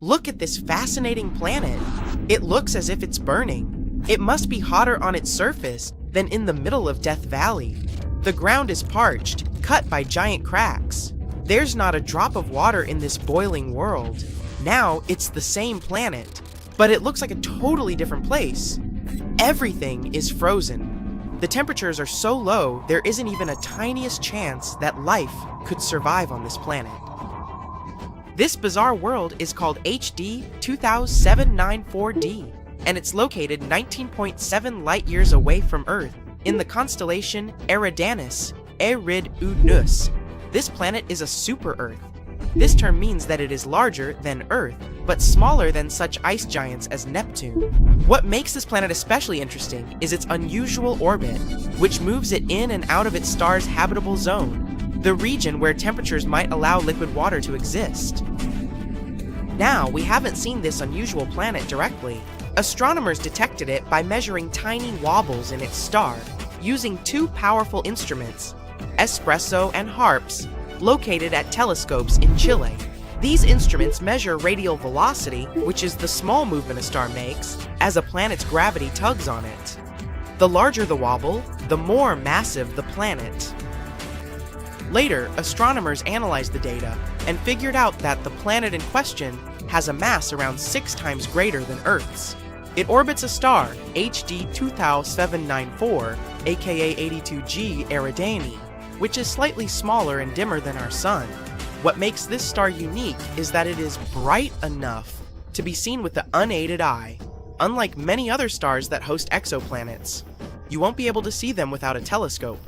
Look at this fascinating planet. It looks as if it's burning. It must be hotter on its surface than in the middle of Death Valley. The ground is parched, cut by giant cracks. There's not a drop of water in this boiling world. Now it's the same planet, but it looks like a totally different place. Everything is frozen. The temperatures are so low, there isn't even a tiniest chance that life could survive on this planet. This bizarre world is called HD 2794d, and it's located 19.7 light-years away from Earth in the constellation Eridanus. This planet is a super-Earth. This term means that it is larger than Earth, but smaller than such ice giants as Neptune. What makes this planet especially interesting is its unusual orbit, which moves it in and out of its star's habitable zone, the region where temperatures might allow liquid water to exist. Now, we haven't seen this unusual planet directly. Astronomers detected it by measuring tiny wobbles in its star, using two powerful instruments, espresso and harps, located at telescopes in Chile. These instruments measure radial velocity, which is the small movement a star makes, as a planet's gravity tugs on it. The larger the wobble, the more massive the planet. Later, astronomers analyzed the data and figured out that the planet in question has a mass around 6 times greater than Earth's. It orbits a star, HD 2794, aka 82G Eridani, which is slightly smaller and dimmer than our Sun. What makes this star unique is that it is bright enough to be seen with the unaided eye. Unlike many other stars that host exoplanets, you won't be able to see them without a telescope.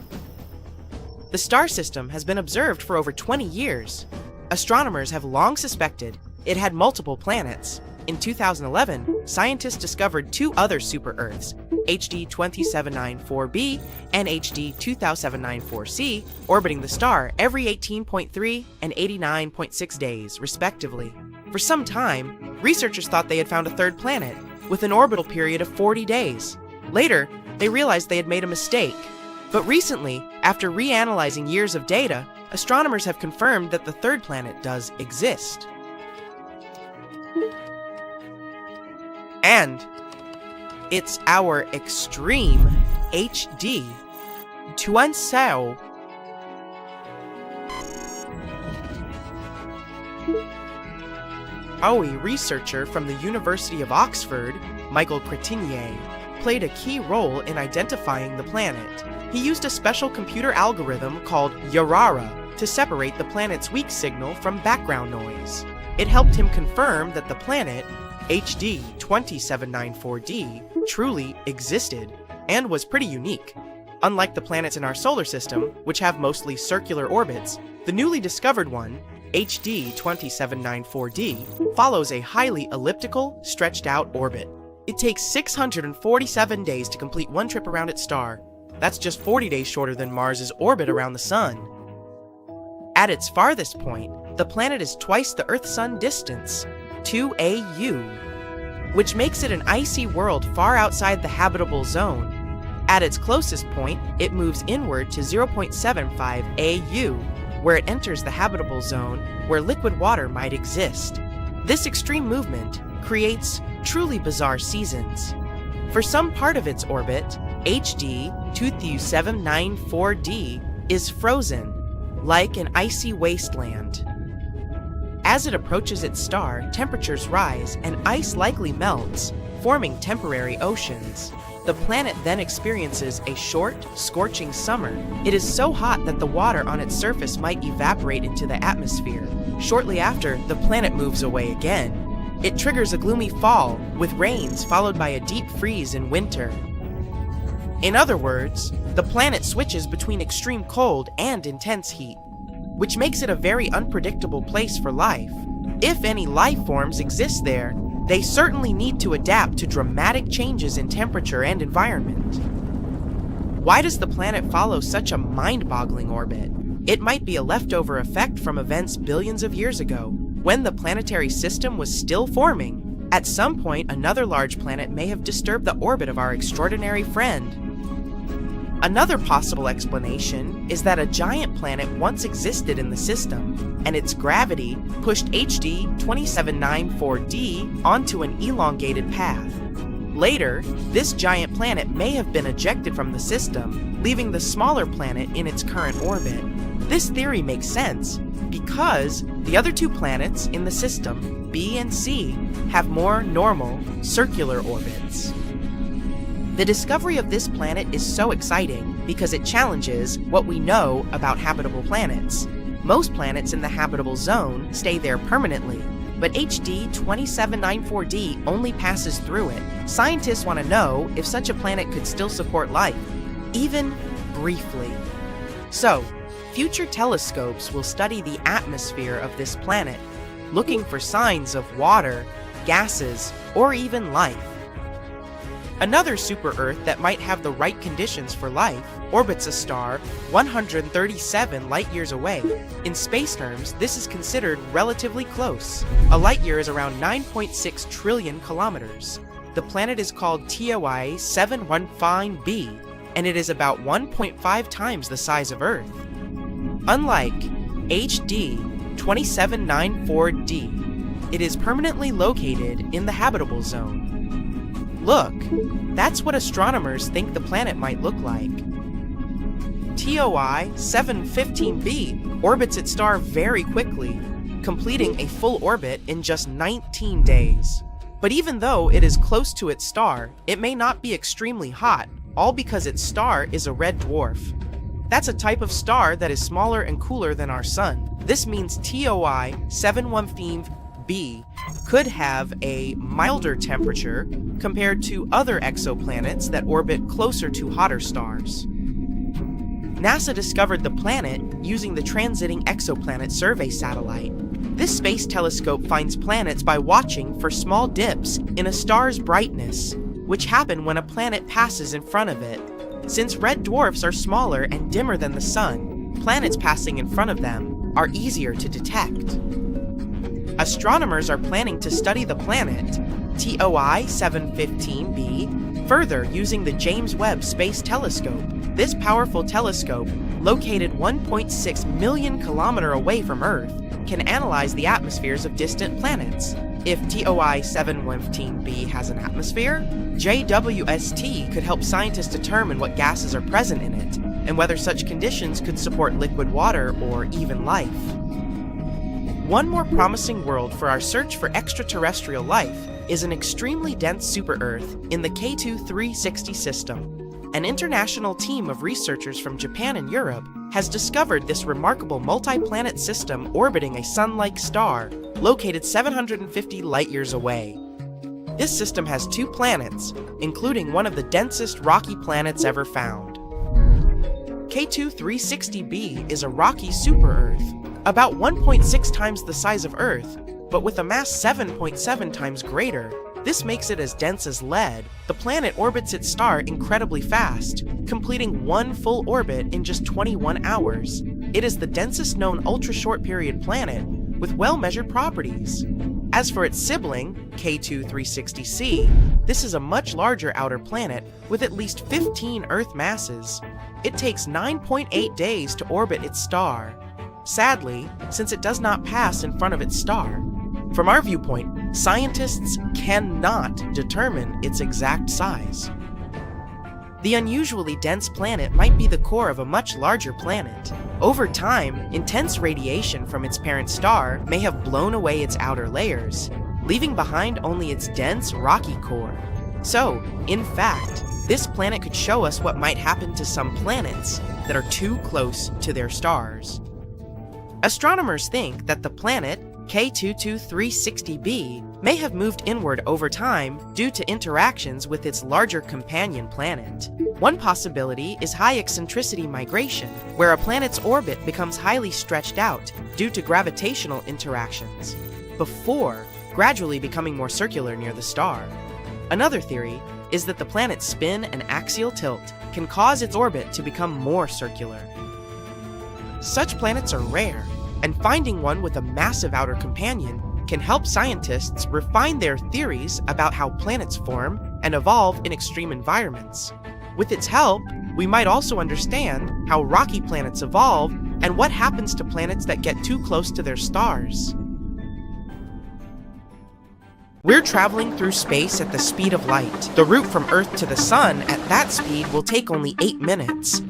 The star system has been observed for over 20 years. Astronomers have long suspected it had multiple planets. In 2011, scientists discovered 2 other super-Earths, HD 2794b and HD 2794c, orbiting the star every 18.3 and 89.6 days, respectively. For some time, researchers thought they had found a third planet, with an orbital period of 40 days. Later, they realized they had made a mistake. But recently, after reanalyzing years of data, astronomers have confirmed that the third planet does exist. And it's our extreme HD 27. A researcher from the University of Oxford, Michael Cretigny, played a key role in identifying the planet. He used a special computer algorithm called Yarara to separate the planet's weak signal from background noise. It helped him confirm that the planet, HD 2794d, truly existed, and was pretty unique. Unlike the planets in our solar system, which have mostly circular orbits, the newly discovered one, HD 2794d, follows a highly elliptical, stretched-out orbit. It takes 647 days to complete one trip around its star. That's just 40 days shorter than Mars's orbit around the Sun. At its farthest point, the planet is twice the Earth-Sun distance, 2 AU, which makes it an icy world far outside the habitable zone. At its closest point, it moves inward to 0.75 AU, where it enters the habitable zone where liquid water might exist. This extreme movement creates truly bizarre seasons. For some part of its orbit, HD 2794d is frozen, like an icy wasteland. As it approaches its star, temperatures rise and ice likely melts, forming temporary oceans. The planet then experiences a short, scorching summer. It is so hot that the water on its surface might evaporate into the atmosphere. Shortly after, the planet moves away again. It triggers a gloomy fall, with rains followed by a deep freeze in winter. In other words, the planet switches between extreme cold and intense heat, which makes it a very unpredictable place for life. If any life forms exist there, they certainly need to adapt to dramatic changes in temperature and environment. Why does the planet follow such a mind-boggling orbit? It might be a leftover effect from events billions of years ago, when the planetary system was still forming. At some point, another large planet may have disturbed the orbit of our extraordinary friend. Another possible explanation is that a giant planet once existed in the system, and its gravity pushed HD 2794d onto an elongated path. Later, this giant planet may have been ejected from the system, leaving the smaller planet in its current orbit. This theory makes sense because the other two planets in the system, B and C, have more normal, circular orbits. The discovery of this planet is so exciting because it challenges what we know about habitable planets. Most planets in the habitable zone stay there permanently, but HD 2794d only passes through it. Scientists want to know if such a planet could still support life, even briefly. So, future telescopes will study the atmosphere of this planet, looking for signs of water, gases, or even life. Another super-Earth that might have the right conditions for life orbits a star 137 light-years away. In space terms, this is considered relatively close. A light-year is around 9.6 trillion kilometers. The planet is called TOI 715b, and it is about 1.5 times the size of Earth. Unlike HD 2794d, it is permanently located in the habitable zone. Look, that's what astronomers think the planet might look like. TOI 715b orbits its star very quickly, completing a full orbit in just 19 days. But even though it is close to its star, it may not be extremely hot, all because its star is a red dwarf. That's a type of star that is smaller and cooler than our Sun. This means TOI 715b could have a milder temperature compared to other exoplanets that orbit closer to hotter stars. NASA discovered the planet using the Transiting Exoplanet Survey satellite. This space telescope finds planets by watching for small dips in a star's brightness, which happen when a planet passes in front of it. Since red dwarfs are smaller and dimmer than the Sun, planets passing in front of them are easier to detect. Astronomers are planning to study the planet, TOI 715b, further using the James Webb Space Telescope. This powerful telescope, located 1.6 million kilometers away from Earth, can analyze the atmospheres of distant planets. If TOI 715b has an atmosphere, JWST could help scientists determine what gases are present in it, and whether such conditions could support liquid water or even life. One more promising world for our search for extraterrestrial life is an extremely dense super-Earth in the K2 360 system. An international team of researchers from Japan and Europe has discovered this remarkable multi-planet system orbiting a Sun-like star located 750 light-years away. This system has 2 planets, including one of the densest rocky planets ever found. K2 360b is a rocky super-Earth, about 1.6 times the size of Earth, but with a mass 7.7 times greater. This makes it as dense as lead. The planet orbits its star incredibly fast, completing one full orbit in just 21 hours. It is the densest known ultra-short period planet, with well-measured properties. As for its sibling, K2 360c, this is a much larger outer planet with at least 15 Earth masses. It takes 9.8 days to orbit its star. Sadly, since it does not pass in front of its star. From our viewpoint, scientists cannot determine its exact size. The unusually dense planet might be the core of a much larger planet. Over time, intense radiation from its parent star may have blown away its outer layers, leaving behind only its dense, rocky core. So, in fact, this planet could show us what might happen to some planets that are too close to their stars. Astronomers think that the planet, K22360b, may have moved inward over time due to interactions with its larger companion planet. One possibility is high eccentricity migration, where a planet's orbit becomes highly stretched out due to gravitational interactions, before gradually becoming more circular near the star. Another theory is that the planet's spin and axial tilt can cause its orbit to become more circular. Such planets are rare, and finding one with a massive outer companion can help scientists refine their theories about how planets form and evolve in extreme environments. With its help, we might also understand how rocky planets evolve and what happens to planets that get too close to their stars. We're traveling through space at the speed of light. The route from Earth to the Sun at that speed will take only 8 minutes.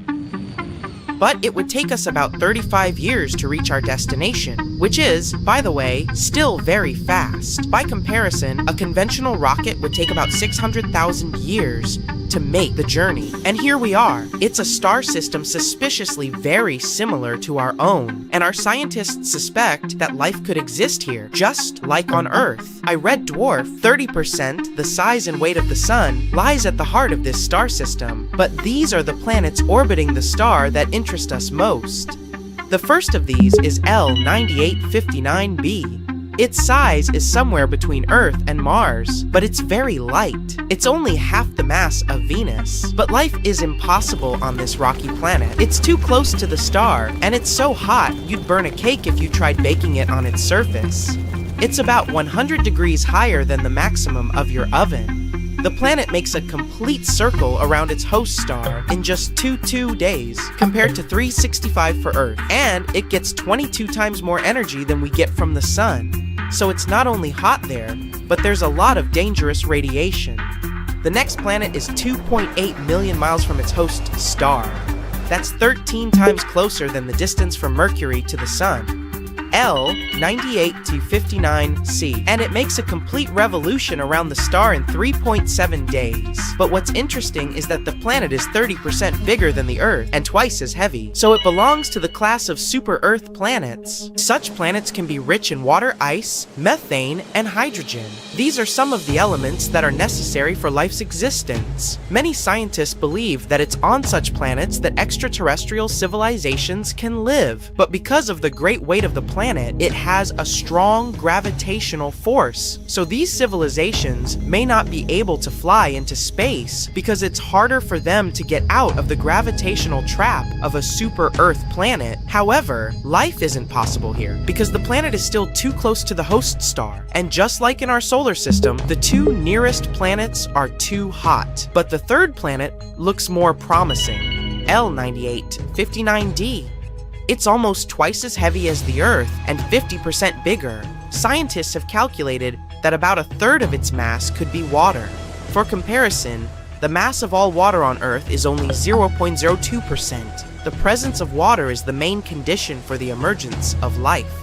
But it would take us about 35 years to reach our destination, which is, by the way, still very fast. By comparison, a conventional rocket would take about 600,000 years to make the journey. And here we are. It's a star system suspiciously very similar to our own, and our scientists suspect that life could exist here, just like on Earth. A red dwarf, 30% the size and weight of the Sun, lies at the heart of this star system, but these are the planets orbiting the star that interest us most. The first of these is L9859b. Its size is somewhere between Earth and Mars, but it's very light. It's only half the mass of Venus. But life is impossible on this rocky planet. It's too close to the star, and it's so hot you'd burn a cake if you tried baking it on its surface. It's about 100 degrees higher than the maximum of your oven. The planet makes a complete circle around its host star in just 2 days, compared to 365 for Earth, and it gets 22 times more energy than we get from the Sun. So it's not only hot there, but there's a lot of dangerous radiation. The next planet is 2.8 million miles from its host star. That's 13 times closer than the distance from Mercury to the Sun. L9859c, and it makes a complete revolution around the star in 3.7 days. But what's interesting is that the planet is 30% bigger than the Earth and twice as heavy, so it belongs to the class of super-Earth planets. Such planets can be rich in water ice, methane, and hydrogen. These are some of the elements that are necessary for life's existence. Many scientists believe that it's on such planets that extraterrestrial civilizations can live, but because of the great weight of the planet, it has a strong gravitational force. So these civilizations may not be able to fly into space because it's harder for them to get out of the gravitational trap of a super-Earth planet. However, life isn't possible here because the planet is still too close to the host star. And just like in our solar system, the two nearest planets are too hot. But the third planet looks more promising. L9859d. It's almost twice as heavy as the Earth and 50% bigger. Scientists have calculated that about a third of its mass could be water. For comparison, the mass of all water on Earth is only 0.02%. The presence of water is the main condition for the emergence of life.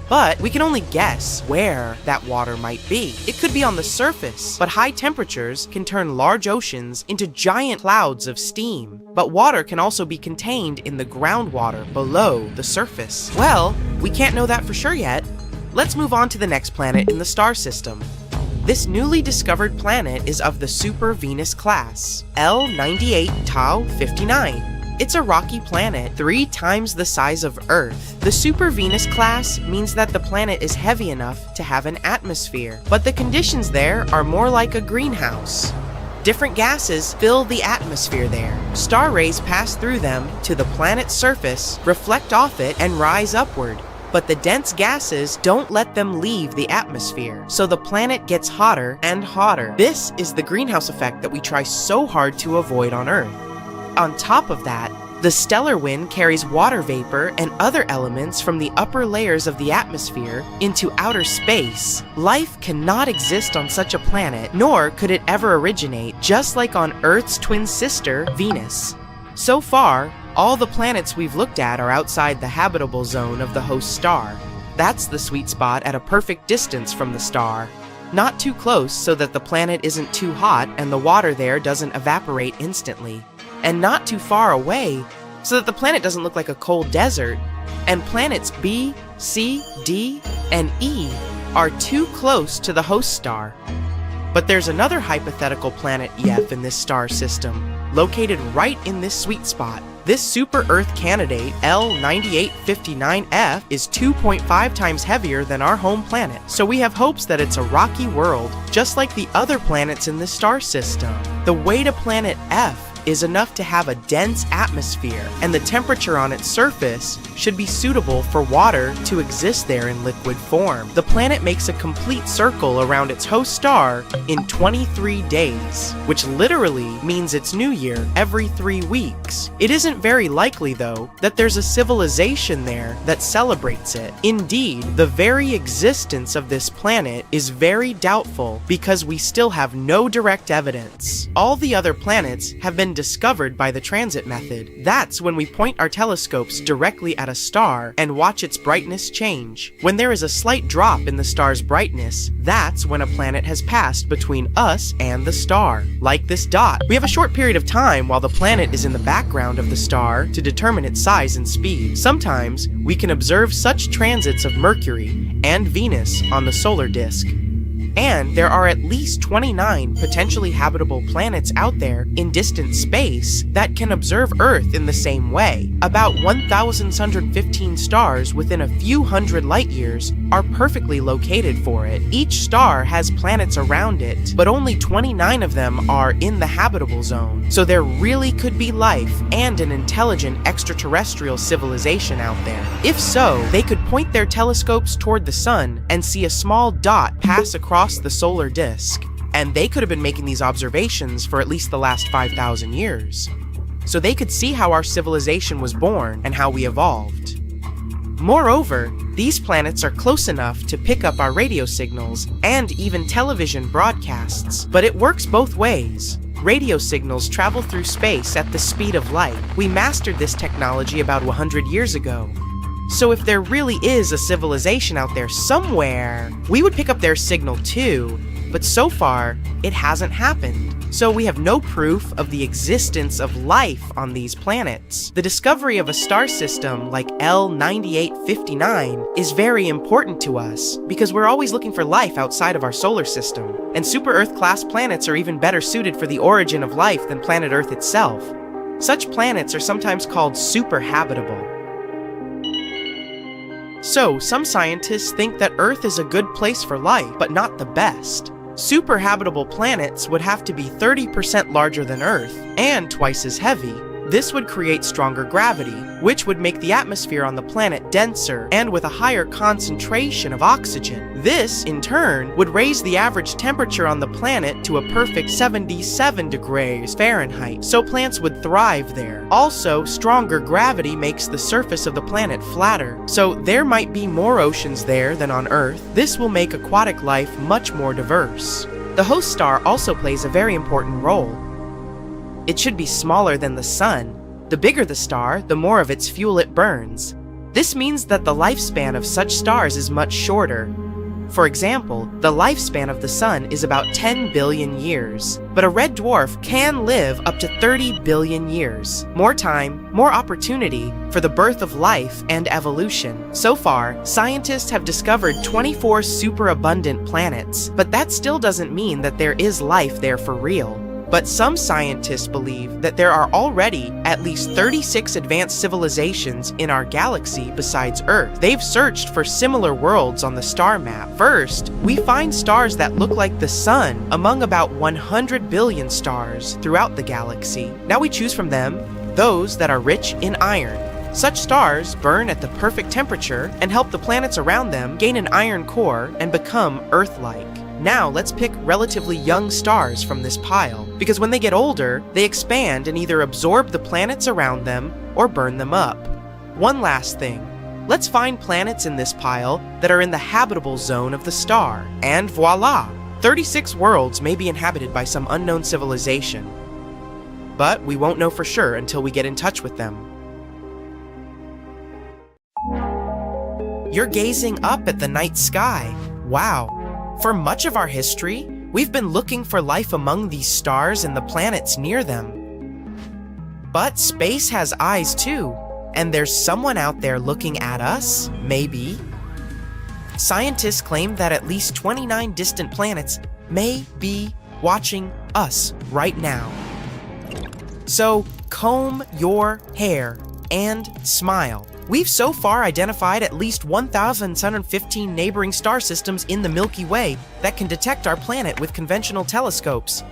But we can only guess where that water might be. It could be on the surface, but high temperatures can turn large oceans into giant clouds of steam. But water can also be contained in the groundwater below the surface. Well, we can't know that for sure yet. Let's move on to the next planet in the star system. This newly discovered planet is of the Super Venus class, L98 Tau 59. It's a rocky planet, 3 times the size of Earth. The Super Venus class means that the planet is heavy enough to have an atmosphere, but the conditions there are more like a greenhouse. Different gases fill the atmosphere there. Star rays pass through them to the planet's surface, reflect off it, and rise upward. But the dense gases don't let them leave the atmosphere, so the planet gets hotter and hotter. This is the greenhouse effect that we try so hard to avoid on Earth. On top of that, the stellar wind carries water vapor and other elements from the upper layers of the atmosphere into outer space. Life cannot exist on such a planet, nor could it ever originate, just like on Earth's twin sister, Venus. So far, all the planets we've looked at are outside the habitable zone of the host star. That's the sweet spot at a perfect distance from the star. Not too close so that the planet isn't too hot and the water there doesn't evaporate instantly. And not too far away, so that the planet doesn't look like a cold desert. And planets B, C, D, and E are too close to the host star. But there's another hypothetical planet EF in this star system, located right in this sweet spot. This super-Earth candidate, L9859f, is 2.5 times heavier than our home planet, so we have hopes that it's a rocky world, just like the other planets in this star system. The way to planet F is enough to have a dense atmosphere, and the temperature on its surface should be suitable for water to exist there in liquid form. The planet makes a complete circle around its host star in 23 days, which literally means it's New Year every 3 weeks. It isn't very likely, though, that there's a civilization there that celebrates it. Indeed, the very existence of this planet is very doubtful because we still have no direct evidence. All the other planets have been discovered by the transit method. That's when we point our telescopes directly at a star and watch its brightness change. When there is a slight drop in the star's brightness, that's when a planet has passed between us and the star. Like this dot, we have a short period of time while the planet is in the background of the star to determine its size and speed. Sometimes we can observe such transits of Mercury and Venus on the solar disk. And there are at least 29 potentially habitable planets out there in distant space that can observe Earth in the same way. About 1,115 stars within a few hundred light years are perfectly located for it. Each star has planets around it, but only 29 of them are in the habitable zone. So there really could be life and an intelligent extraterrestrial civilization out there. If so, they could point their telescopes toward the sun and see a small dot pass across the solar disk, and they could have been making these observations for at least the last 5,000 years. So they could see how our civilization was born and how we evolved. Moreover, these planets are close enough to pick up our radio signals and even television broadcasts, but it works both ways. Radio signals travel through space at the speed of light. We mastered this technology about 100 years ago. So if there really is a civilization out there somewhere, we would pick up their signal too, but so far, it hasn't happened. So we have no proof of the existence of life on these planets. The discovery of a star system like L9859 is very important to us because we're always looking for life outside of our solar system, and super-Earth class planets are even better suited for the origin of life than planet Earth itself. Such planets are sometimes called superhabitable. So, some scientists think that Earth is a good place for life, but not the best. Superhabitable planets would have to be 30% larger than Earth, and twice as heavy. This would create stronger gravity, which would make the atmosphere on the planet denser and with a higher concentration of oxygen. This, in turn, would raise the average temperature on the planet to a perfect 77 degrees Fahrenheit, so plants would thrive there. Also, stronger gravity makes the surface of the planet flatter, so there might be more oceans there than on Earth. This will make aquatic life much more diverse. The host star also plays a very important role. It should be smaller than the sun. The bigger the star, the more of its fuel it burns. This means that the lifespan of such stars is much shorter. For example, the lifespan of the sun is about 10 billion years, but a red dwarf can live up to 30 billion years. More time, more opportunity for the birth of life and evolution. So far, scientists have discovered 24 superabundant planets, but that still doesn't mean that there is life there for real. But some scientists believe that there are already at least 36 advanced civilizations in our galaxy besides Earth. They've searched for similar worlds on the star map. First, we find stars that look like the sun among about 100 billion stars throughout the galaxy. Now we choose from them those that are rich in iron. Such stars burn at the perfect temperature and help the planets around them gain an iron core and become Earth-like. Now let's pick relatively young stars from this pile, because when they get older, they expand and either absorb the planets around them or burn them up. One last thing, let's find planets in this pile that are in the habitable zone of the star, and voila! 36 worlds may be inhabited by some unknown civilization. But we won't know for sure until we get in touch with them. You're gazing up at the night sky. Wow. For much of our history, we've been looking for life among these stars and the planets near them. But space has eyes too, and there's someone out there looking at us, maybe. Scientists claim that at least 29 distant planets may be watching us right now. So comb your hair and smile. We've so far identified at least 1,715 neighboring star systems in the Milky Way that can detect our planet with conventional telescopes.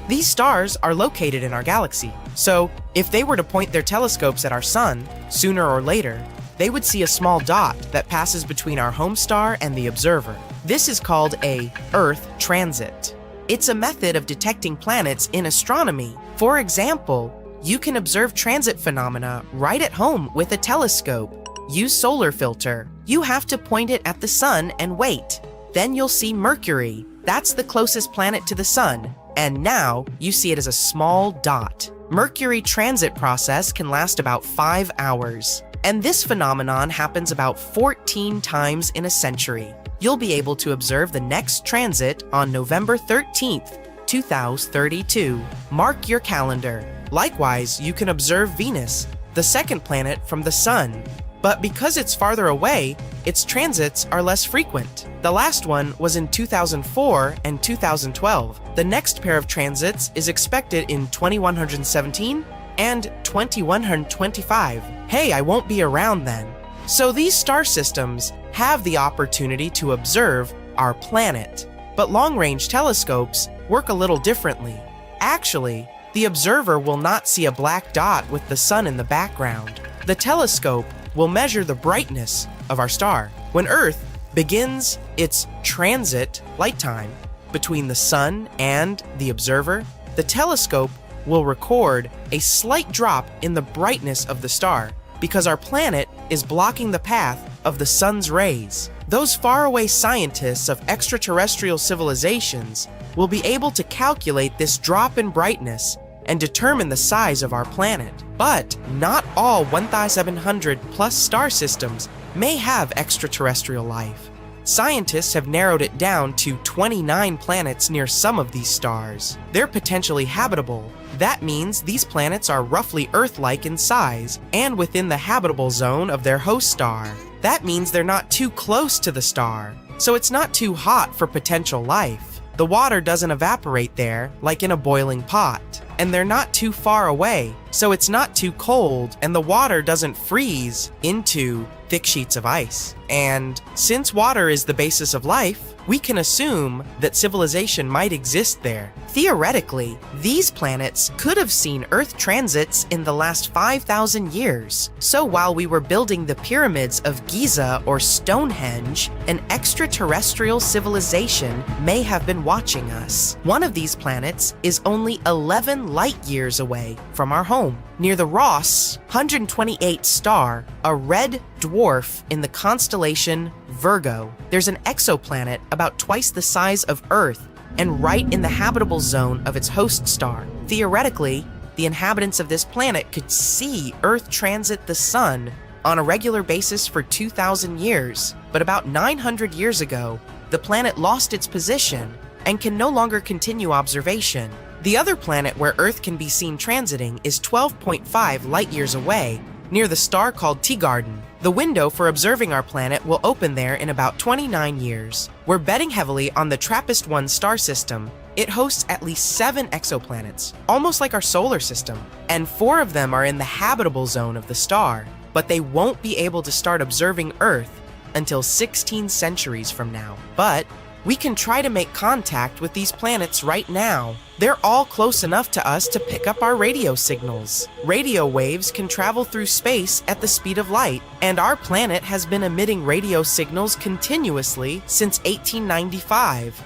These stars are located in our galaxy, so if they were to point their telescopes at our sun, sooner or later, they would see a small dot that passes between our home star and the observer. This is called a Earth transit. It's a method of detecting planets in astronomy. For example, you can observe transit phenomena right at home with a telescope. Use solar filter. You have to point it at the sun and wait. Then you'll see Mercury. That's the closest planet to the sun. And now you see it as a small dot. Mercury transit process can last about 5 hours. And this phenomenon happens about 14 times in a century. You'll be able to observe the next transit on November 13th, 2032. Mark your calendar. Likewise, you can observe Venus, the second planet from the Sun. But because it's farther away, its transits are less frequent. The last one was in 2004 and 2012. The next pair of transits is expected in 2117 and 2125. Hey, I won't be around then. So these star systems have the opportunity to observe our planet. But long-range telescopes work a little differently. Actually, the observer will not see a black dot with the sun in the background. The telescope will measure the brightness of our star. When Earth begins its transit light time between the sun and the observer, the telescope will record a slight drop in the brightness of the star because our planet is blocking the path of the sun's rays. Those faraway scientists of extraterrestrial civilizations will be able to calculate this drop in brightness and determine the size of our planet. But not all 1,700 plus star systems may have extraterrestrial life. Scientists have narrowed it down to 29 planets near some of these stars. They're potentially habitable. That means these planets are roughly Earth-like in size and within the habitable zone of their host star. That means they're not too close to the star, so it's not too hot for potential life. The water doesn't evaporate there like in a boiling pot. And they're not too far away, so it's not too cold and the water doesn't freeze into thick sheets of ice. And since water is the basis of life, we can assume that civilization might exist there. Theoretically, these planets could have seen Earth transits in the last 5,000 years. So while we were building the pyramids of Giza or Stonehenge, an extraterrestrial civilization may have been watching us. One of these planets is only 11 light years away from our home. Near the Ross 128 star, a red dwarf in the constellation Virgo, there's an exoplanet about twice the size of Earth and right in the habitable zone of its host star. Theoretically, the inhabitants of this planet could see Earth transit the sun on a regular basis for 2,000 years. But about 900 years ago, the planet lost its position and can no longer continue observation. The other planet where Earth can be seen transiting is 12.5 light years away, near the star called Teegarden. The window for observing our planet will open there in about 29 years. We're betting heavily on the TRAPPIST-1 star system. It hosts at least 7 exoplanets, almost like our solar system, and 4 of them are in the habitable zone of the star, but they won't be able to start observing Earth until 16 centuries from now. But we can try to make contact with these planets right now. They're all close enough to us to pick up our radio signals. Radio waves can travel through space at the speed of light, and our planet has been emitting radio signals continuously since 1895.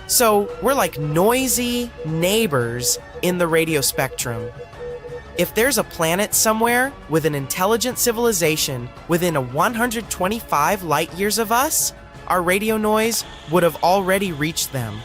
So we're like noisy neighbors in the radio spectrum. If there's a planet somewhere with an intelligent civilization within a 125 light years of us, our radio noise would have already reached them.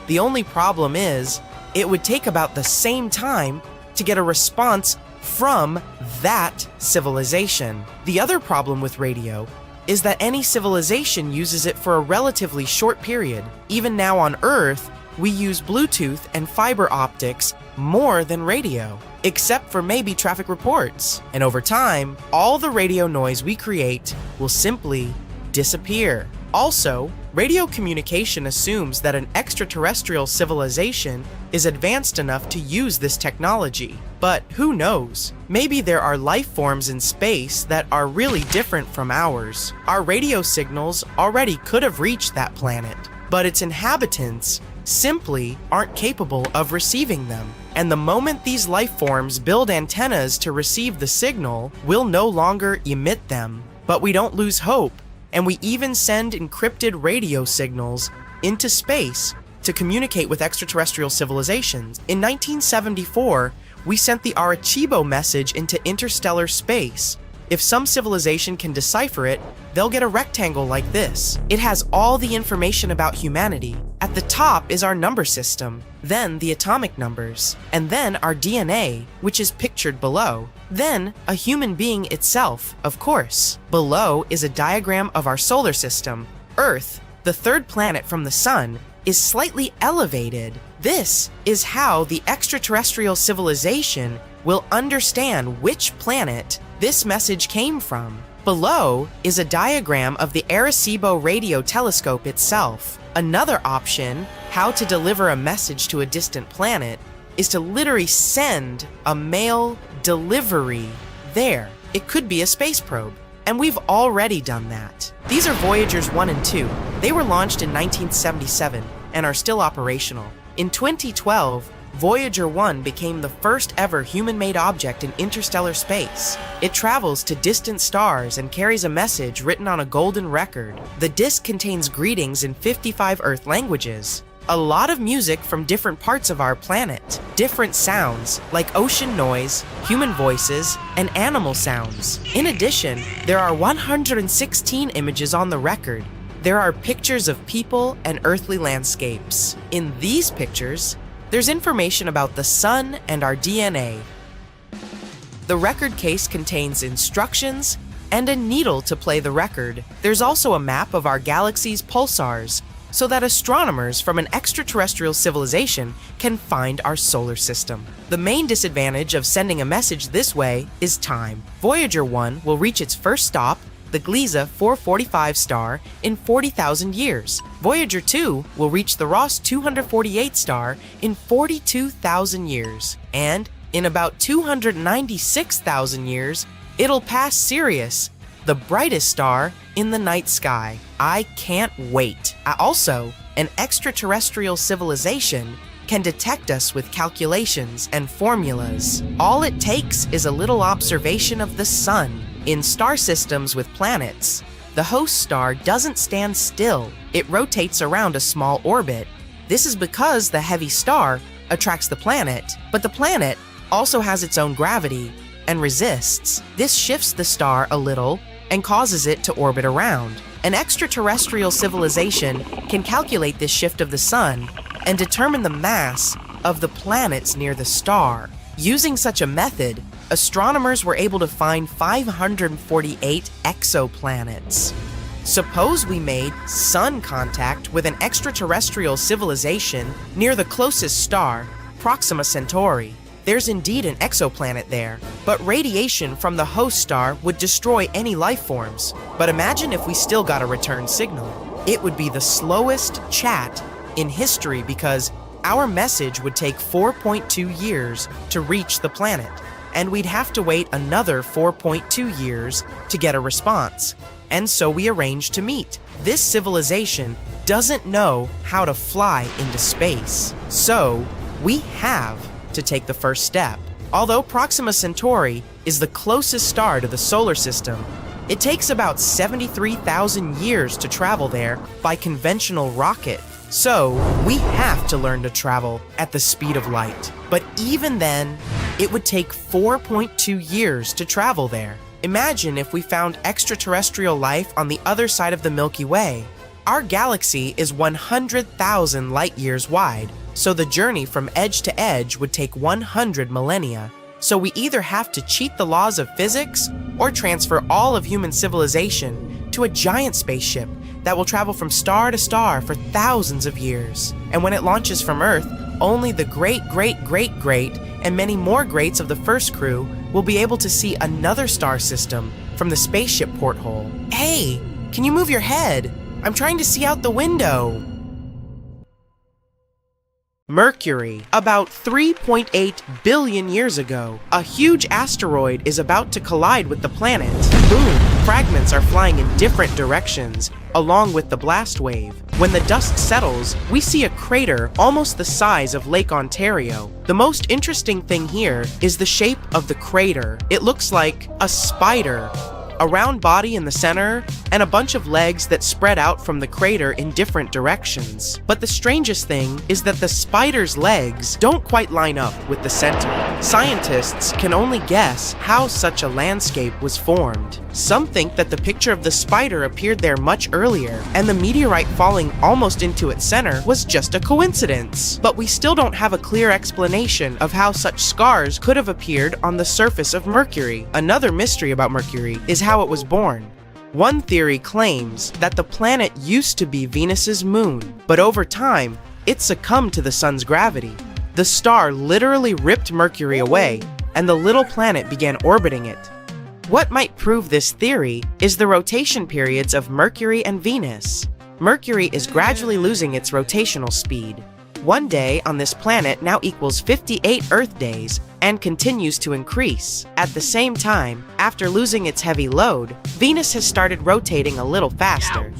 The only problem is, it would take about the same time to get a response from that civilization. The other problem with radio is that any civilization uses it for a relatively short period. Even now on Earth, we use Bluetooth and fiber optics more than radio, except for maybe traffic reports. And over time, all the radio noise we create will simply disappear. Also, radio communication assumes that an extraterrestrial civilization is advanced enough to use this technology. But who knows? Maybe there are life forms in space that are really different from ours. Our radio signals already could have reached that planet, but its inhabitants simply aren't capable of receiving them. And the moment these life forms build antennas to receive the signal, we'll no longer emit them. But we don't lose hope, and we even send encrypted radio signals into space to communicate with extraterrestrial civilizations. In 1974, we sent the Arecibo message into interstellar space. If some civilization can decipher it, they'll get a rectangle like this. It has all the information about humanity. At the top is our number system, then the atomic numbers, and then our DNA, which is pictured below. Then a human being itself, of course. Below is a diagram of our solar system. Earth, the third planet from the Sun, is slightly elevated. This is how the extraterrestrial civilization will understand which planet this message came from. Below is a diagram of the Arecibo radio telescope itself. Another option, how to deliver a message to a distant planet, is to literally send a mail delivery there. It could be a space probe, and we've already done that. These are Voyagers 1 and 2. They were launched in 1977 and are still operational. In 2012, Voyager 1 became the first ever human-made object in interstellar space. It travels to distant stars and carries a message written on a golden record. The disk contains greetings in 55 Earth languages, a lot of music from different parts of our planet, different sounds like ocean noise, human voices, and animal sounds. In addition, there are 116 images on the record. There are pictures of people and earthly landscapes. In these pictures, there's information about the Sun and our DNA. The record case contains instructions and a needle to play the record. There's also a map of our galaxy's pulsars, so that astronomers from an extraterrestrial civilization can find our solar system. The main disadvantage of sending a message this way is time. Voyager 1 will reach its first stop, the Gliese 445 star, in 40,000 years. Voyager 2 will reach the Ross 248 star in 42,000 years. And in about 296,000 years, it'll pass Sirius, the brightest star in the night sky. I can't wait. Also, an extraterrestrial civilization can detect us with calculations and formulas. All it takes is a little observation of the Sun. In star systems with planets, the host star doesn't stand still. It rotates around a small orbit. This is because the heavy star attracts the planet, but the planet also has its own gravity and resists. This shifts the star a little and causes it to orbit around. An extraterrestrial civilization can calculate this shift of the Sun and determine the mass of the planets near the star. Using such a method, astronomers were able to find 548 exoplanets. Suppose we made Sun contact with an extraterrestrial civilization near the closest star, Proxima Centauri. There's indeed an exoplanet there, but radiation from the host star would destroy any life forms. But imagine if we still got a return signal. It would be the slowest chat in history because our message would take 4.2 years to reach the planet, and we'd have to wait another 4.2 years to get a response. And so we arranged to meet. This civilization doesn't know how to fly into space, so we have to take the first step. Although Proxima Centauri is the closest star to the solar system, it takes about 73,000 years to travel there by conventional rocket. So we have to learn to travel at the speed of light. But even then, it would take 4.2 years to travel there. Imagine if we found extraterrestrial life on the other side of the Milky Way. Our galaxy is 100,000 light years wide, so the journey from edge to edge would take 100 millennia. So we either have to cheat the laws of physics or transfer all of human civilization to a giant spaceship that will travel from star to star for thousands of years. And when it launches from Earth, only the great, and many more greats of the first crew will be able to see another star system from the spaceship porthole. Hey, can you move your head? I'm trying to see out the window. Mercury. About 3.8 billion years ago, a huge asteroid is about to collide with the planet. Boom! Fragments are flying in different directions, along with the blast wave. When the dust settles, we see a crater almost the size of Lake Ontario. The most interesting thing here is the shape of the crater. It looks like a spider. A round body in the center, and a bunch of legs that spread out from the crater in different directions. But the strangest thing is that the spider's legs don't quite line up with the center. Scientists can only guess how such a landscape was formed. Some think that the picture of the spider appeared there much earlier, and the meteorite falling almost into its center was just a coincidence. But we still don't have a clear explanation of how such scars could have appeared on the surface of Mercury. Another mystery about Mercury is how it was born. One theory claims that the planet used to be Venus's moon, but over time, it succumbed to the sun's gravity. The star literally ripped Mercury away, and the little planet began orbiting it. What might prove this theory is the rotation periods of Mercury and Venus. Mercury is gradually losing its rotational speed. One day on this planet now equals 58 Earth days and continues to increase. At the same time, after losing its heavy load, Venus has started rotating a little faster.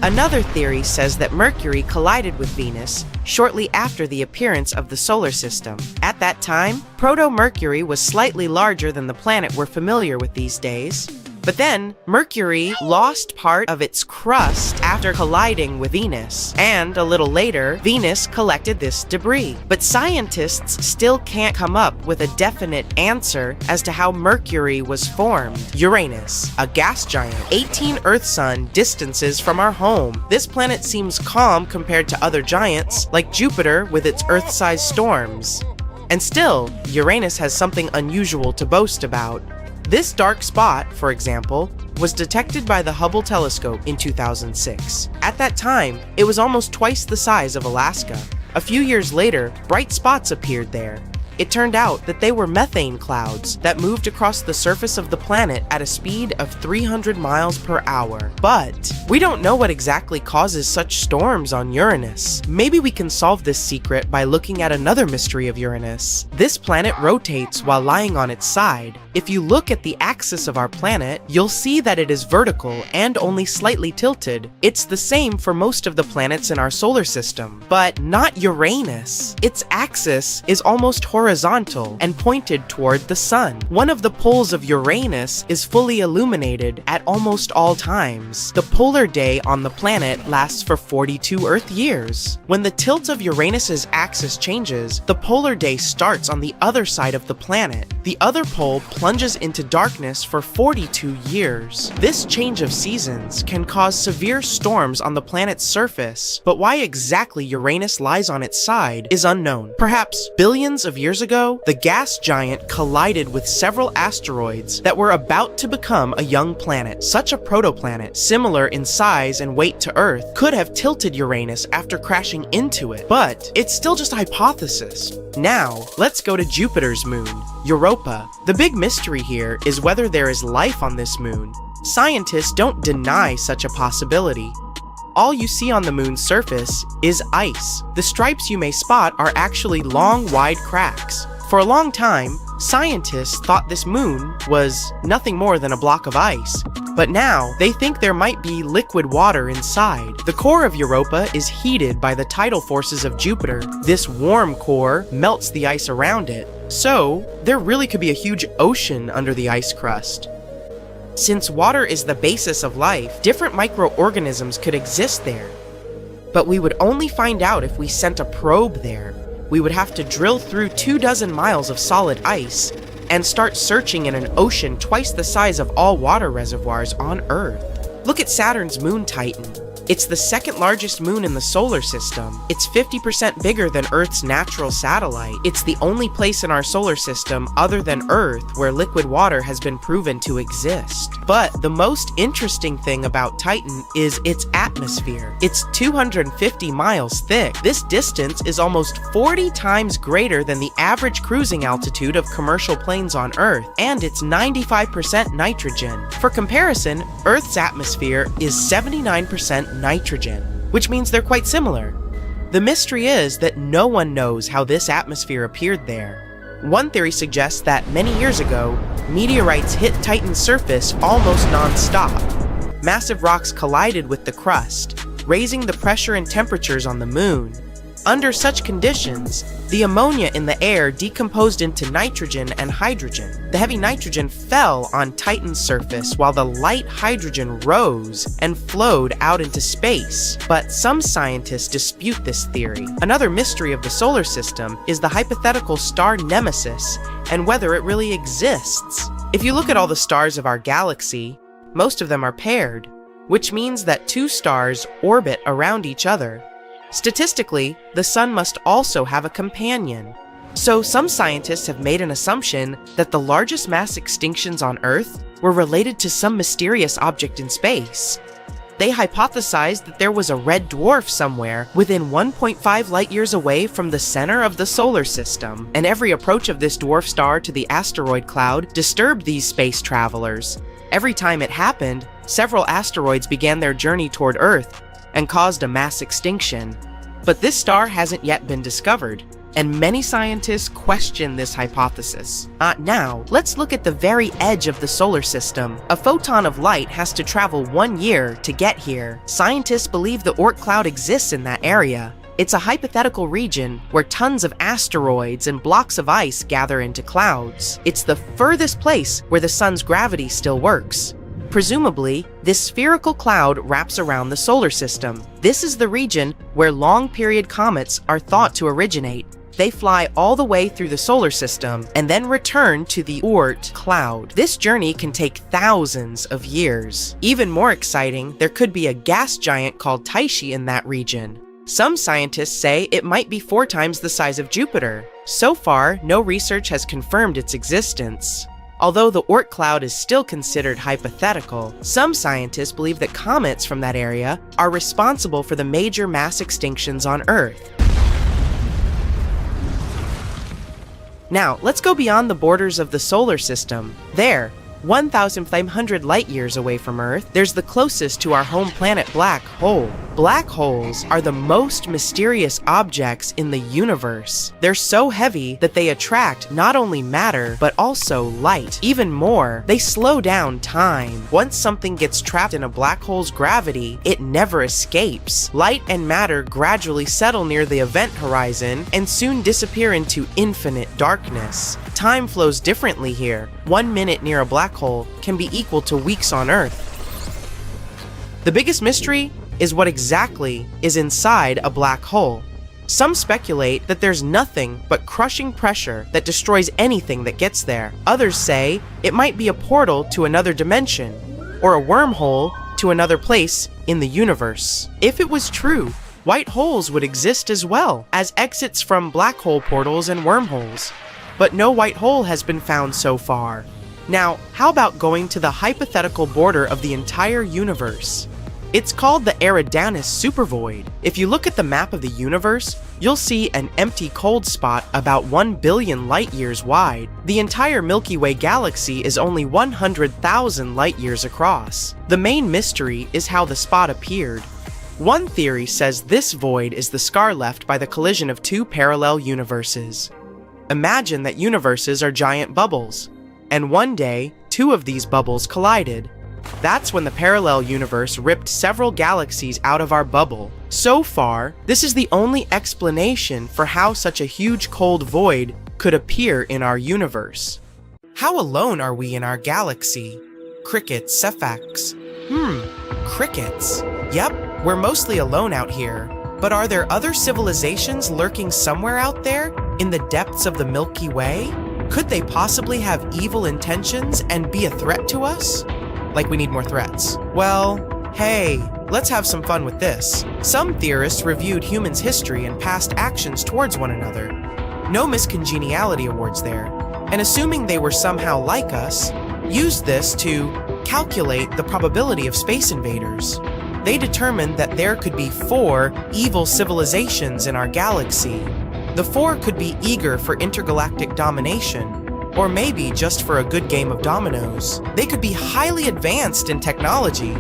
Another theory says that Mercury collided with Venus shortly after the appearance of the solar system. At that time, Proto-Mercury was slightly larger than the planet we're familiar with these days. But then, Mercury lost part of its crust after colliding with Venus, and a little later, Venus collected this debris. But scientists still can't come up with a definite answer as to how Mercury was formed. Uranus, a gas giant, 18 Earth-sun distances from our home. This planet seems calm compared to other giants, like Jupiter with its Earth-sized storms. And still, Uranus has something unusual to boast about. This dark spot, for example, was detected by the Hubble telescope in 2006. At that time, it was almost twice the size of Alaska. A few years later, bright spots appeared there. It turned out that they were methane clouds that moved across the surface of the planet at a speed of 300 miles per hour. But we don't know what exactly causes such storms on Uranus. Maybe we can solve this secret by looking at another mystery of Uranus. This planet rotates while lying on its side. If you look at the axis of our planet, you'll see that it is vertical and only slightly tilted. It's the same for most of the planets in our solar system, but not Uranus. Its axis is almost horizontal and pointed toward the sun. One of the poles of Uranus is fully illuminated at almost all times. The polar day on the planet lasts for 42 Earth years. When the tilt of Uranus's axis changes, the polar day starts on the other side of the planet. The other pole plunges into darkness for 42 years. This change of seasons can cause severe storms on the planet's surface, but why exactly Uranus lies on its side is unknown. Perhaps billions of years ago, the gas giant collided with several asteroids that were about to become a young planet. Such a protoplanet, similar in size and weight to Earth, could have tilted Uranus after crashing into it, but it's still just a hypothesis. Now, let's go to Jupiter's moon, Europa. The big mystery here is whether there is life on this moon. Scientists don't deny such a possibility. All you see on the moon's surface is ice. The stripes you may spot are actually long, wide cracks. For a long time, scientists thought this moon was nothing more than a block of ice. But now, they think there might be liquid water inside. The core of Europa is heated by the tidal forces of Jupiter. This warm core melts the ice around it. So, there really could be a huge ocean under the ice crust. Since water is the basis of life, different microorganisms could exist there. But we would only find out if we sent a probe there. We would have to drill through 24 miles of solid ice and start searching in an ocean twice the size of all water reservoirs on Earth. Look at Saturn's moon Titan. It's the second largest moon in the solar system. It's 50% bigger than Earth's natural satellite. It's the only place in our solar system other than Earth where liquid water has been proven to exist. But the most interesting thing about Titan is its atmosphere. It's 250 miles thick. This distance is almost 40 times greater than the average cruising altitude of commercial planes on Earth, and it's 95% nitrogen. For comparison, Earth's atmosphere is 79% nitrogen, which means they're quite similar. The mystery is that no one knows how this atmosphere appeared there. One theory suggests that many years ago, meteorites hit Titan's surface almost non-stop. Massive rocks collided with the crust, raising the pressure and temperatures on the moon. Under such conditions, the ammonia in the air decomposed into nitrogen and hydrogen. The heavy nitrogen fell on Titan's surface while the light hydrogen rose and flowed out into space. But some scientists dispute this theory. Another mystery of the solar system is the hypothetical star nemesis and whether it really exists. If you look at all the stars of our galaxy, most of them are paired, which means that two stars orbit around each other. Statistically, the Sun must also have a companion. So some scientists have made an assumption that the largest mass extinctions on Earth were related to some mysterious object in space. They hypothesized that there was a red dwarf somewhere within 1.5 light-years away from the center of the solar system, and every approach of this dwarf star to the asteroid cloud disturbed these space travelers. Every time it happened, several asteroids began their journey toward Earth and caused a mass extinction. But this star hasn't yet been discovered, and many scientists question this hypothesis. Now, let's look at the very edge of the solar system. A photon of light has to travel 1 year to get here. Scientists believe the Oort cloud exists in that area. It's a hypothetical region where tons of asteroids and blocks of ice gather into clouds. It's the furthest place where the sun's gravity still works. Presumably, this spherical cloud wraps around the solar system. This is the region where long-period comets are thought to originate. They fly all the way through the solar system and then return to the Oort cloud. This journey can take thousands of years. Even more exciting, there could be a gas giant called Tyche in that region. Some scientists say it might be 4 times the size of Jupiter. So far, no research has confirmed its existence. Although the Oort cloud is still considered hypothetical, some scientists believe that comets from that area are responsible for the major mass extinctions on Earth. Now, let's go beyond the borders of the solar system. There, 1,500 light-years away from Earth, there's the closest to our home planet black hole. Black holes are the most mysterious objects in the universe. They're so heavy that they attract not only matter, but also light. Even more, they slow down time. Once something gets trapped in a black hole's gravity, it never escapes. Light and matter gradually settle near the event horizon and soon disappear into infinite darkness. Time flows differently here. 1 minute near a black hole can be equal to weeks on Earth. The biggest mystery is what exactly is inside a black hole. Some speculate that there's nothing but crushing pressure that destroys anything that gets there. Others say it might be a portal to another dimension, or a wormhole to another place in the universe. If it was true, white holes would exist as well as exits from black hole portals and wormholes. But no white hole has been found so far. Now, how about going to the hypothetical border of the entire universe? It's called the Eridanus supervoid. If you look at the map of the universe, you'll see an empty cold spot about 1 billion light-years wide. The entire Milky Way galaxy is only 100,000 light-years across. The main mystery is how the spot appeared. One theory says this void is the scar left by the collision of 2 parallel universes. Imagine that universes are giant bubbles, and one day, 2 of these bubbles collided. That's when the parallel universe ripped several galaxies out of our bubble. So far, this is the only explanation for how such a huge cold void could appear in our universe. How alone are we in our galaxy? Crickets, Cephas. Crickets. Yep, we're mostly alone out here. But are there other civilizations lurking somewhere out there, in the depths of the Milky Way? Could they possibly have evil intentions and be a threat to us? Like we need more threats. Well, hey, let's have some fun with this. Some theorists reviewed humans' history and past actions towards one another. No miscongeniality awards there, and assuming they were somehow like us, used this to calculate the probability of space invaders. They determined that there could be 4 evil civilizations in our galaxy. The 4 could be eager for intergalactic domination, or maybe just for a good game of dominoes. They could be highly advanced in technology,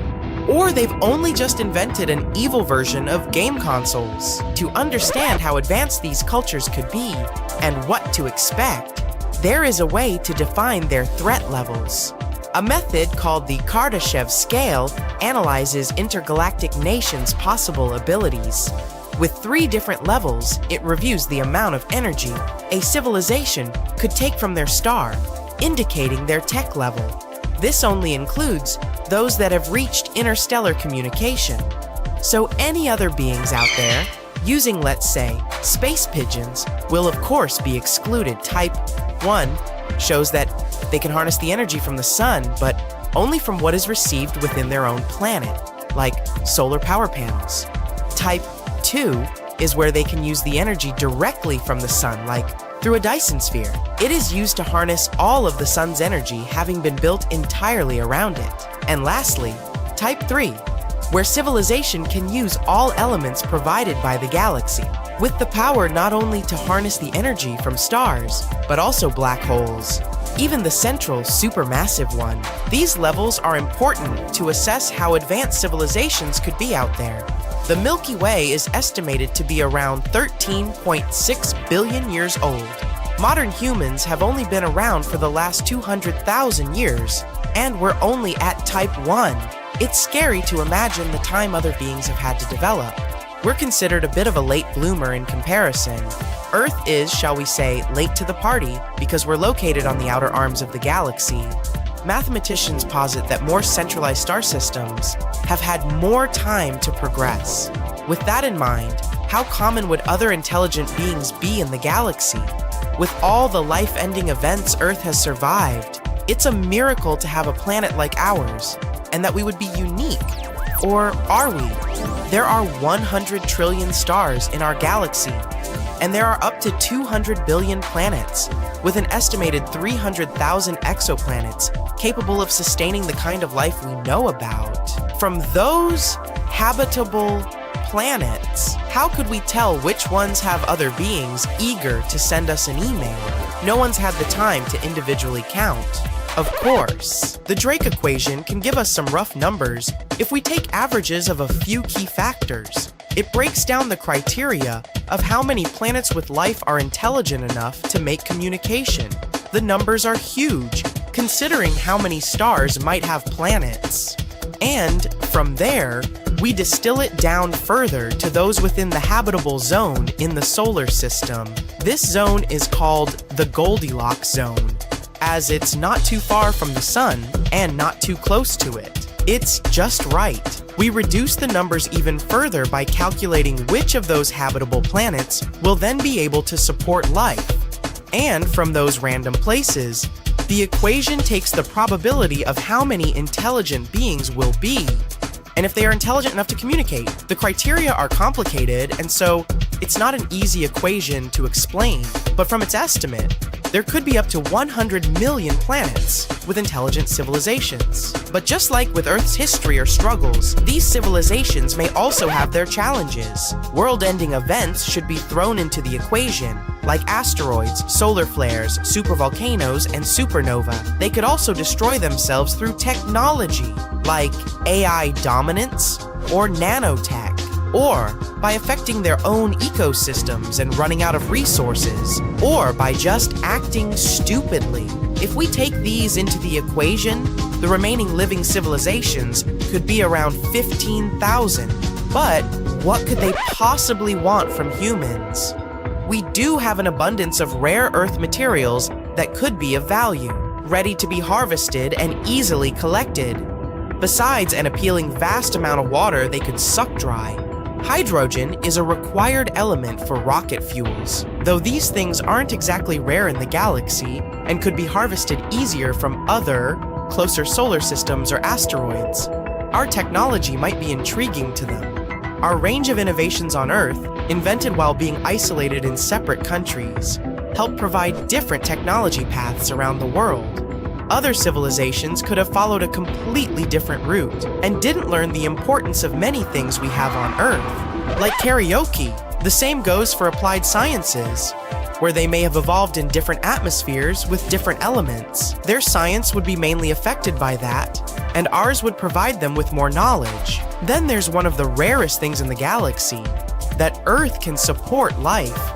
Or they've only just invented an evil version of game consoles. To understand how advanced these cultures could be and what to expect, there is a way to define their threat levels. A method called the Kardashev scale analyzes intergalactic nations' possible abilities. With 3 different levels, it reviews the amount of energy a civilization could take from their star, indicating their tech level. This only includes those that have reached interstellar communication. So any other beings out there, using, let's say, space pigeons, will of course be excluded. Type 1 shows that they can harness the energy from the sun, but only from what is received within their own planet, like solar power panels. Type 2 is where they can use the energy directly from the sun, like through a Dyson sphere. It is used to harness all of the sun's energy, having been built entirely around it. And lastly, Type 3, where civilization can use all elements provided by the galaxy, with the power not only to harness the energy from stars, but also black holes, even the central supermassive one. These levels are important to assess how advanced civilizations could be out there. The Milky Way is estimated to be around 13.6 billion years old. Modern humans have only been around for the last 200,000 years, and we're only at Type 1. It's scary to imagine the time other beings have had to develop. We're considered a bit of a late bloomer in comparison. Earth is, shall we say, late to the party because we're located on the outer arms of the galaxy. Mathematicians posit that more centralized star systems have had more time to progress. With that in mind, how common would other intelligent beings be in the galaxy? With all the life-ending events Earth has survived, it's a miracle to have a planet like ours, and that we would be unique. Or are we? There are 100 trillion stars in our galaxy, and there are up to 200 billion planets, with an estimated 300,000 exoplanets capable of sustaining the kind of life we know about. From those habitable planets, how could we tell which ones have other beings eager to send us an email? No one's had the time to individually count. Of course, the Drake equation can give us some rough numbers if we take averages of a few key factors. It breaks down the criteria of how many planets with life are intelligent enough to make communication. The numbers are huge, considering how many stars might have planets. And from there, we distill it down further to those within the habitable zone in the solar system. This zone is called the Goldilocks zone, as it's not too far from the sun and not too close to it. It's just right. We reduce the numbers even further by calculating which of those habitable planets will then be able to support life. And from those random places, the equation takes the probability of how many intelligent beings will be, and if they are intelligent enough to communicate. The criteria are complicated, and so it's not an easy equation to explain, but from its estimate, there could be up to 100 million planets with intelligent civilizations. But just like with Earth's history or struggles, these civilizations may also have their challenges. World-ending events should be thrown into the equation, like asteroids, solar flares, supervolcanoes, and supernova. They could also destroy themselves through technology, like AI dominance or nanotech, or by affecting their own ecosystems and running out of resources, or by just acting stupidly. If we take these into the equation, the remaining living civilizations could be around 15,000. But what could they possibly want from humans? We do have an abundance of rare Earth materials that could be of value, ready to be harvested and easily collected. Besides an appealing vast amount of water they could suck dry. Hydrogen is a required element for rocket fuels, though these things aren't exactly rare in the galaxy and could be harvested easier from other, closer solar systems or asteroids. Our technology might be intriguing to them. Our range of innovations on Earth, invented while being isolated in separate countries, help provide different technology paths around the world. Other civilizations could have followed a completely different route and didn't learn the importance of many things we have on Earth, like karaoke The same goes for applied sciences, where they may have evolved in different atmospheres with different elements. Their science would be mainly affected by that, and ours would provide them with more knowledge. Then there's one of the rarest things in the galaxy, that Earth can support life.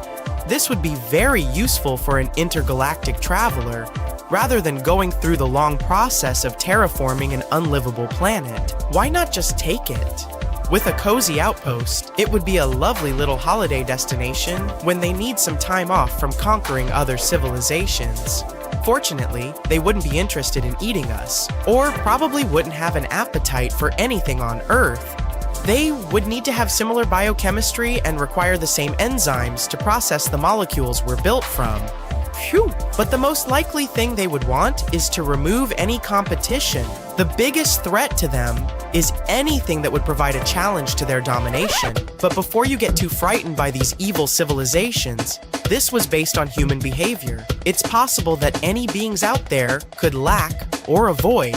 This would be very useful for an intergalactic traveler, rather than going through the long process of terraforming an unlivable planet. Why not just take it? With a cozy outpost, it would be a lovely little holiday destination when they need some time off from conquering other civilizations. Fortunately, they wouldn't be interested in eating us, or probably wouldn't have an appetite for anything on Earth. They would need to have similar biochemistry and require the same enzymes to process the molecules we're built from. Phew! But the most likely thing they would want is to remove any competition. The biggest threat to them is anything that would provide a challenge to their domination. But before you get too frightened by these evil civilizations, this was based on human behavior. It's possible that any beings out there could lack or avoid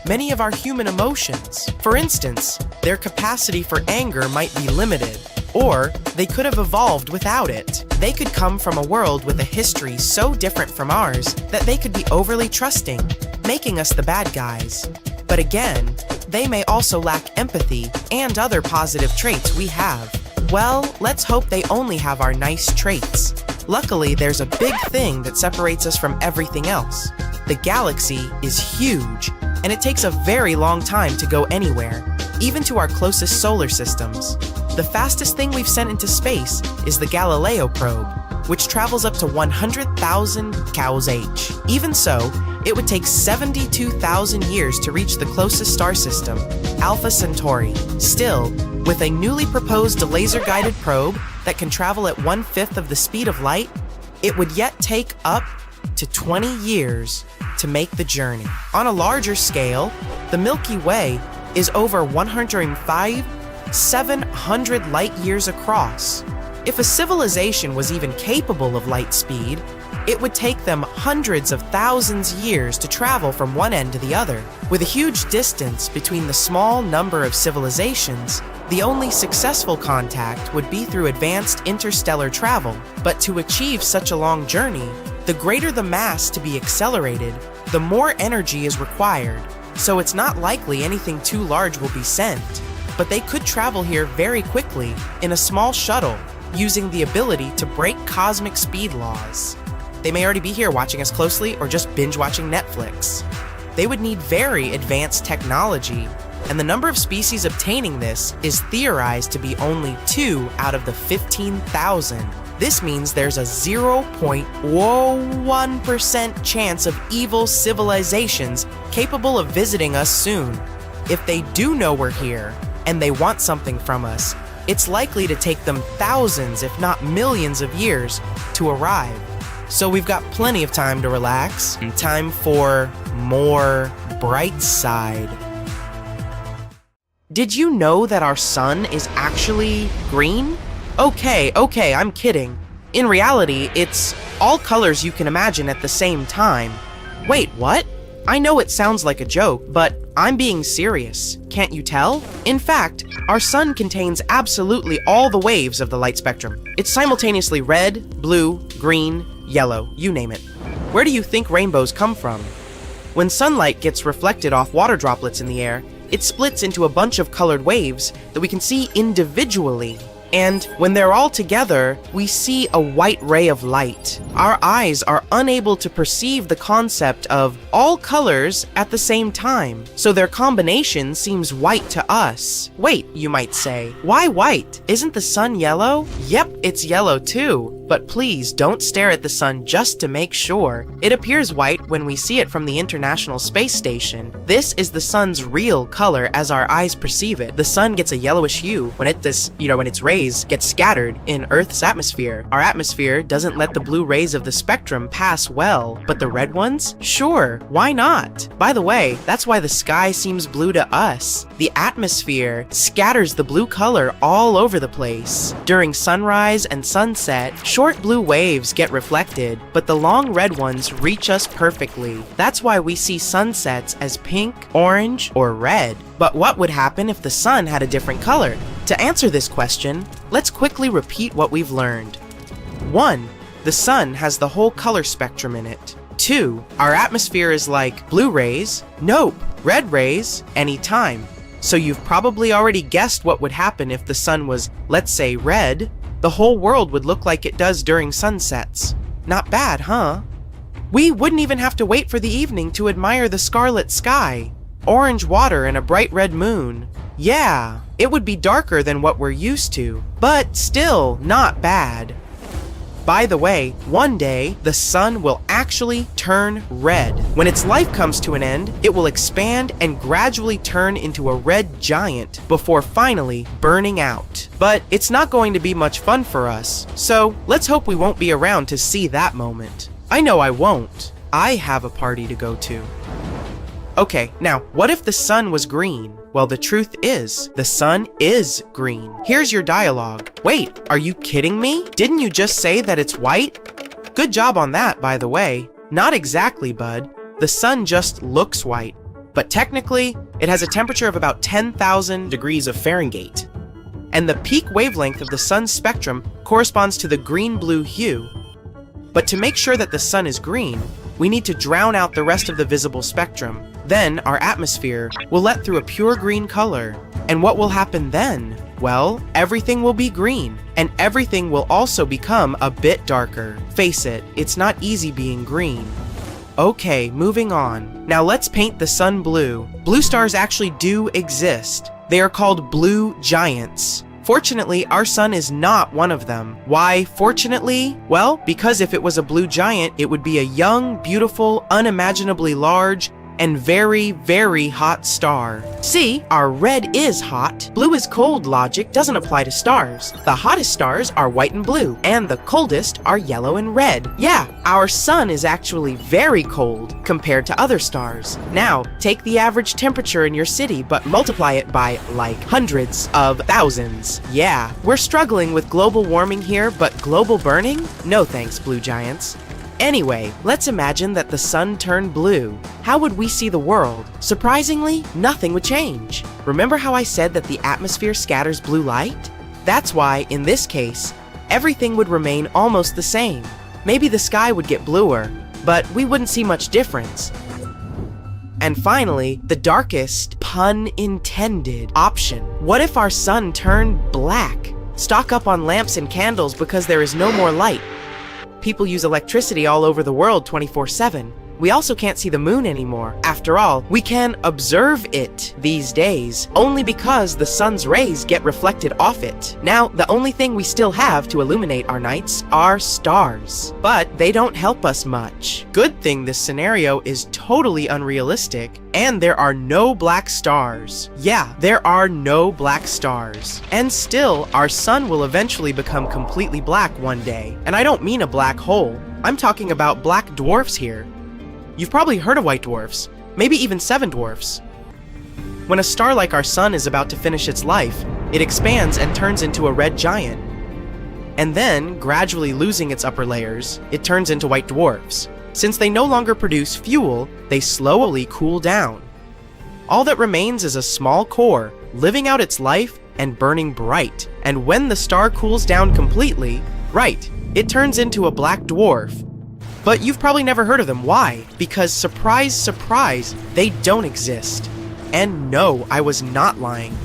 many of our human emotions. For instance, their capacity for anger might be limited, or they could have evolved without it. They could come from a world with a history so different from ours that they could be overly trusting, making us the bad guys. But again, they may also lack empathy and other positive traits we have. Well, let's hope they only have our nice traits. Luckily, there's a big thing that separates us from everything else. The galaxy is huge, and it takes a very long time to go anywhere, even to our closest solar systems. The fastest thing we've sent into space is the Galileo probe, which travels up to 100,000 km/h. Even so, it would take 72,000 years to reach the closest star system, Alpha Centauri. Still, with a newly proposed laser-guided probe that can travel at 1/5 of the speed of light, it would yet take up to 20 years to make the journey. On a larger scale, the Milky Way is over 105,700 light years across. If a civilization was even capable of light speed, it would take them hundreds of thousands of years to travel from one end to the other. With a huge distance between the small number of civilizations, the only successful contact would be through advanced interstellar travel. But to achieve such a long journey, the greater the mass to be accelerated, the more energy is required. So it's not likely anything too large will be sent. But they could travel here very quickly in a small shuttle, using the ability to break cosmic speed laws. They may already be here watching us closely or just binge watching Netflix. They would need very advanced technology, and the number of species obtaining this is theorized to be only 2 out of the 15,000. This means there's a 0.01% chance of evil civilizations capable of visiting us soon. If they do know we're here, and they want something from us, it's likely to take them thousands, if not millions of years to arrive. So we've got plenty of time to relax, and time for more bright side. Did you know that our sun is actually green? Okay, I'm kidding. In reality, it's all colors you can imagine at the same time. Wait, what? I know it sounds like a joke, but I'm being serious. Can't you tell? In fact, our sun contains absolutely all the waves of the light spectrum. It's simultaneously red, blue, green, yellow, you name it. Where do you think rainbows come from? When sunlight gets reflected off water droplets in the air, it splits into a bunch of colored waves that we can see individually. And when they're all together, we see a white ray of light. Our eyes are unable to perceive the concept of all colors at the same time, so their combination seems white to us. Wait, you might say, why white? Isn't the sun yellow? Yep, it's yellow too. But please don't stare at the sun just to make sure. It appears white when we see it from the International Space Station. This is the sun's real color as our eyes perceive it. The sun gets a yellowish hue when its rays get scattered in Earth's atmosphere. Our atmosphere doesn't let the blue rays of the spectrum pass well, but the red ones? Sure, why not? By the way, that's why the sky seems blue to us. The atmosphere scatters the blue color all over the place. During sunrise and sunset, short blue waves get reflected, but the long red ones reach us perfectly. That's why we see sunsets as pink, orange, or red. But what would happen if the sun had a different color? To answer this question, let's quickly repeat what we've learned. 1. The sun has the whole color spectrum in it. 2. Our atmosphere is like blue rays, nope, red rays, anytime. So you've probably already guessed what would happen if the sun was, let's say, red. The whole world would look like it does during sunsets. Not bad, huh? We wouldn't even have to wait for the evening to admire the scarlet sky, orange water, and a bright red moon. Yeah, it would be darker than what we're used to, but still not bad. By the way, one day, the sun will actually turn red. When its life comes to an end, it will expand and gradually turn into a red giant before finally burning out. But it's not going to be much fun for us, so let's hope we won't be around to see that moment. I know I won't. I have a party to go to. Okay, now, what if the sun was green? Well, the truth is, the sun is green. Here's your dialogue. Wait, are you kidding me? Didn't you just say that it's white? Good job on that, by the way. Not exactly, bud. The sun just looks white. But technically, it has a temperature of about 10,000 degrees of Fahrenheit. And the peak wavelength of the sun's spectrum corresponds to the green-blue hue. But to make sure that the sun is green, we need to drown out the rest of the visible spectrum. Then our atmosphere will let through a pure green color. And what will happen then? Well, everything will be green, and everything will also become a bit darker. Face it, it's not easy being green. Okay, moving on. Now let's paint the sun blue. Blue stars actually do exist. They are called blue giants. Fortunately, our sun is not one of them. Why fortunately? Well, because if it was a blue giant, it would be a young, beautiful, unimaginably large, and very, very hot star. See, our red is hot. Blue is cold logic doesn't apply to stars. The hottest stars are white and blue, and the coldest are yellow and red. Yeah, our sun is actually very cold compared to other stars. Now, take the average temperature in your city, but multiply it by, like, hundreds of thousands. Yeah, we're struggling with global warming here, but global burning? No thanks, blue giants. Anyway, let's imagine that the sun turned blue. How would we see the world? Surprisingly, nothing would change. Remember how I said that the atmosphere scatters blue light? That's why, in this case, everything would remain almost the same. Maybe the sky would get bluer, but we wouldn't see much difference. And finally, the darkest, pun intended, option. What if our sun turned black? Stock up on lamps and candles because there is no more light. People use electricity all over the world 24/7. We also can't see the moon anymore. After all, we can observe it these days only because the sun's rays get reflected off it. Now, the only thing we still have to illuminate our nights are stars. But they don't help us much. Good thing this scenario is totally unrealistic, and there are no black stars. Yeah, there are no black stars. And still, our sun will eventually become completely black one day. And I don't mean a black hole. I'm talking about black dwarfs here. You've probably heard of white dwarfs, maybe even seven dwarfs. When a star like our sun is about to finish its life, it expands and turns into a red giant. And then, gradually losing its upper layers, it turns into white dwarfs. Since they no longer produce fuel, they slowly cool down. All that remains is a small core, living out its life and burning bright. And when the star cools down completely, right, it turns into a black dwarf. But you've probably never heard of them. Why? Because surprise, surprise, they don't exist. And no, I was not lying.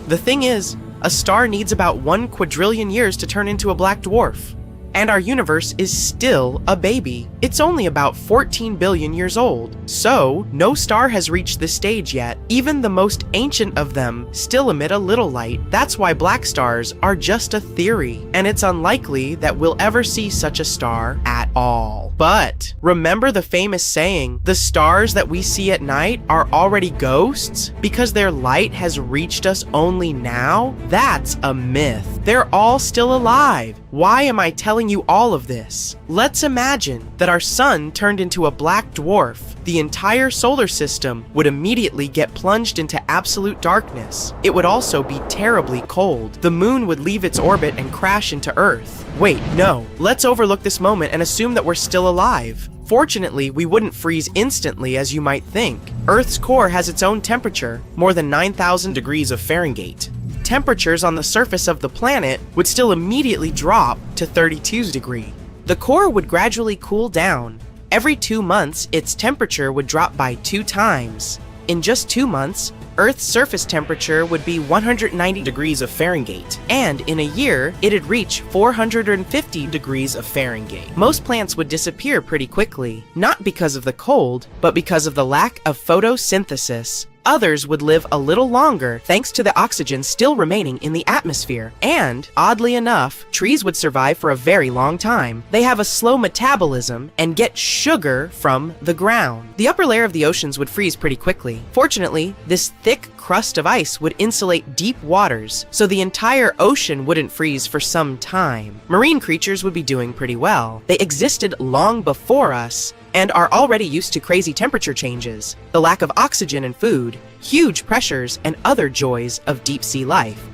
The thing is, a star needs about 1 quadrillion years to turn into a black dwarf. And our universe is still a baby. It's only about 14 billion years old. So, no star has reached this stage yet. Even the most ancient of them still emit a little light. That's why black stars are just a theory. And it's unlikely that we'll ever see such a star at all. But, remember the famous saying, the stars that we see at night are already ghosts because their light has reached us only now? That's a myth. They're all still alive. Why am I telling you all of this? Let's imagine that our sun turned into a black dwarf. The entire solar system would immediately get plunged into absolute darkness. It would also be terribly cold. The moon would leave its orbit and crash into Earth. Wait, no. Let's overlook this moment and assume that we're still alive. Fortunately, we wouldn't freeze instantly as you might think. Earth's core has its own temperature, more than 9,000 degrees of Fahrenheit. temperatures on the surface of the planet would still immediately drop to 32 degrees. The core would gradually cool down. Every 2 months, its temperature would drop by 2 times. In just 2 months, Earth's surface temperature would be 190 degrees of Fahrenheit, and in a year, it'd reach 450 degrees of Fahrenheit. Most plants would disappear pretty quickly, not because of the cold, but because of the lack of photosynthesis. Others would live a little longer thanks to the oxygen still remaining in the atmosphere. And, oddly enough, trees would survive for a very long time. They have a slow metabolism and get sugar from the ground. The upper layer of the oceans would freeze pretty quickly. Fortunately, this thick crust of ice would insulate deep waters, so the entire ocean wouldn't freeze for some time. Marine creatures would be doing pretty well. They existed long before us, and are already used to crazy temperature changes, the lack of oxygen and food, huge pressures, and other joys of deep-sea life.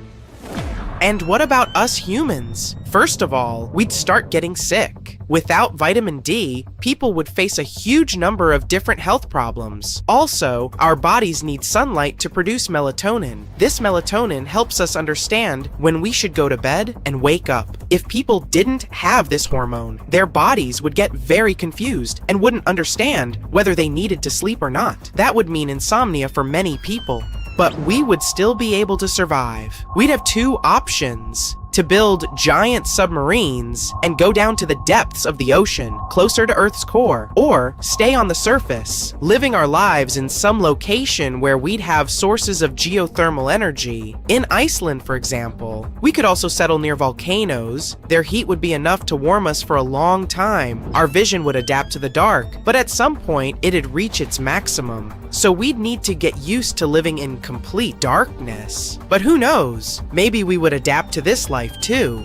And what about us humans? First of all, we'd start getting sick. Without vitamin D, people would face a huge number of different health problems. Also, our bodies need sunlight to produce melatonin. This melatonin helps us understand when we should go to bed and wake up. If people didn't have this hormone, their bodies would get very confused and wouldn't understand whether they needed to sleep or not. That would mean insomnia for many people. But we would still be able to survive. We'd have 2 options: to build giant submarines and go down to the depths of the ocean, closer to Earth's core, or stay on the surface, living our lives in some location where we'd have sources of geothermal energy. In Iceland, for example. We could also settle near volcanoes. Their heat would be enough to warm us for a long time. Our vision would adapt to the dark, but at some point, it'd reach its maximum. So we'd need to get used to living in complete darkness. But who knows? Maybe we would adapt to this life too.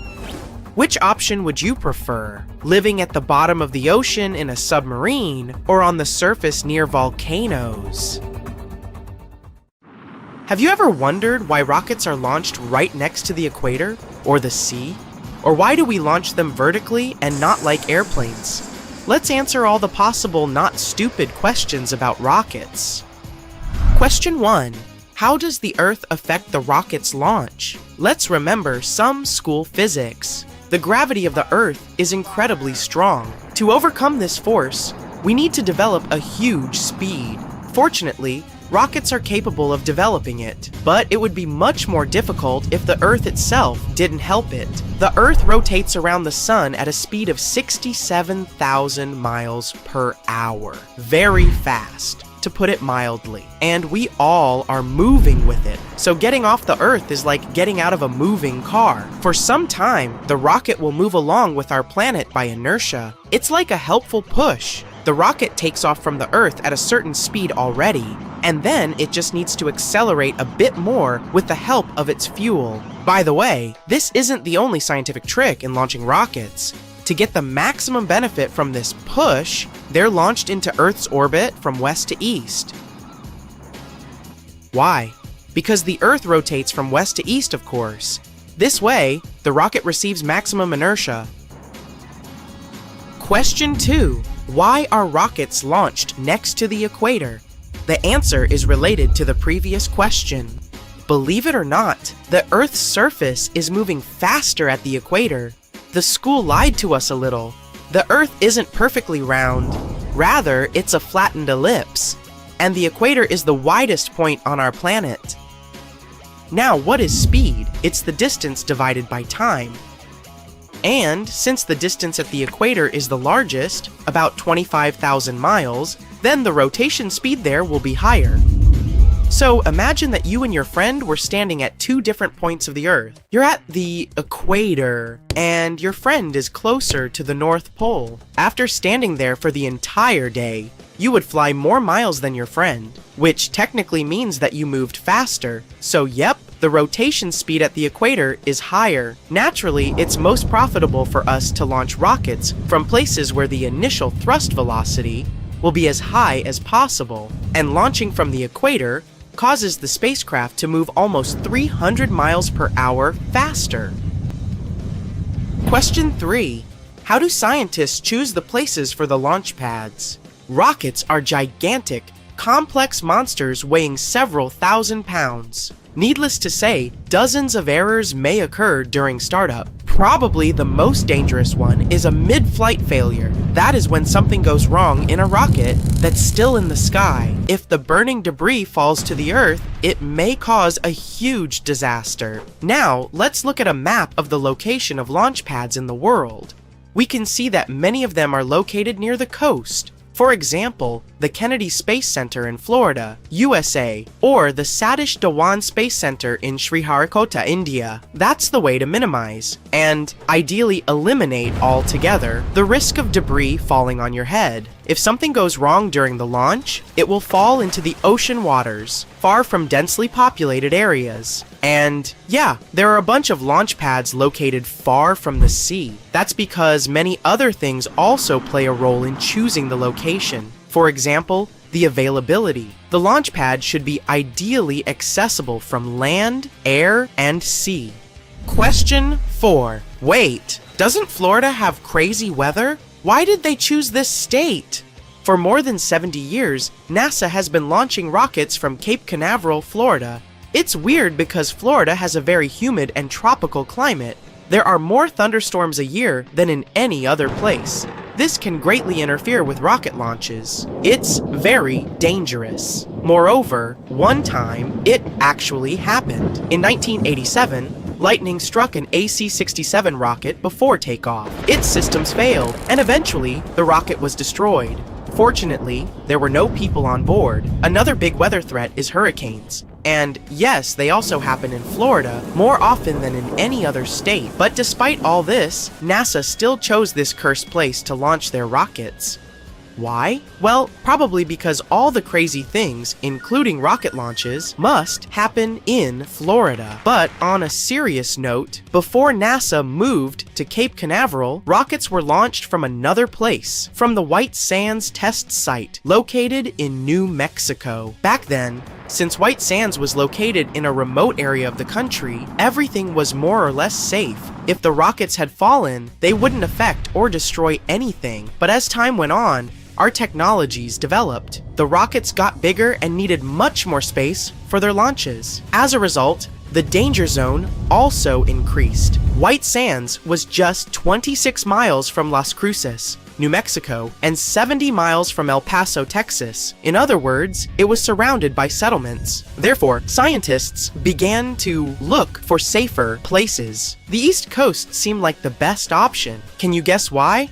Which option would you prefer? Living at the bottom of the ocean in a submarine, or on the surface near volcanoes? Have you ever wondered why rockets are launched right next to the equator, or the sea? Or why do we launch them vertically and not like airplanes? Let's answer all the possible not stupid questions about rockets. Question 1. How does the Earth affect the rocket's launch? Let's remember some school physics. The gravity of the Earth is incredibly strong. To overcome this force, we need to develop a huge speed. Fortunately, rockets are capable of developing it, but it would be much more difficult if the Earth itself didn't help it. The Earth rotates around the Sun at a speed of 67,000 miles per hour. Very fast, to put it mildly. And we all are moving with it. So getting off the Earth is like getting out of a moving car. For some time, the rocket will move along with our planet by inertia. It's like a helpful push. The rocket takes off from the Earth at a certain speed already, and then it just needs to accelerate a bit more with the help of its fuel. By the way, this isn't the only scientific trick in launching rockets. To get the maximum benefit from this push, they're launched into Earth's orbit from west to east. Why? Because the Earth rotates from west to east, of course. This way, the rocket receives maximum inertia. Question 2. Why are rockets launched next to the equator? The answer is related to the previous question. Believe it or not, the Earth's surface is moving faster at the equator. The school lied to us a little. The Earth isn't perfectly round. Rather, it's a flattened ellipse. And the equator is the widest point on our planet. Now, what is speed? It's the distance divided by time. And since the distance at the equator is the largest, about 25,000 miles, then the rotation speed there will be higher. So imagine that you and your friend were standing at 2 different points of the Earth. You're at the equator, and your friend is closer to the North Pole. After standing there for the entire day, you would fly more miles than your friend, which technically means that you moved faster. So yep, the rotation speed at the equator is higher. Naturally, it's most profitable for us to launch rockets from places where the initial thrust velocity will be as high as possible, and launching from the equator causes the spacecraft to move almost 300 miles per hour faster. Question 3. How do scientists choose the places for the launch pads? Rockets are gigantic, complex monsters weighing several thousand pounds. Needless to say, dozens of errors may occur during startup. Probably the most dangerous one is a mid-flight failure. That is when something goes wrong in a rocket that's still in the sky. If the burning debris falls to the Earth, it may cause a huge disaster. Now, let's look at a map of the location of launch pads in the world. We can see that many of them are located near the coast. For example, the Kennedy Space Center in Florida, USA, or the Satish Dhawan Space Center in Sriharikota, India. That's the way to minimize, and ideally eliminate altogether, the risk of debris falling on your head. If something goes wrong during the launch, it will fall into the ocean waters, far from densely populated areas. And yeah, there are a bunch of launch pads located far from the sea. That's because many other things also play a role in choosing the location. For example, the availability. The launch pad should be ideally accessible from land, air, and sea. Question 4. Wait, doesn't Florida have crazy weather? Why did they choose this state? For more than 70 years, NASA has been launching rockets from Cape Canaveral, Florida. It's weird because Florida has a very humid and tropical climate. There are more thunderstorms a year than in any other place. This can greatly interfere with rocket launches. It's very dangerous. Moreover, one time, it actually happened. In 1987, lightning struck an AC-67 rocket before takeoff. Its systems failed, and eventually, the rocket was destroyed. Fortunately, there were no people on board. Another big weather threat is hurricanes. And yes, they also happen in Florida more often than in any other state. But despite all this, NASA still chose this cursed place to launch their rockets. Why? Well, probably because all the crazy things, including rocket launches, must happen in Florida. But on a serious note, before NASA moved to Cape Canaveral, rockets were launched from another place, from the White Sands test site, located in New Mexico. Back then, since White Sands was located in a remote area of the country, everything was more or less safe. If the rockets had fallen, they wouldn't affect or destroy anything. But as time went on, our technologies developed. The rockets got bigger and needed much more space for their launches. As a result, the danger zone also increased. White Sands was just 26 miles from Las Cruces, New Mexico, and 70 miles from El Paso, Texas. In other words, it was surrounded by settlements. Therefore, scientists began to look for safer places. The East Coast seemed like the best option. Can you guess why?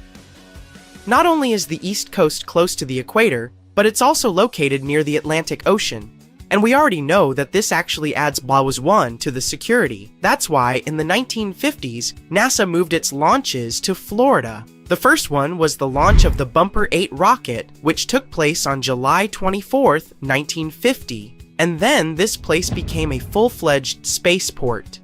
Not only is the East Coast close to the equator, but it's also located near the Atlantic Ocean. And we already know that this actually adds +1 to the security. That's why, in the 1950s, NASA moved its launches to Florida. The first one was the launch of the Bumper 8 rocket, which took place on July 24th, 1950. And then this place became a full-fledged spaceport.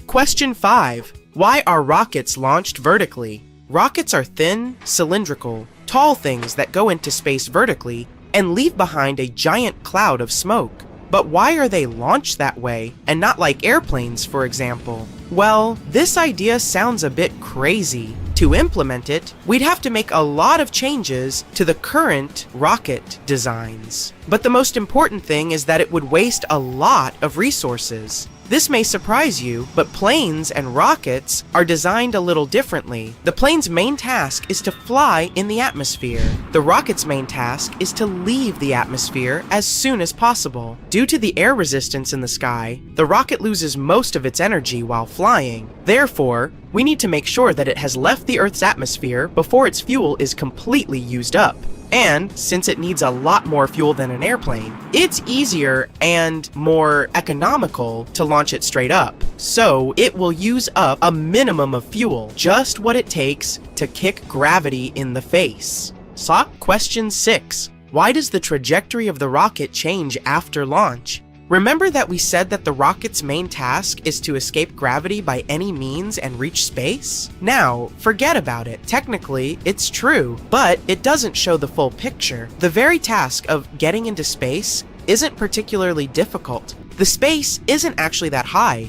Question 5. Why are rockets launched vertically? Rockets are thin, cylindrical, tall things that go into space vertically and leave behind a giant cloud of smoke. But why are they launched that way, and not like airplanes, for example? Well, this idea sounds a bit crazy. To implement it, we'd have to make a lot of changes to the current rocket designs. But the most important thing is that it would waste a lot of resources. This may surprise you, but planes and rockets are designed a little differently. The plane's main task is to fly in the atmosphere. The rocket's main task is to leave the atmosphere as soon as possible. Due to the air resistance in the sky, the rocket loses most of its energy while flying. Therefore, we need to make sure that it has left the Earth's atmosphere before its fuel is completely used up. And since it needs a lot more fuel than an airplane, it's easier and more economical to launch it straight up. So it will use up a minimum of fuel, just what it takes to kick gravity in the face. So, question 6. Why does the trajectory of the rocket change after launch? Remember that we said that the rocket's main task is to escape gravity by any means and reach space? Now, forget about it. Technically, it's true, but it doesn't show the full picture. The very task of getting into space isn't particularly difficult. The space isn't actually that high.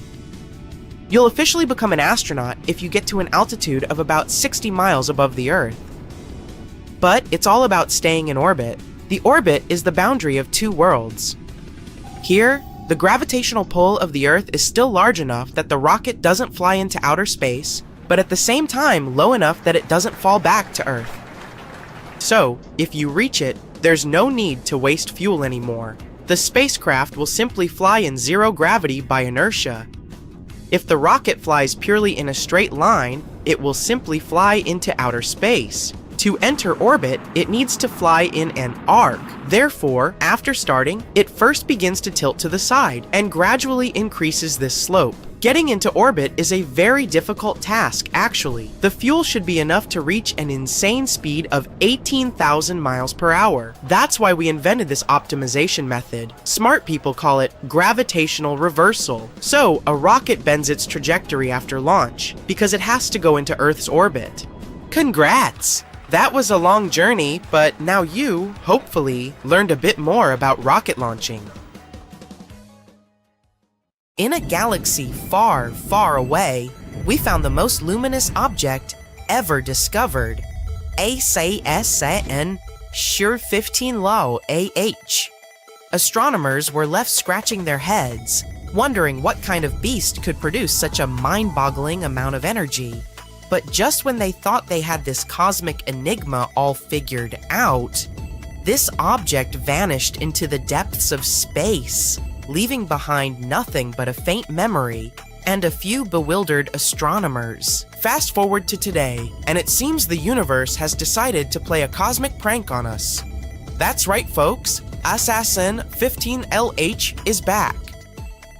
You'll officially become an astronaut if you get to an altitude of about 60 miles above the Earth. But it's all about staying in orbit. The orbit is the boundary of two worlds. Here, the gravitational pull of the Earth is still large enough that the rocket doesn't fly into outer space, but at the same time low enough that it doesn't fall back to Earth. So, if you reach it, there's no need to waste fuel anymore. The spacecraft will simply fly in zero gravity by inertia. If the rocket flies purely in a straight line, it will simply fly into outer space. To enter orbit, it needs to fly in an arc. Therefore, after starting, it first begins to tilt to the side and gradually increases this slope. Getting into orbit is a very difficult task, actually. The fuel should be enough to reach an insane speed of 18,000 miles per hour. That's why we invented this optimization method. Smart people call it gravitational reversal. So, a rocket bends its trajectory after launch, because it has to go into Earth's orbit. Congrats! That was a long journey, but now you, hopefully, learned a bit more about rocket launching. In a galaxy far, far away, we found the most luminous object ever discovered. ASAN Sure 15 Lao AH. Astronomers were left scratching their heads, wondering what kind of beast could produce such a mind-boggling amount of energy. But just when they thought they had this cosmic enigma all figured out, this object vanished into the depths of space, leaving behind nothing but a faint memory and a few bewildered astronomers. Fast forward to today, and it seems the universe has decided to play a cosmic prank on us. That's right, folks, Assassin 15LH is back.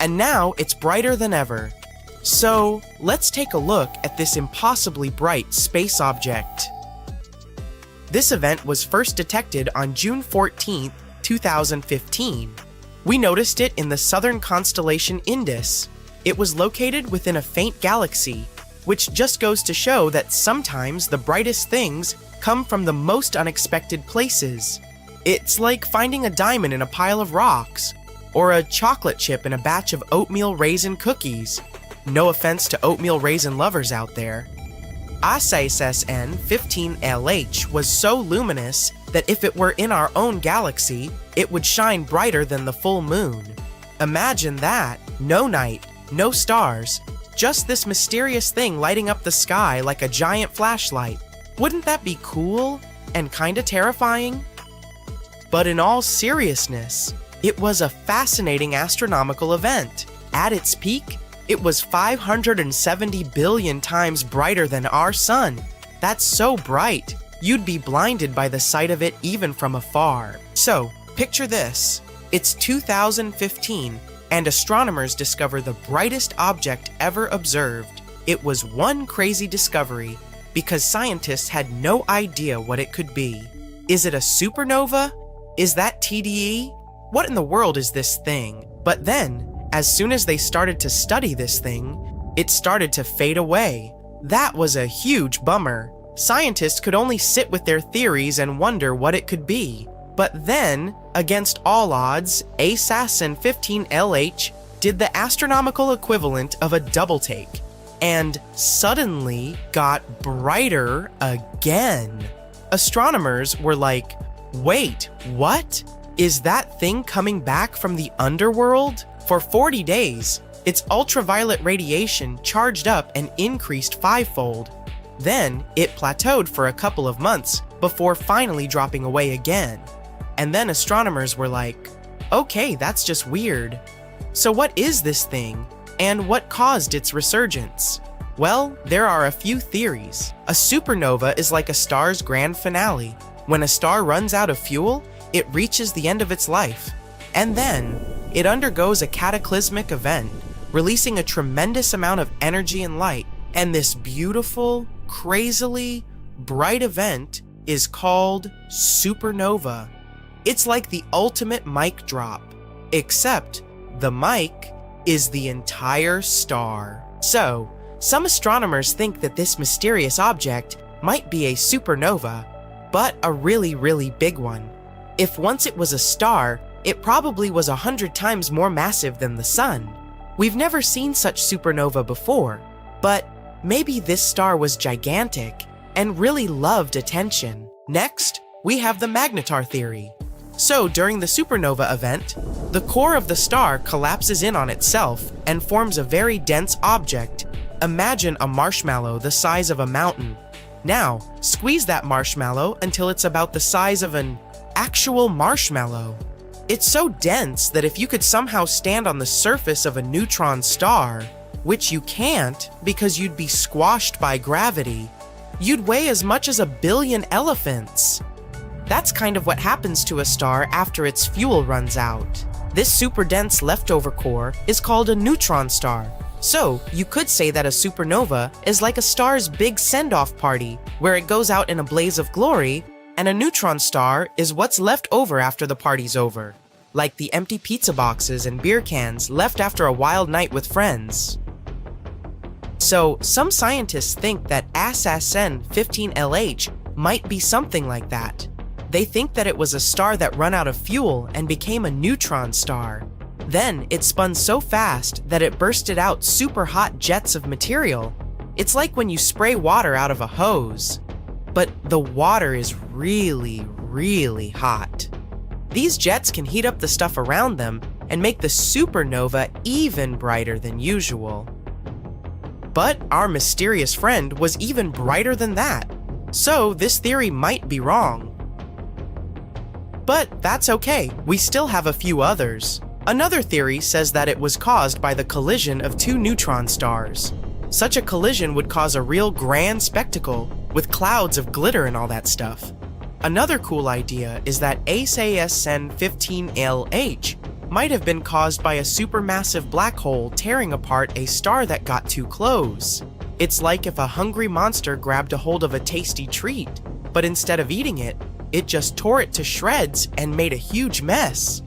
And now it's brighter than ever. So, let's take a look at this impossibly bright space object. This event was first detected on June 14, 2015. We noticed it in the southern constellation Indus. It was located within a faint galaxy, which just goes to show that sometimes the brightest things come from the most unexpected places. It's like finding a diamond in a pile of rocks, or a chocolate chip in a batch of oatmeal raisin cookies. No offense to oatmeal raisin lovers out there. ASAN 15LH was so luminous that if it were in our own galaxy, it would shine brighter than the full moon. Imagine that. No night, no stars, just this mysterious thing lighting up the sky like a giant flashlight. Wouldn't that be cool and kinda terrifying? But in all seriousness, it was a fascinating astronomical event. At its peak, it was 570 billion times brighter than our sun. That's so bright, you'd be blinded by the sight of it even from afar. So, picture this. It's 2015, and astronomers discover the brightest object ever observed. It was one crazy discovery, because scientists had no idea what it could be. Is it a supernova? Is that TDE? What in the world is this thing? But then, as soon as they started to study this thing, it started to fade away. That was a huge bummer. Scientists could only sit with their theories and wonder what it could be. But then, against all odds, Assassin 15LH did the astronomical equivalent of a double take, and suddenly got brighter again. Astronomers were like, wait, what? Is that thing coming back from the underworld? For 40 days, its ultraviolet radiation charged up and increased fivefold. Then, it plateaued for a couple of months before finally dropping away again. And then astronomers were like, okay, that's just weird. So what is this thing, and what caused its resurgence? Well, there are a few theories. A supernova is like a star's grand finale. When a star runs out of fuel, it reaches the end of its life. And then, it undergoes a cataclysmic event, releasing a tremendous amount of energy and light. And this beautiful, crazily bright event is called supernova. It's like the ultimate mic drop, except the mic is the entire star. So, some astronomers think that this mysterious object might be a supernova, but a really, really big one. If once it was a star, it probably was 100 times more massive than the sun. We've never seen such supernova before, but maybe this star was gigantic and really loved attention. Next, we have the magnetar theory. So during the supernova event, the core of the star collapses in on itself and forms a very dense object. Imagine a marshmallow the size of a mountain. Now, squeeze that marshmallow until it's about the size of an actual marshmallow. It's so dense that if you could somehow stand on the surface of a neutron star, which you can't because you'd be squashed by gravity, you'd weigh as much as 1 billion elephants. That's kind of what happens to a star after its fuel runs out. This super dense leftover core is called a neutron star. So, you could say that a supernova is like a star's big send-off party, where it goes out in a blaze of glory, and a neutron star is what's left over after the party's over, like the empty pizza boxes and beer cans left after a wild night with friends. So, some scientists think that ASASN 15LH might be something like that. They think that it was a star that ran out of fuel and became a neutron star. Then, it spun so fast that it bursted out super hot jets of material. It's like when you spray water out of a hose. But the water is really, really hot. These jets can heat up the stuff around them and make the supernova even brighter than usual. But our mysterious friend was even brighter than that, so this theory might be wrong. But that's okay, we still have a few others. Another theory says that it was caused by the collision of 2 neutron stars. Such a collision would cause a real grand spectacle, with clouds of glitter and all that stuff. Another cool idea is that ASASN 15LH might have been caused by a supermassive black hole tearing apart a star that got too close. It's like if a hungry monster grabbed a hold of a tasty treat, but instead of eating it, it just tore it to shreds and made a huge mess.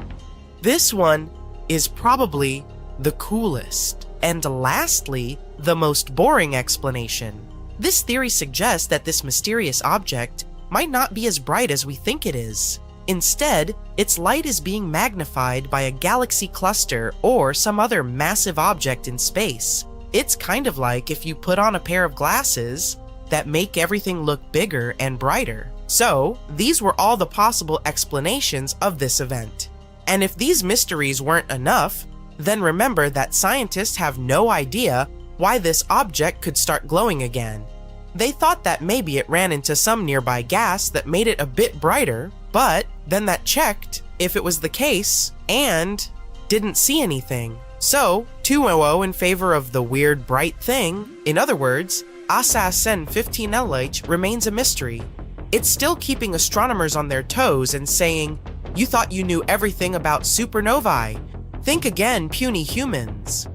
This one is probably the coolest. And lastly, the most boring explanation. This theory suggests that this mysterious object might not be as bright as we think it is. Instead, its light is being magnified by a galaxy cluster or some other massive object in space. It's kind of like if you put on a pair of glasses that make everything look bigger and brighter. So, these were all the possible explanations of this event. And if these mysteries weren't enough, then remember that scientists have no idea why this object could start glowing again. They thought that maybe it ran into some nearby gas that made it a bit brighter, but then that checked if it was the case and didn't see anything. So, 2-0 in favor of the weird bright thing. In other words, ASASN 15LH remains a mystery. It's still keeping astronomers on their toes and saying, "You thought you knew everything about supernovae. Think again, puny humans."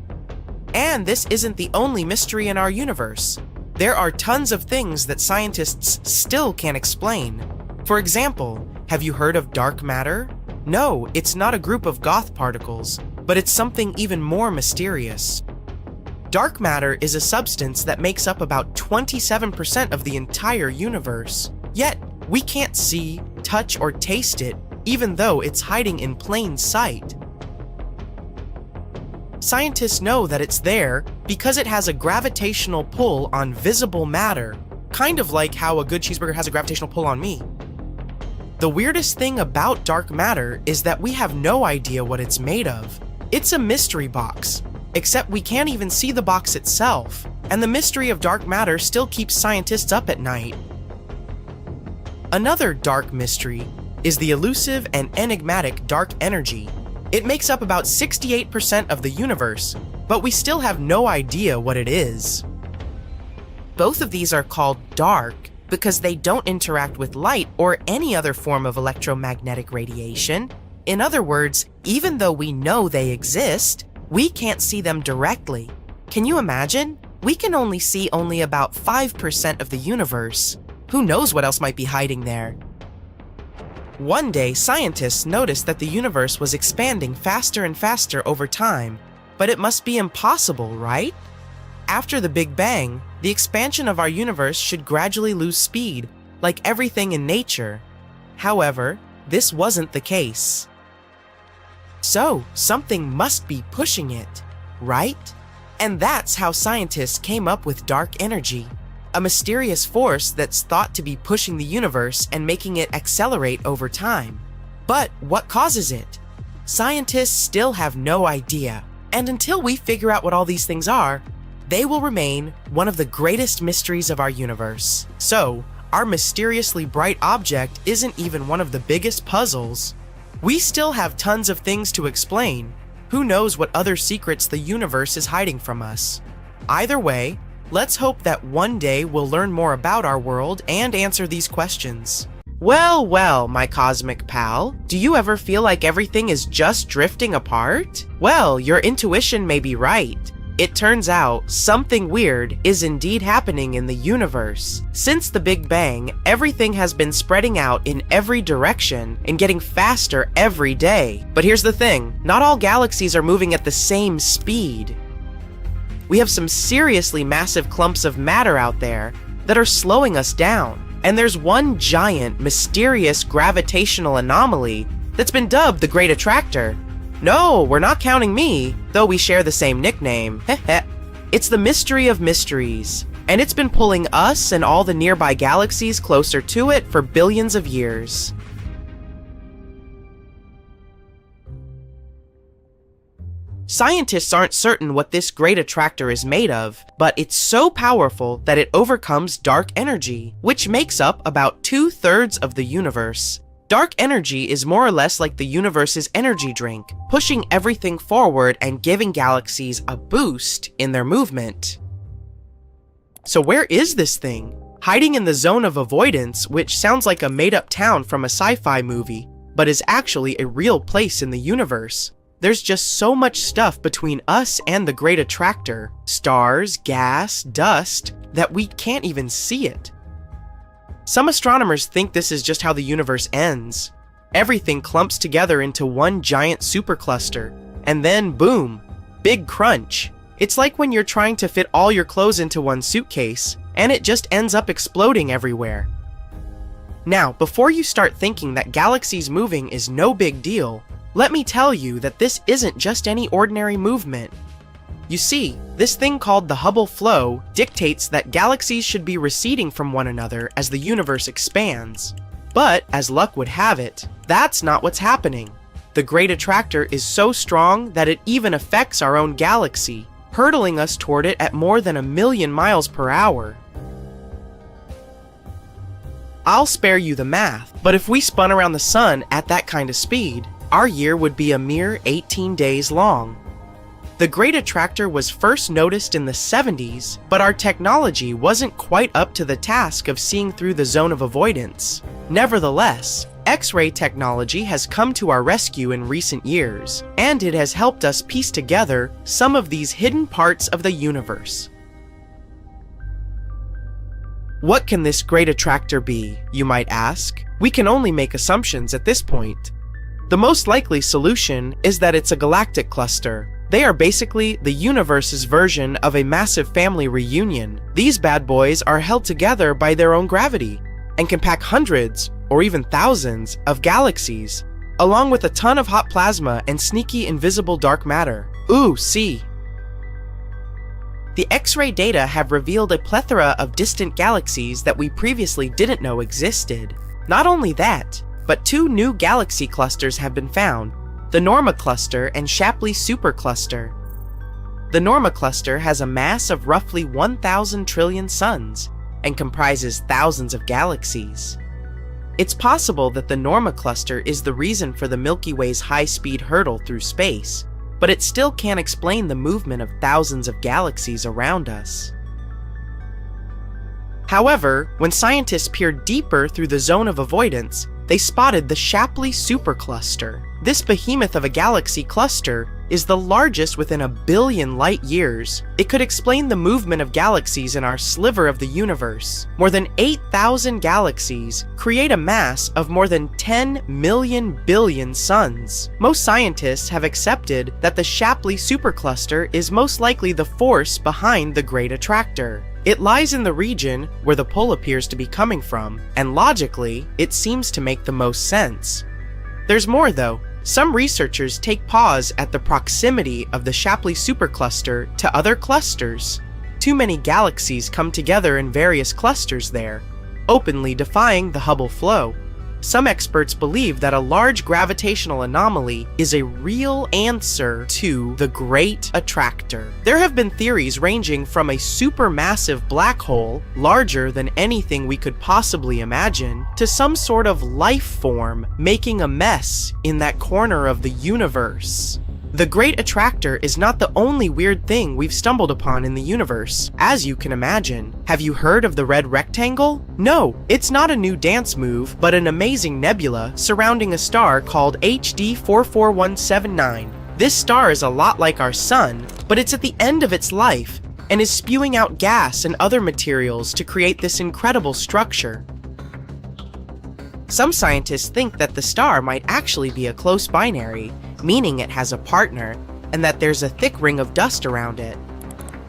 And this isn't the only mystery in our universe. There are tons of things that scientists still can't explain. For example, have you heard of dark matter? No, it's not a group of goth particles, but it's something even more mysterious. Dark matter is a substance that makes up about 27% of the entire universe. Yet, we can't see, touch, or taste it, even though it's hiding in plain sight. Scientists know that it's there because it has a gravitational pull on visible matter, kind of like how a good cheeseburger has a gravitational pull on me. The weirdest thing about dark matter is that we have no idea what it's made of. It's a mystery box, except we can't even see the box itself, and the mystery of dark matter still keeps scientists up at night. Another dark mystery is the elusive and enigmatic dark energy. It makes up about 68% of the universe, but we still have no idea what it is. Both of these are called dark because they don't interact with light or any other form of electromagnetic radiation. In other words, even though we know they exist, we can't see them directly. Can you imagine? We can only see about 5% of the universe. Who knows what else might be hiding there? One day, scientists noticed that the universe was expanding faster and faster over time, but it must be impossible, right? After the Big Bang, the expansion of our universe should gradually lose speed, like everything in nature. However, this wasn't the case. So, something must be pushing it, right? And that's how scientists came up with dark energy. A mysterious force that's thought to be pushing the universe and making it accelerate over time. But what causes it? Scientists still have no idea, and until we figure out what all these things are, they will remain one of the greatest mysteries of our universe. So, our mysteriously bright object isn't even one of the biggest puzzles. We still have tons of things to explain. Who knows what other secrets the universe is hiding from us? Either way, let's hope that one day we'll learn more about our world and answer these questions. Well, well, my cosmic pal, do you ever feel like everything is just drifting apart? Well, your intuition may be right. It turns out something weird is indeed happening in the universe. Since the Big Bang, everything has been spreading out in every direction and getting faster every day. But here's the thing, not all galaxies are moving at the same speed. We have some seriously massive clumps of matter out there that are slowing us down. And there's one giant, mysterious gravitational anomaly that's been dubbed the Great Attractor. No, we're not counting me, though we share the same nickname. It's the mystery of mysteries, and it's been pulling us and all the nearby galaxies closer to it for billions of years. Scientists aren't certain what this Great Attractor is made of, but it's so powerful that it overcomes dark energy, which makes up about 2/3 of the universe. Dark energy is more or less like the universe's energy drink, pushing everything forward and giving galaxies a boost in their movement. So where is this thing? Hiding in the zone of avoidance, which sounds like a made-up town from a sci-fi movie, but is actually a real place in the universe. There's just so much stuff between us and the Great Attractor, stars, gas, dust, that we can't even see it. Some astronomers think this is just how the universe ends. Everything clumps together into one giant supercluster, and then boom, big crunch. It's like when you're trying to fit all your clothes into one suitcase, and it just ends up exploding everywhere. Now, before you start thinking that galaxies moving is no big deal, let me tell you that this isn't just any ordinary movement. You see, this thing called the Hubble flow dictates that galaxies should be receding from one another as the universe expands. But, as luck would have it, that's not what's happening. The Great Attractor is so strong that it even affects our own galaxy, hurtling us toward it at more than 1,000,000 miles per hour. I'll spare you the math, but if we spun around the sun at that kind of speed, our year would be a mere 18 days long. The Great Attractor was first noticed in the 70s, but our technology wasn't quite up to the task of seeing through the zone of avoidance. Nevertheless, X-ray technology has come to our rescue in recent years, and it has helped us piece together some of these hidden parts of the universe. What can this Great Attractor be, you might ask? We can only make assumptions at this point. The most likely solution is that it's a galactic cluster. They are basically the universe's version of a massive family reunion. These bad boys are held together by their own gravity and can pack hundreds or even thousands of galaxies, along with a ton of hot plasma and sneaky invisible dark matter. Ooh, see. The X-ray data have revealed a plethora of distant galaxies that we previously didn't know existed. Not only that, but 2 new galaxy clusters have been found, the Norma cluster and Shapley supercluster. The Norma cluster has a mass of roughly 1,000 trillion suns and comprises thousands of galaxies. It's possible that the Norma cluster is the reason for the Milky Way's high-speed hurtle through space, but it still can't explain the movement of thousands of galaxies around us. However, when scientists peered deeper through the zone of avoidance, they spotted the Shapley supercluster. This behemoth of a galaxy cluster is the largest within 1 billion light years. It could explain the movement of galaxies in our sliver of the universe. More than 8,000 galaxies create a mass of more than 10 million billion suns. Most scientists have accepted that the Shapley supercluster is most likely the force behind the Great Attractor. It lies in the region where the pull appears to be coming from, and logically, it seems to make the most sense. There's more though. Some researchers take pause at the proximity of the Shapley supercluster to other clusters. Too many galaxies come together in various clusters there, openly defying the Hubble flow. Some experts believe that a large gravitational anomaly is a real answer to the Great Attractor. There have been theories ranging from a supermassive black hole, larger than anything we could possibly imagine, to some sort of life form making a mess in that corner of the universe. The Great Attractor is not the only weird thing we've stumbled upon in the universe, as you can imagine. Have you heard of the Red Rectangle? No, it's not a new dance move, but an amazing nebula surrounding a star called HD 44179. This star is a lot like our Sun, but it's at the end of its life, and is spewing out gas and other materials to create this incredible structure. Some scientists think that the star might actually be a close binary, meaning it has a partner, and that there's a thick ring of dust around it.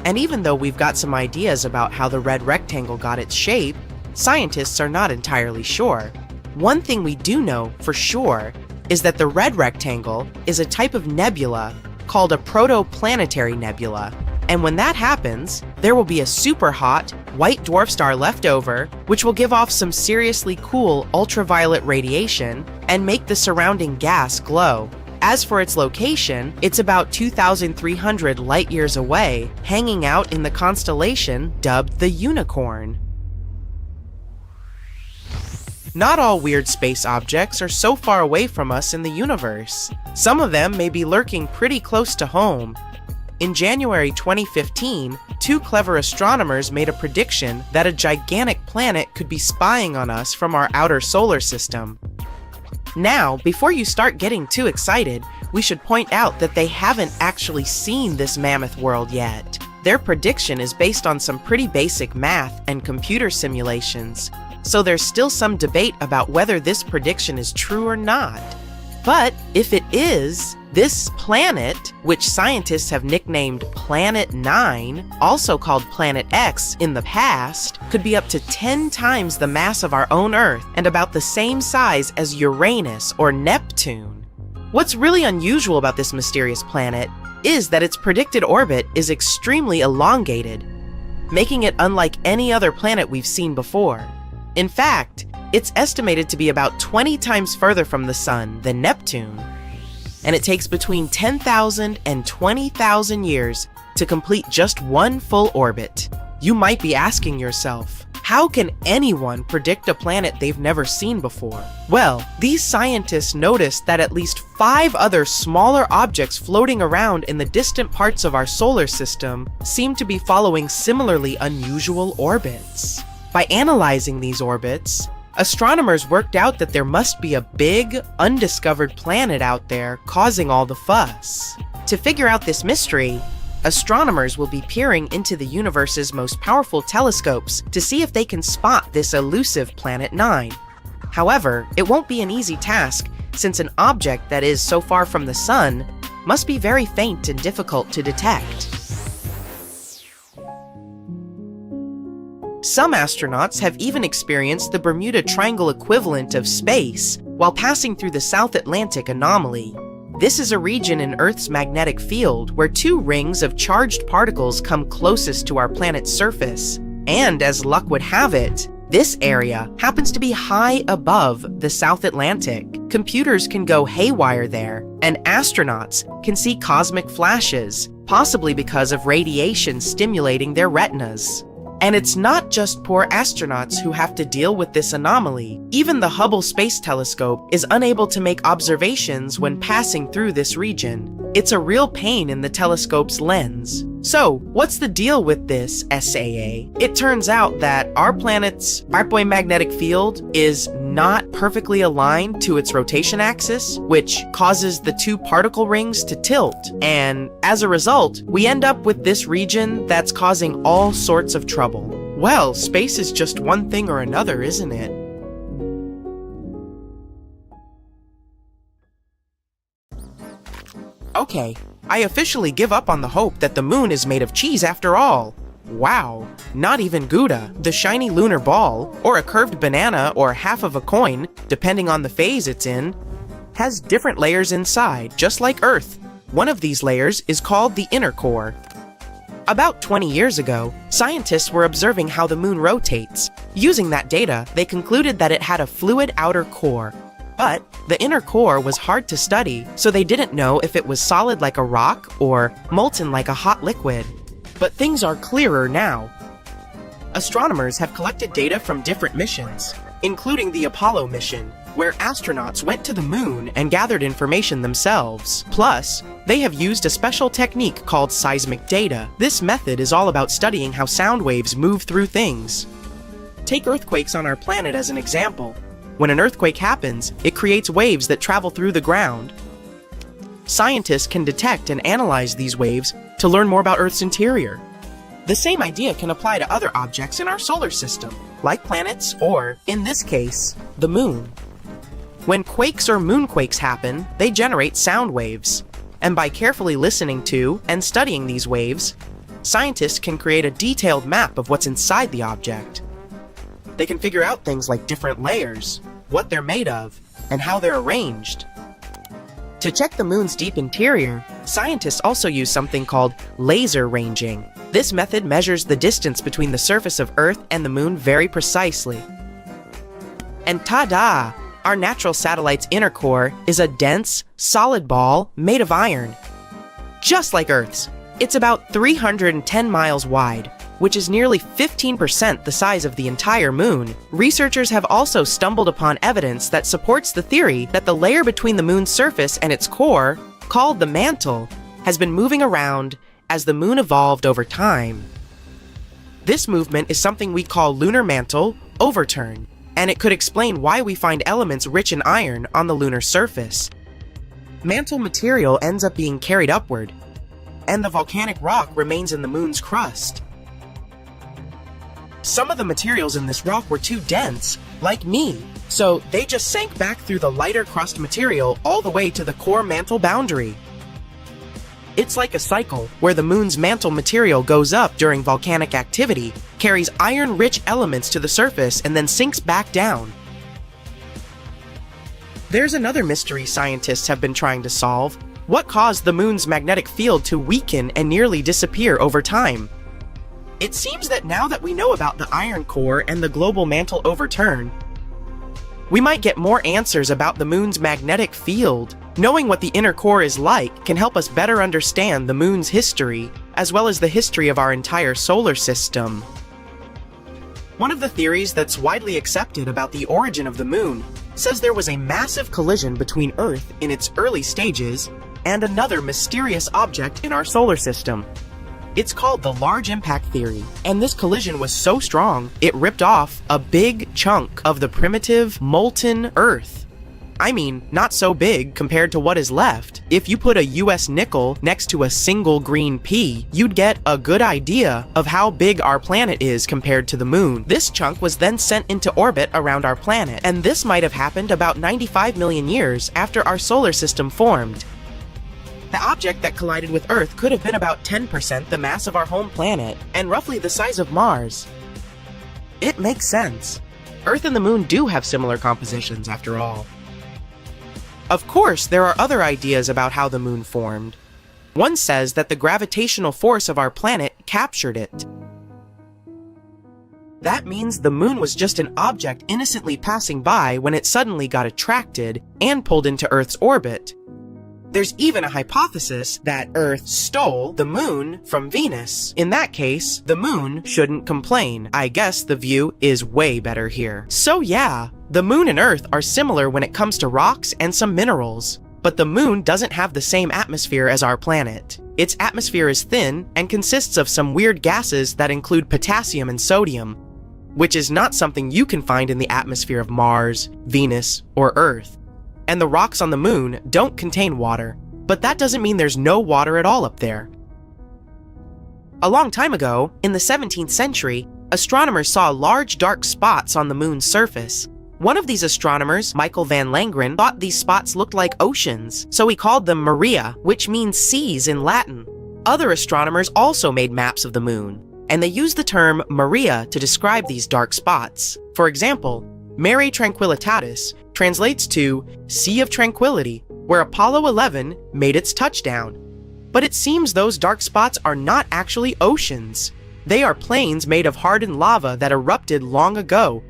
And even though we've got some ideas about how the Red Rectangle got its shape, scientists are not entirely sure. One thing we do know for sure is that the Red Rectangle is a type of nebula called a protoplanetary nebula. And when that happens, there will be a super hot white dwarf star left over, which will give off some seriously cool ultraviolet radiation and make the surrounding gas glow. As for its location, it's about 2,300 light-years away, hanging out in the constellation dubbed the Unicorn. Not all weird space objects are so far away from us in the universe. Some of them may be lurking pretty close to home. In January 2015, two clever astronomers made a prediction that a gigantic planet could be spying on us from our outer solar system. Now, before you start getting too excited, we should point out that they haven't actually seen this mammoth world yet. Their prediction is based on some pretty basic math and computer simulations, so there's still some debate about whether this prediction is true or not. But if it is, this planet, which scientists have nicknamed Planet 9, also called Planet X in the past, could be up to 10 times the mass of our own Earth and about the same size as Uranus or Neptune. What's really unusual about this mysterious planet is that its predicted orbit is extremely elongated, making it unlike any other planet we've seen before. In fact, it's estimated to be about 20 times further from the Sun than Neptune, and it takes between 10,000 and 20,000 years to complete just one full orbit. You might be asking yourself, how can anyone predict a planet they've never seen before? Well, these scientists noticed that at least 5 other smaller objects floating around in the distant parts of our solar system seem to be following similarly unusual orbits. By analyzing these orbits, astronomers worked out that there must be a big, undiscovered planet out there causing all the fuss. To figure out this mystery, astronomers will be peering into the universe's most powerful telescopes to see if they can spot this elusive Planet 9. However, it won't be an easy task, since an object that is so far from the Sun must be very faint and difficult to detect. Some astronauts have even experienced the Bermuda Triangle equivalent of space while passing through the South Atlantic Anomaly. This is a region in Earth's magnetic field where 2 rings of charged particles come closest to our planet's surface. And as luck would have it, this area happens to be high above the South Atlantic. Computers can go haywire there, and astronauts can see cosmic flashes, possibly because of radiation stimulating their retinas. And it's not just poor astronauts who have to deal with this anomaly. Even the Hubble Space Telescope is unable to make observations when passing through this region. It's a real pain in the telescope's lens. So, what's the deal with this SAA? It turns out that our planet's magnetic field is not perfectly aligned to its rotation axis, which causes the 2 particle rings to tilt. And as a result, we end up with this region that's causing all sorts of trouble. Well, space is just one thing or another, isn't it? Okay, I officially give up on the hope that the moon is made of cheese after all. Wow, not even Gouda, the shiny lunar ball, or a curved banana or half of a coin, depending on the phase it's in, has different layers inside, just like Earth. One of these layers is called the inner core. About 20 years ago, scientists were observing how the moon rotates. Using that data, they concluded that it had a fluid outer core. But the inner core was hard to study, so they didn't know if it was solid like a rock or molten like a hot liquid. But things are clearer now. Astronomers have collected data from different missions, including the Apollo mission, where astronauts went to the moon and gathered information themselves. Plus, they have used a special technique called seismic data. This method is all about studying how sound waves move through things. Take earthquakes on our planet as an example. When an earthquake happens, it creates waves that travel through the ground. Scientists can detect and analyze these waves to learn more about Earth's interior. The same idea can apply to other objects in our solar system, like planets or, in this case, the moon. When quakes or moonquakes happen, they generate sound waves. And by carefully listening to and studying these waves, scientists can create a detailed map of what's inside the object. They can figure out things like different layers, what they're made of, and how they're arranged. To check the moon's deep interior, scientists also use something called laser ranging. This method measures the distance between the surface of Earth and the moon very precisely. And ta-da! Our natural satellite's inner core is a dense, solid ball made of iron. Just like Earth's, it's about 310 miles wide, which is nearly 15% the size of the entire moon. Researchers have also stumbled upon evidence that supports the theory that the layer between the moon's surface and its core, called the mantle, has been moving around as the moon evolved over time. This movement is something we call lunar mantle overturn, and it could explain why we find elements rich in iron on the lunar surface. Mantle material ends up being carried upward, and the volcanic rock remains in the moon's crust. Some of the materials in this rock were too dense, like me, so they just sank back through the lighter crust material all the way to the core mantle boundary. It's like a cycle where the moon's mantle material goes up during volcanic activity, carries iron-rich elements to the surface, and then sinks back down. There's another mystery scientists have been trying to solve. What caused the moon's magnetic field to weaken and nearly disappear over time? It seems that now that we know about the iron core and the global mantle overturn, we might get more answers about the moon's magnetic field. Knowing what the inner core is like can help us better understand the moon's history, as well as the history of our entire solar system. One of the theories that's widely accepted about the origin of the moon says there was a massive collision between Earth in its early stages and another mysterious object in our solar system. It's called the Large Impact Theory, and this collision was so strong it ripped off a big chunk of the primitive, molten Earth. I mean, not so big compared to what is left. If you put a US nickel next to a single green pea, you'd get a good idea of how big our planet is compared to the moon. This chunk was then sent into orbit around our planet, and this might have happened about 95 million years after our solar system formed. The object that collided with Earth could have been about 10% the mass of our home planet, and roughly the size of Mars. It makes sense. Earth and the moon do have similar compositions, after all. Of course, there are other ideas about how the moon formed. One says that the gravitational force of our planet captured it. That means the moon was just an object innocently passing by when it suddenly got attracted and pulled into Earth's orbit. There's even a hypothesis that Earth stole the moon from Venus. In that case, the moon shouldn't complain. I guess the view is way better here. So yeah, the moon and Earth are similar when it comes to rocks and some minerals. But the moon doesn't have the same atmosphere as our planet. Its atmosphere is thin and consists of some weird gases that include potassium and sodium, which is not something you can find in the atmosphere of Mars, Venus, or Earth. And the rocks on the moon don't contain water, but that doesn't mean there's no water at all up there. A long time ago, in the 17th century, astronomers saw large dark spots on the moon's surface. One of these astronomers, Michael van Langren, thought these spots looked like oceans, so he called them Maria, which means seas in Latin. Other astronomers also made maps of the moon, and they used the term Maria to describe these dark spots. For example, Mare Tranquillitatis translates to Sea of Tranquility, where Apollo 11 made its touchdown. But it seems those dark spots are not actually oceans. They are plains made of hardened lava that erupted long ago.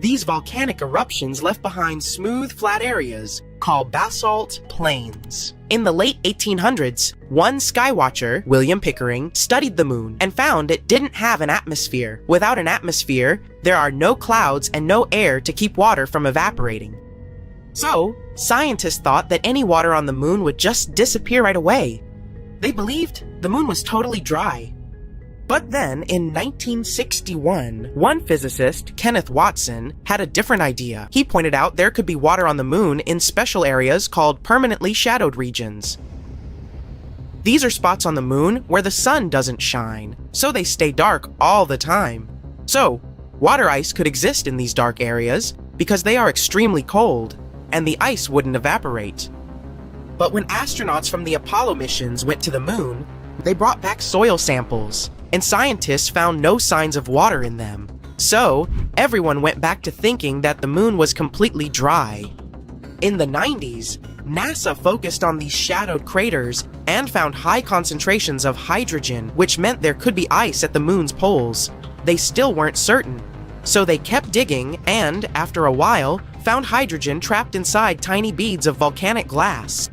These volcanic eruptions left behind smooth, flat areas called basalt plains. In the late 1800s, one skywatcher, William Pickering, studied the moon and found it didn't have an atmosphere. Without an atmosphere, there are no clouds and no air to keep water from evaporating. So, scientists thought that any water on the moon would just disappear right away. They believed the moon was totally dry. But then, in 1961, one physicist, Kenneth Watson, had a different idea. He pointed out there could be water on the moon in special areas called permanently shadowed regions. These are spots on the moon where the sun doesn't shine, so they stay dark all the time. So, water ice could exist in these dark areas because they are extremely cold, and the ice wouldn't evaporate. But when astronauts from the Apollo missions went to the moon, they brought back soil samples, and scientists found no signs of water in them. So, everyone went back to thinking that the moon was completely dry. In the 90s, NASA focused on these shadowed craters and found high concentrations of hydrogen, which meant there could be ice at the moon's poles. They still weren't certain, so they kept digging and, after a while, found hydrogen trapped inside tiny beads of volcanic glass.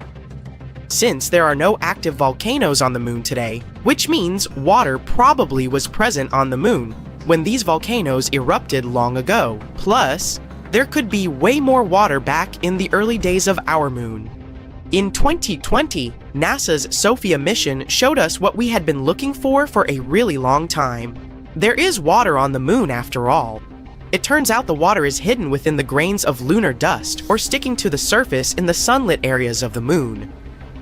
Since there are no active volcanoes on the moon today, which means water probably was present on the moon when these volcanoes erupted long ago. Plus, there could be way more water back in the early days of our moon. In 2020, NASA's SOFIA mission showed us what we had been looking for a really long time. There is water on the moon after all. It turns out the water is hidden within the grains of lunar dust or sticking to the surface in the sunlit areas of the moon.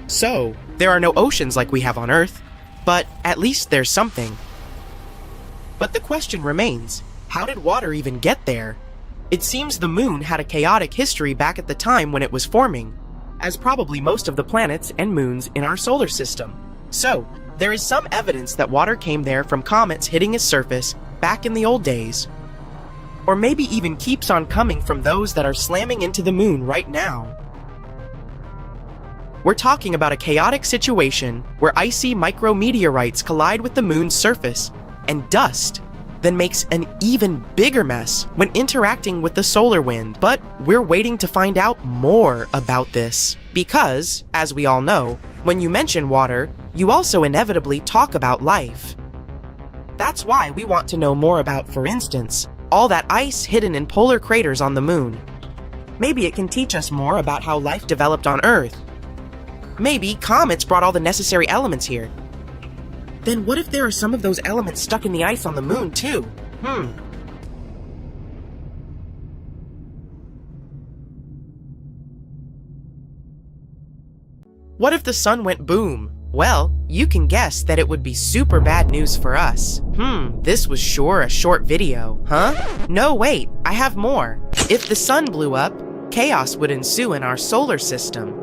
So, there are no oceans like we have on Earth, but at least there's something. But the question remains, how did water even get there? It seems the moon had a chaotic history back at the time when it was forming, as probably most of the planets and moons in our solar system. So, there is some evidence that water came there from comets hitting its surface back in the old days. Or maybe even keeps on coming from those that are slamming into the moon right now. We're talking about a chaotic situation where icy micrometeorites collide with the moon's surface, and dust then makes an even bigger mess when interacting with the solar wind. But we're waiting to find out more about this, because, as we all know, when you mention water, you also inevitably talk about life. That's why we want to know more about, for instance, all that ice hidden in polar craters on the moon. Maybe it can teach us more about how life developed on Earth. Maybe comets brought all the necessary elements here. Then what if there are some of those elements stuck in the ice on the moon too? What if the sun went boom? Well, you can guess that it would be super bad news for us. This was sure a short video, huh? No, wait, I have more. If the sun blew up, chaos would ensue in our solar system.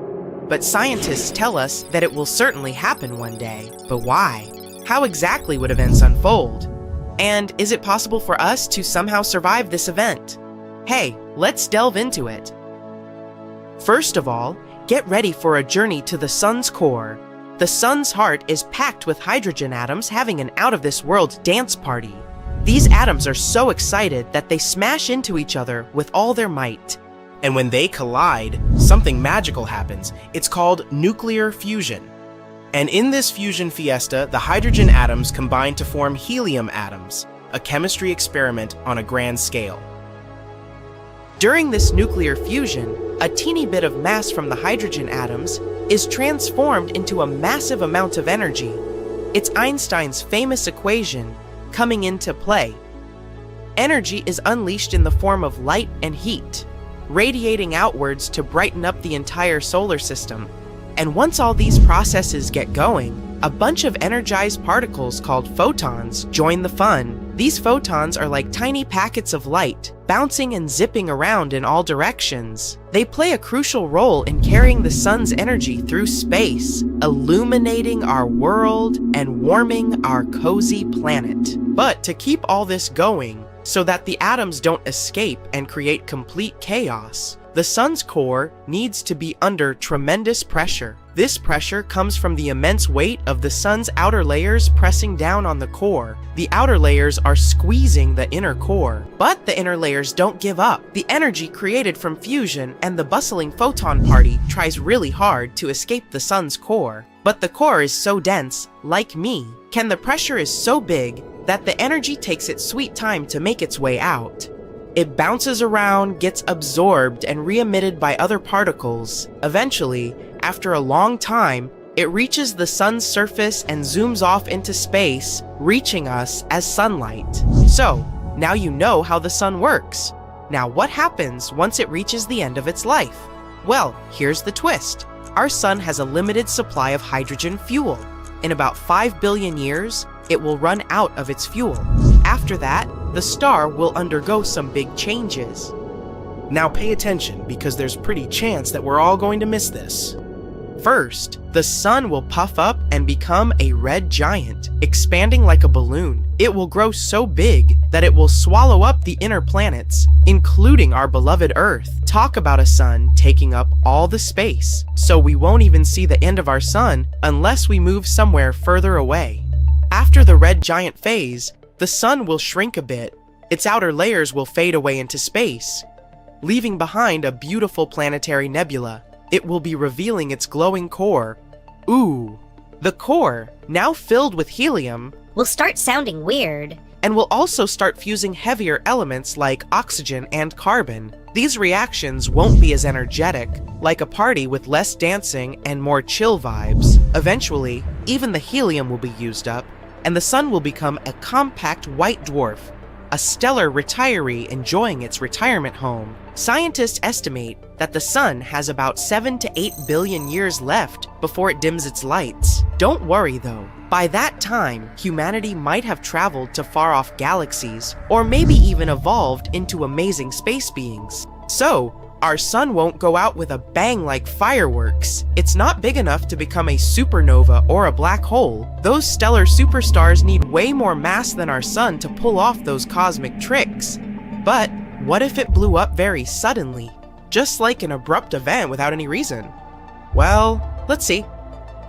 But scientists tell us that it will certainly happen one day. But why? How exactly would events unfold? And is it possible for us to somehow survive this event? Hey, let's delve into it. First of all, get ready for a journey to the sun's core. The sun's heart is packed with hydrogen atoms having an out-of-this-world dance party. These atoms are so excited that they smash into each other with all their might. And when they collide, something magical happens. It's called nuclear fusion. And in this fusion fiesta, the hydrogen atoms combine to form helium atoms, a chemistry experiment on a grand scale. During this nuclear fusion, a teeny bit of mass from the hydrogen atoms is transformed into a massive amount of energy. It's Einstein's famous equation coming into play. Energy is unleashed in the form of light and heat, radiating outwards to brighten up the entire solar system. And once all these processes get going, a bunch of energized particles called photons join the fun. These photons are like tiny packets of light, bouncing and zipping around in all directions. They play a crucial role in carrying the sun's energy through space, illuminating our world and warming our cozy planet. But to keep all this going, so that the atoms don't escape and create complete chaos, The sun's core needs to be under tremendous pressure. This pressure comes from the immense weight of the sun's outer layers pressing down on the core. The outer layers are squeezing the inner core, but the inner layers don't give up. The energy created from fusion and the bustling photon party tries really hard to escape the sun's core. But the core is so dense, like me, the pressure is so big that the energy takes its sweet time to make its way out. It bounces around, gets absorbed, and re-emitted by other particles. Eventually, after a long time, it reaches the sun's surface and zooms off into space, reaching us as sunlight. So, now you know how the sun works. Now what happens once it reaches the end of its life? Well, here's the twist. Our sun has a limited supply of hydrogen fuel. In about 5 billion years, it will run out of its fuel. After that, the star will undergo some big changes. Now pay attention, because there's pretty chance that we're all going to miss this. First, the sun will puff up and become a red giant, expanding like a balloon. It will grow so big that it will swallow up the inner planets, including our beloved Earth. Talk about a sun taking up all the space, so we won't even see the end of our sun unless we move somewhere further away. After the red giant phase, the sun will shrink a bit. Its outer layers will fade away into space, leaving behind a beautiful planetary nebula. It will be revealing its glowing core. Ooh! The core, now filled with helium, will start sounding weird. And will also start fusing heavier elements like oxygen and carbon. These reactions won't be as energetic, like a party with less dancing and more chill vibes. Eventually, even the helium will be used up, and the sun will become a compact white dwarf, a stellar retiree enjoying its retirement home. Scientists estimate that the sun has about 7 to 8 billion years left before it dims its lights. Don't worry though, by that time, humanity might have traveled to far-off galaxies, or maybe even evolved into amazing space beings. So, our sun won't go out with a bang like fireworks. It's not big enough to become a supernova or a black hole. Those stellar superstars need way more mass than our sun to pull off those cosmic tricks. But what if it blew up very suddenly? Just like an abrupt event without any reason? Well, let's see.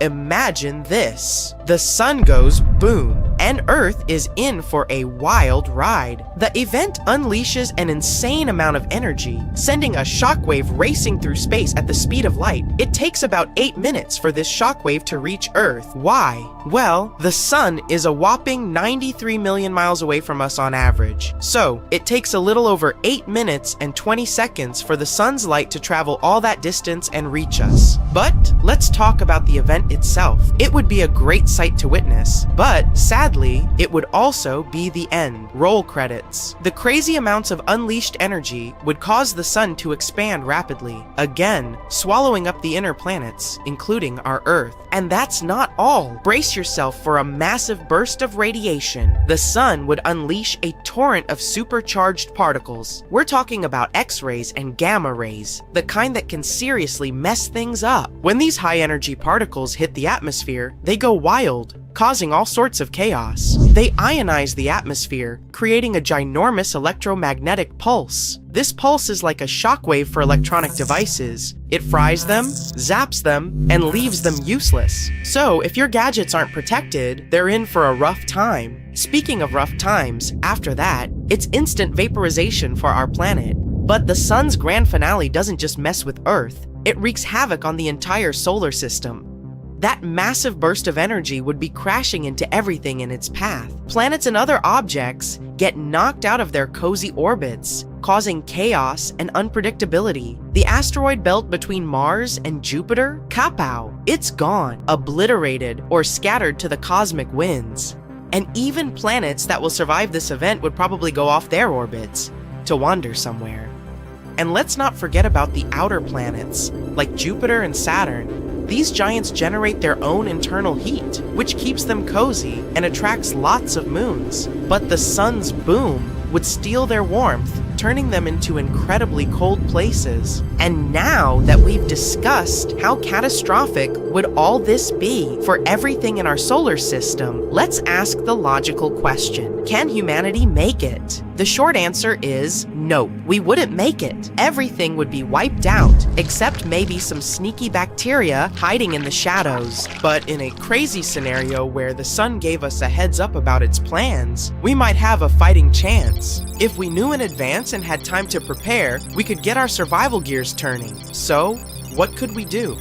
Imagine this. The sun goes boom, and Earth is in for a wild ride. The event unleashes an insane amount of energy, sending a shockwave racing through space at the speed of light. It takes about 8 minutes for this shockwave to reach Earth. Why? Well, the sun is a whopping 93 million miles away from us on average. So, it takes a little over 8 minutes and 20 seconds for the sun's light to travel all that distance and reach us. But let's talk about the event itself. It would be a great sight to witness, but sadly, it would also be the end. Roll credits. The crazy amounts of unleashed energy would cause the sun to expand rapidly, again, swallowing up the inner planets, including our Earth. And that's not all. Brace yourself for a massive burst of radiation. The sun would unleash a torrent of supercharged particles. We're talking about X-rays and gamma rays, the kind that can seriously mess things up. When these high-energy particles hit the atmosphere, they go wild, causing all sorts of chaos. They ionize the atmosphere, creating a ginormous electromagnetic pulse. This pulse is like a shockwave for electronic devices. It fries them, zaps them, and leaves them useless. So, if your gadgets aren't protected, they're in for a rough time. Speaking of rough times, after that, it's instant vaporization for our planet. But the sun's grand finale doesn't just mess with Earth, it wreaks havoc on the entire solar system. That massive burst of energy would be crashing into everything in its path. Planets and other objects get knocked out of their cozy orbits, causing chaos and unpredictability. The asteroid belt between Mars and Jupiter? Kapow! It's gone, obliterated, or scattered to the cosmic winds. And even planets that will survive this event would probably go off their orbits to wander somewhere. And let's not forget about the outer planets, like Jupiter and Saturn. These giants generate their own internal heat, which keeps them cozy and attracts lots of moons. But the sun's boom would steal their warmth, turning them into incredibly cold places. And now that we've discussed how catastrophic would all this be for everything in our solar system, let's ask the logical question: can humanity make it? The short answer is no, we wouldn't make it. Everything would be wiped out, except maybe some sneaky bacteria hiding in the shadows. But in a crazy scenario where the sun gave us a heads up about its plans, we might have a fighting chance. If we knew in advance and had time to prepare, we could get our survival gears turning. So, what could we do?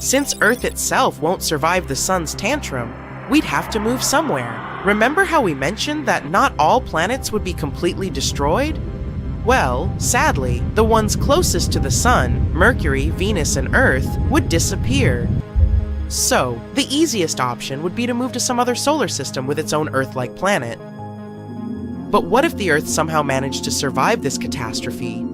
Since Earth itself won't survive the sun's tantrum, we'd have to move somewhere. Remember how we mentioned that not all planets would be completely destroyed? Well, sadly, the ones closest to the sun, Mercury, Venus, and Earth, would disappear. So, the easiest option would be to move to some other solar system with its own Earth-like planet. But what if the Earth somehow managed to survive this catastrophe?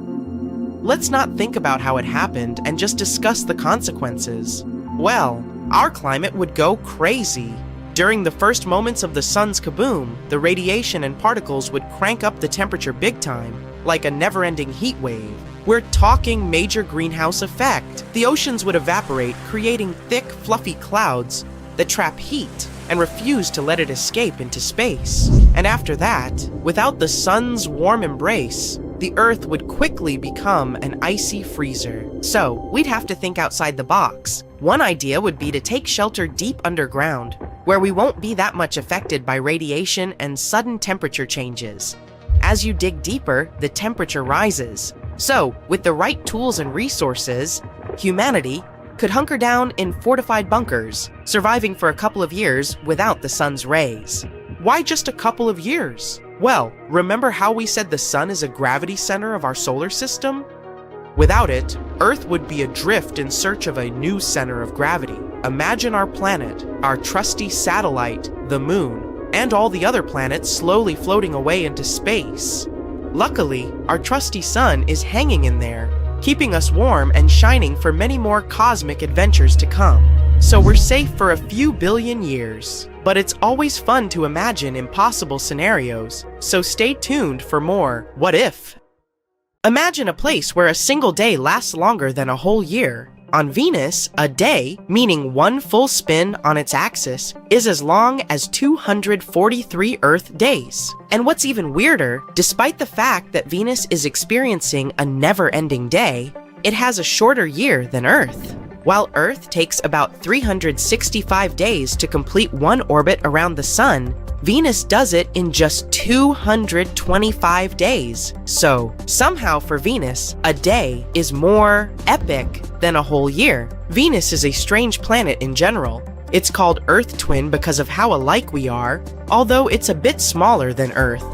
Let's not think about how it happened and just discuss the consequences. Well, our climate would go crazy. During the first moments of the sun's kaboom, the radiation and particles would crank up the temperature big time, like a never-ending heat wave. We're talking major greenhouse effect. The oceans would evaporate, creating thick, fluffy clouds that trap heat and refuse to let it escape into space. And after that, without the sun's warm embrace, the Earth would quickly become an icy freezer. So, we'd have to think outside the box. One idea would be to take shelter deep underground, where we won't be that much affected by radiation and sudden temperature changes. As you dig deeper, the temperature rises. So, with the right tools and resources, humanity could hunker down in fortified bunkers, surviving for a couple of years without the sun's rays. Why just a couple of years? Well, remember how we said the sun is a gravity center of our solar system? Without it, Earth would be adrift in search of a new center of gravity. Imagine our planet, our trusty satellite, the moon, and all the other planets slowly floating away into space. Luckily, our trusty sun is hanging in there, keeping us warm and shining for many more cosmic adventures to come. So we're safe for a few billion years. But it's always fun to imagine impossible scenarios, so stay tuned for more What If? Imagine a place where a single day lasts longer than a whole year. On Venus, a day, meaning one full spin on its axis, is as long as 243 Earth days. And what's even weirder, despite the fact that Venus is experiencing a never-ending day, it has a shorter year than Earth. While Earth takes about 365 days to complete one orbit around the sun, Venus does it in just 225 days. So, somehow for Venus, a day is more epic than a whole year. Venus is a strange planet in general. It's called Earth Twin because of how alike we are, although it's a bit smaller than Earth.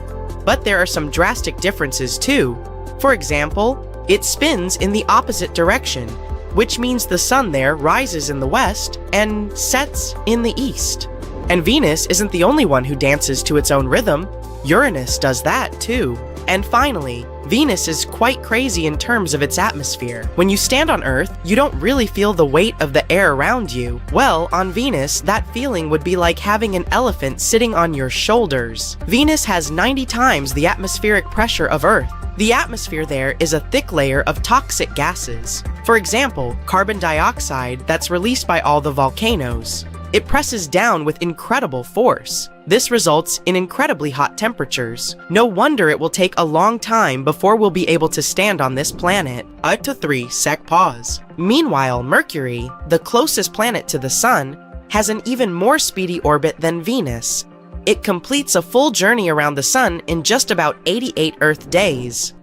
But there are some drastic differences too. For example, it spins in the opposite direction, which means the sun there rises in the west and sets in the east. And Venus isn't the only one who dances to its own rhythm. Uranus does that too. And finally, Venus is quite crazy in terms of its atmosphere. When you stand on Earth, you don't really feel the weight of the air around you. Well, on Venus, that feeling would be like having an elephant sitting on your shoulders. Venus has 90 times the atmospheric pressure of Earth. The atmosphere there is a thick layer of toxic gases. For example, carbon dioxide that's released by all the volcanoes. It presses down with incredible force. This results in incredibly hot temperatures. No wonder it will take a long time before we'll be able to stand on this planet. Up to 3-sec pause. Meanwhile, Mercury, the closest planet to the sun, has an even more speedy orbit than Venus. It completes a full journey around the sun in just about 88 Earth days.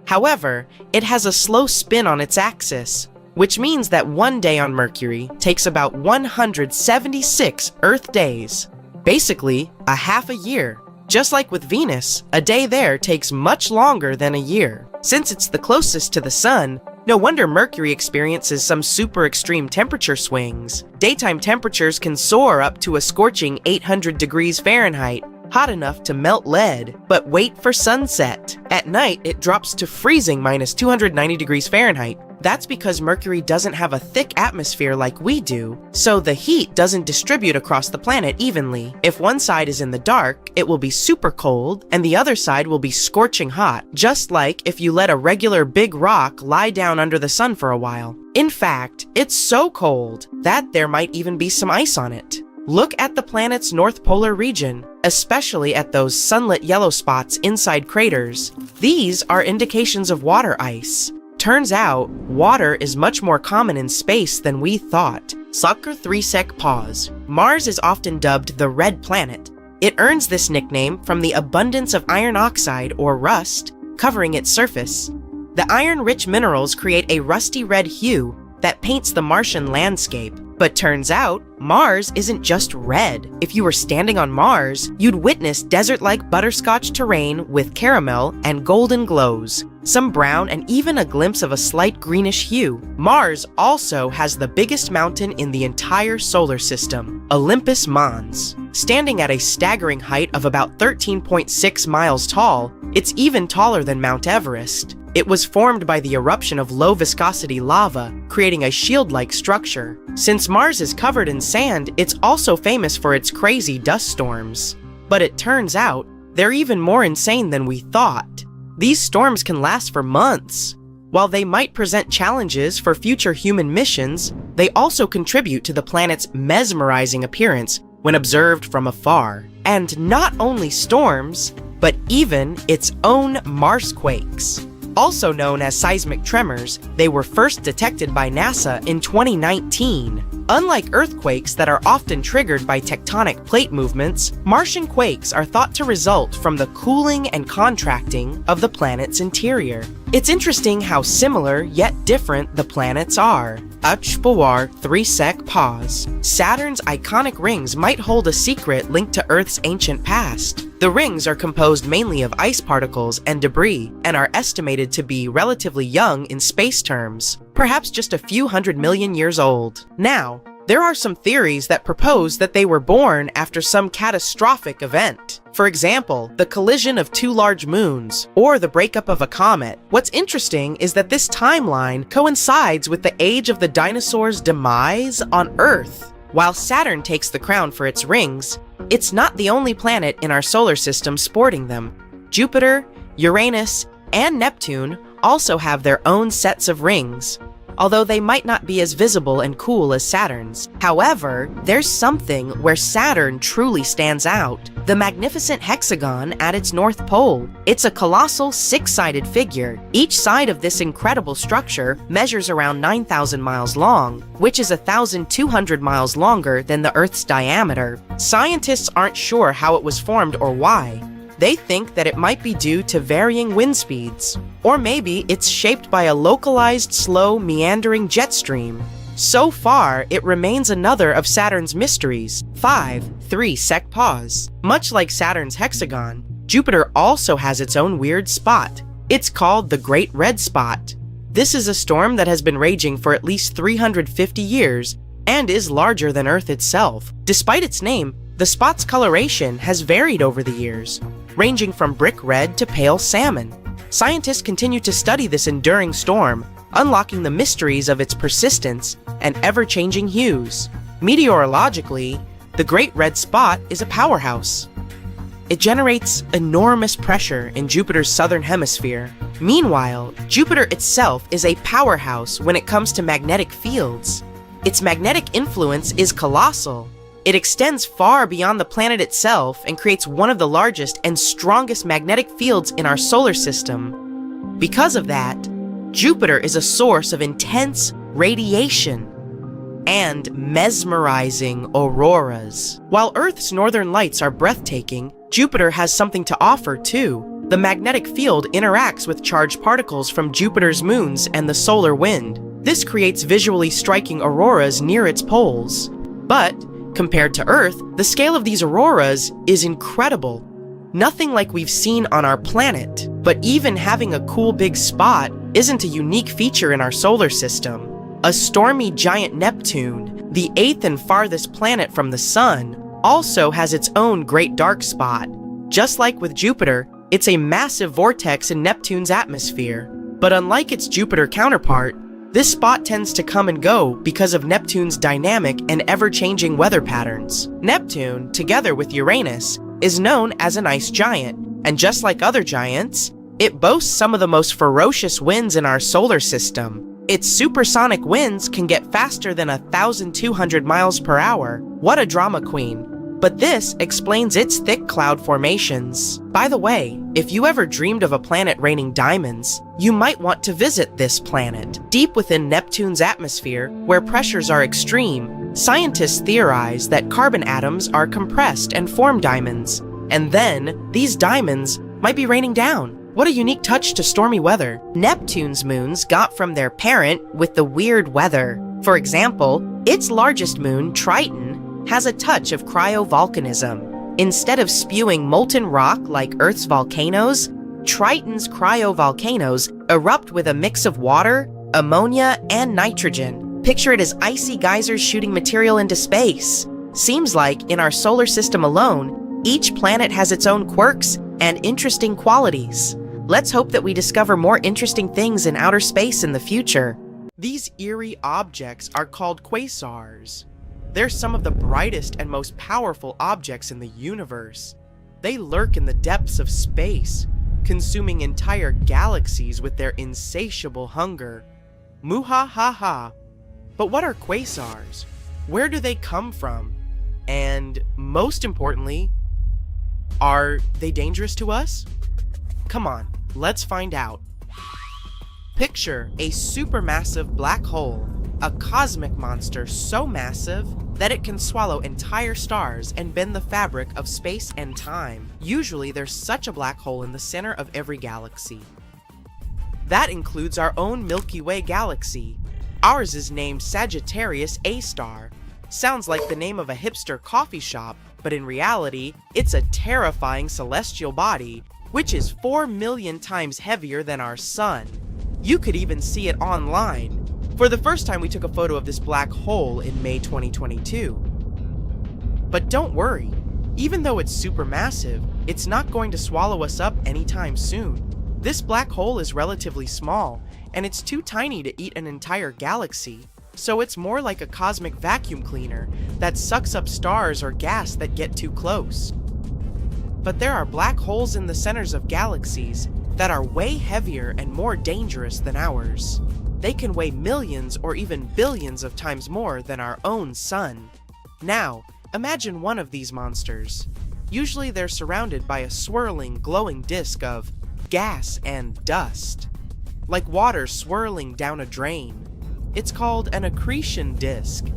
However, it has a slow spin on its axis, which means that one day on Mercury takes about 176 Earth days. Basically, a half a year. Just like with Venus, a day there takes much longer than a year. Since it's the closest to the sun, no wonder Mercury experiences some super extreme temperature swings. Daytime temperatures can soar up to a scorching 800 degrees Fahrenheit, hot enough to melt lead, but wait for sunset. At night, it drops to freezing minus 290 degrees Fahrenheit. That's because Mercury doesn't have a thick atmosphere like we do, so the heat doesn't distribute across the planet evenly. If one side is in the dark, it will be super cold, and the other side will be scorching hot, just like if you let a regular big rock lie down under the sun for a while. In fact, it's so cold that there might even be some ice on it. Look at the planet's north polar region, especially at those sunlit yellow spots inside craters. These are indications of water ice. Turns out, water is much more common in space than we thought. Sucker 3-sec pause. Mars is often dubbed the Red Planet. It earns this nickname from the abundance of iron oxide, or rust, covering its surface. The iron-rich minerals create a rusty red hue that paints the Martian landscape. But turns out, Mars isn't just red. If you were standing on Mars, you'd witness desert-like butterscotch terrain with caramel and golden glows, some brown, and even a glimpse of a slight greenish hue. Mars also has the biggest mountain in the entire solar system, Olympus Mons. Standing at a staggering height of about 13.6 miles tall, it's even taller than Mount Everest. It was formed by the eruption of low-viscosity lava, creating a shield-like structure. Since Mars is covered in sand, it's also famous for its crazy dust storms. But it turns out, they're even more insane than we thought. These storms can last for months. While they might present challenges for future human missions, they also contribute to the planet's mesmerizing appearance when observed from afar. And not only storms, but even its own Marsquakes. Also known as seismic tremors, they were first detected by NASA in 2019. Unlike earthquakes that are often triggered by tectonic plate movements, Martian quakes are thought to result from the cooling and contracting of the planet's interior. It's interesting how similar yet different the planets are. Uchpawar 3-sec pause. Saturn's iconic rings might hold a secret linked to Earth's ancient past. The rings are composed mainly of ice particles and debris, and are estimated to be relatively young in space terms, perhaps just a few 100 million years old. Now, there are some theories that propose that they were born after some catastrophic event. For example, the collision of two large moons, or the breakup of a comet. What's interesting is that this timeline coincides with the age of the dinosaurs' demise on Earth. While Saturn takes the crown for its rings, it's not the only planet in our solar system sporting them. Jupiter, Uranus, and Neptune also have their own sets of rings, although they might not be as visible and cool as Saturn's. However, there's something where Saturn truly stands out: the magnificent hexagon at its north pole. It's a colossal six-sided figure. Each side of this incredible structure measures around 9,000 miles long, which is 1,200 miles longer than the Earth's diameter. Scientists aren't sure how it was formed or why. They think that it might be due to varying wind speeds, or maybe it's shaped by a localized, slow, meandering jet stream. So far, it remains another of Saturn's mysteries. 3-sec pause. Much like Saturn's hexagon, Jupiter also has its own weird spot. It's called the Great Red Spot. This is a storm that has been raging for at least 350 years, and is larger than Earth itself. Despite its name, the spot's coloration has varied over the years, ranging from brick red to pale salmon. Scientists continue to study this enduring storm, unlocking the mysteries of its persistence and ever-changing hues. Meteorologically, the Great Red Spot is a powerhouse. It generates enormous pressure in Jupiter's southern hemisphere. Meanwhile, Jupiter itself is a powerhouse when it comes to magnetic fields. Its magnetic influence is colossal. It extends far beyond the planet itself and creates one of the largest and strongest magnetic fields in our solar system. Because of that, Jupiter is a source of intense radiation and mesmerizing auroras. While Earth's northern lights are breathtaking, Jupiter has something to offer too. The magnetic field interacts with charged particles from Jupiter's moons and the solar wind. This creates visually striking auroras near its poles. But compared to Earth, the scale of these auroras is incredible. Nothing like we've seen on our planet. But even having a cool big spot isn't a unique feature in our solar system. A stormy giant Neptune, the 8th and farthest planet from the Sun, also has its own great dark spot. Just like with Jupiter, it's a massive vortex in Neptune's atmosphere. But unlike its Jupiter counterpart, this spot tends to come and go because of Neptune's dynamic and ever-changing weather patterns. Neptune, together with Uranus, is known as an ice giant, and just like other giants, it boasts some of the most ferocious winds in our solar system. Its supersonic winds can get faster than 1,200 miles per hour. What a drama queen. But this explains its thick cloud formations. By the way, if you ever dreamed of a planet raining diamonds, you might want to visit this planet. Deep within Neptune's atmosphere, where pressures are extreme, scientists theorize that carbon atoms are compressed and form diamonds. And then, these diamonds might be raining down. What a unique touch to stormy weather. Neptune's moons got from their parent with the weird weather. For example, its largest moon, Triton, has a touch of cryovolcanism. Instead of spewing molten rock like Earth's volcanoes, Triton's cryovolcanoes erupt with a mix of water, ammonia, and nitrogen. Picture it as icy geysers shooting material into space. Seems like, in our solar system alone, each planet has its own quirks and interesting qualities. Let's hope that we discover more interesting things in outer space in the future. These eerie objects are called quasars. They're some of the brightest and most powerful objects in the universe. They lurk in the depths of space, consuming entire galaxies with their insatiable hunger. Muha-ha-ha. But what are quasars? Where do they come from? And most importantly, are they dangerous to us? Come on, let's find out. Picture a supermassive black hole, a cosmic monster so massive that it can swallow entire stars and bend the fabric of space and time. Usually there's such a black hole in the center of every galaxy. That includes our own Milky Way galaxy. Ours is named Sagittarius A*. Sounds like the name of a hipster coffee shop, but in reality, it's a terrifying celestial body, which is 4 million times heavier than our sun. You could even see it online. For the first time, we took a photo of this black hole in May 2022. But don't worry, even though it's supermassive, it's not going to swallow us up anytime soon. This black hole is relatively small, and it's too tiny to eat an entire galaxy. So it's more like a cosmic vacuum cleaner that sucks up stars or gas that get too close. But there are black holes in the centers of galaxies that are way heavier and more dangerous than ours. They can weigh millions or even billions of times more than our own sun. Now, imagine one of these monsters. Usually they're surrounded by a swirling, glowing disk of gas and dust, like water swirling down a drain. It's called an accretion disk,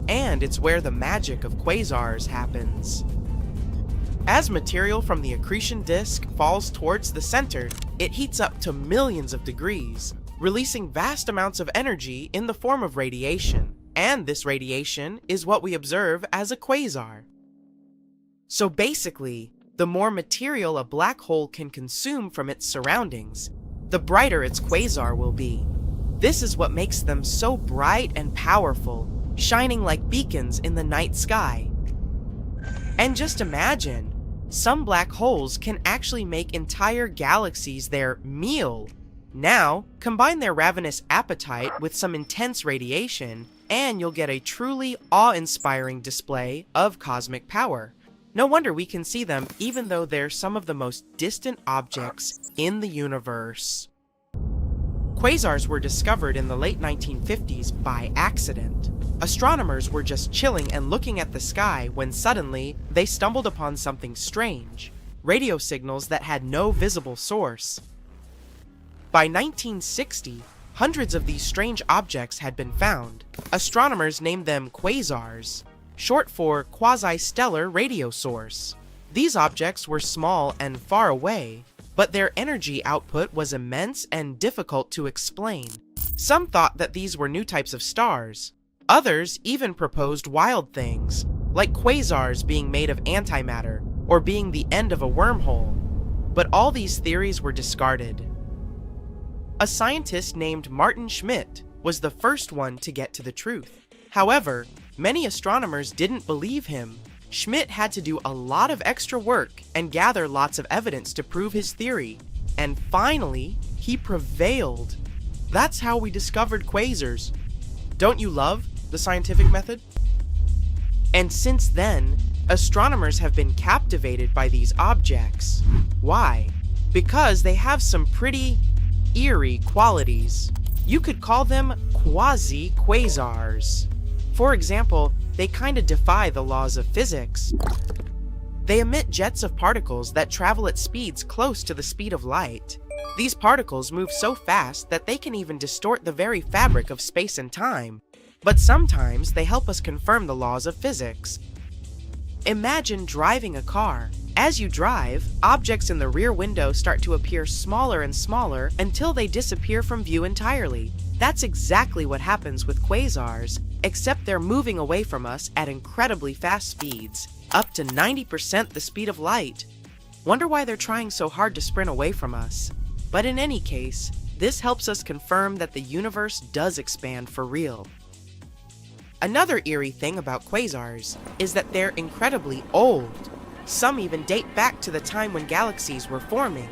and it's where the magic of quasars happens. As material from the accretion disk falls towards the center, it heats up to millions of degrees, releasing vast amounts of energy in the form of radiation. And this radiation is what we observe as a quasar. So basically, the more material a black hole can consume from its surroundings, the brighter its quasar will be. This is what makes them so bright and powerful, shining like beacons in the night sky. And just imagine, some black holes can actually make entire galaxies their meal. Now, combine their ravenous appetite with some intense radiation, and you'll get a truly awe-inspiring display of cosmic power. No wonder we can see them even though they're some of the most distant objects in the universe. Quasars were discovered in the late 1950s by accident. Astronomers were just chilling and looking at the sky when suddenly they stumbled upon something strange, radio signals that had no visible source. By 1960, hundreds of these strange objects had been found. Astronomers named them quasars, short for quasi-stellar radio source. These objects were small and far away, but their energy output was immense and difficult to explain. Some thought that these were new types of stars. Others even proposed wild things, like quasars being made of antimatter, or being the end of a wormhole. But all these theories were discarded. A scientist named Martin Schmidt was the first one to get to the truth. However, many astronomers didn't believe him, Schmidt had to do a lot of extra work and gather lots of evidence to prove his theory. And finally, he prevailed. That's how we discovered quasars. Don't you love the scientific method? And since then, astronomers have been captivated by these objects. Why? Because they have some pretty eerie qualities. You could call them quasi-quasars. For example, they kinda defy the laws of physics. They emit jets of particles that travel at speeds close to the speed of light. These particles move so fast that they can even distort the very fabric of space and time. But sometimes they help us confirm the laws of physics. Imagine driving a car. As you drive, objects in the rear window start to appear smaller and smaller until they disappear from view entirely. That's exactly what happens with quasars, except they're moving away from us at incredibly fast speeds, up to 90% the speed of light. Wonder why they're trying so hard to sprint away from us. But in any case, this helps us confirm that the universe does expand for real. Another eerie thing about quasars is that they're incredibly old. Some even date back to the time when galaxies were forming,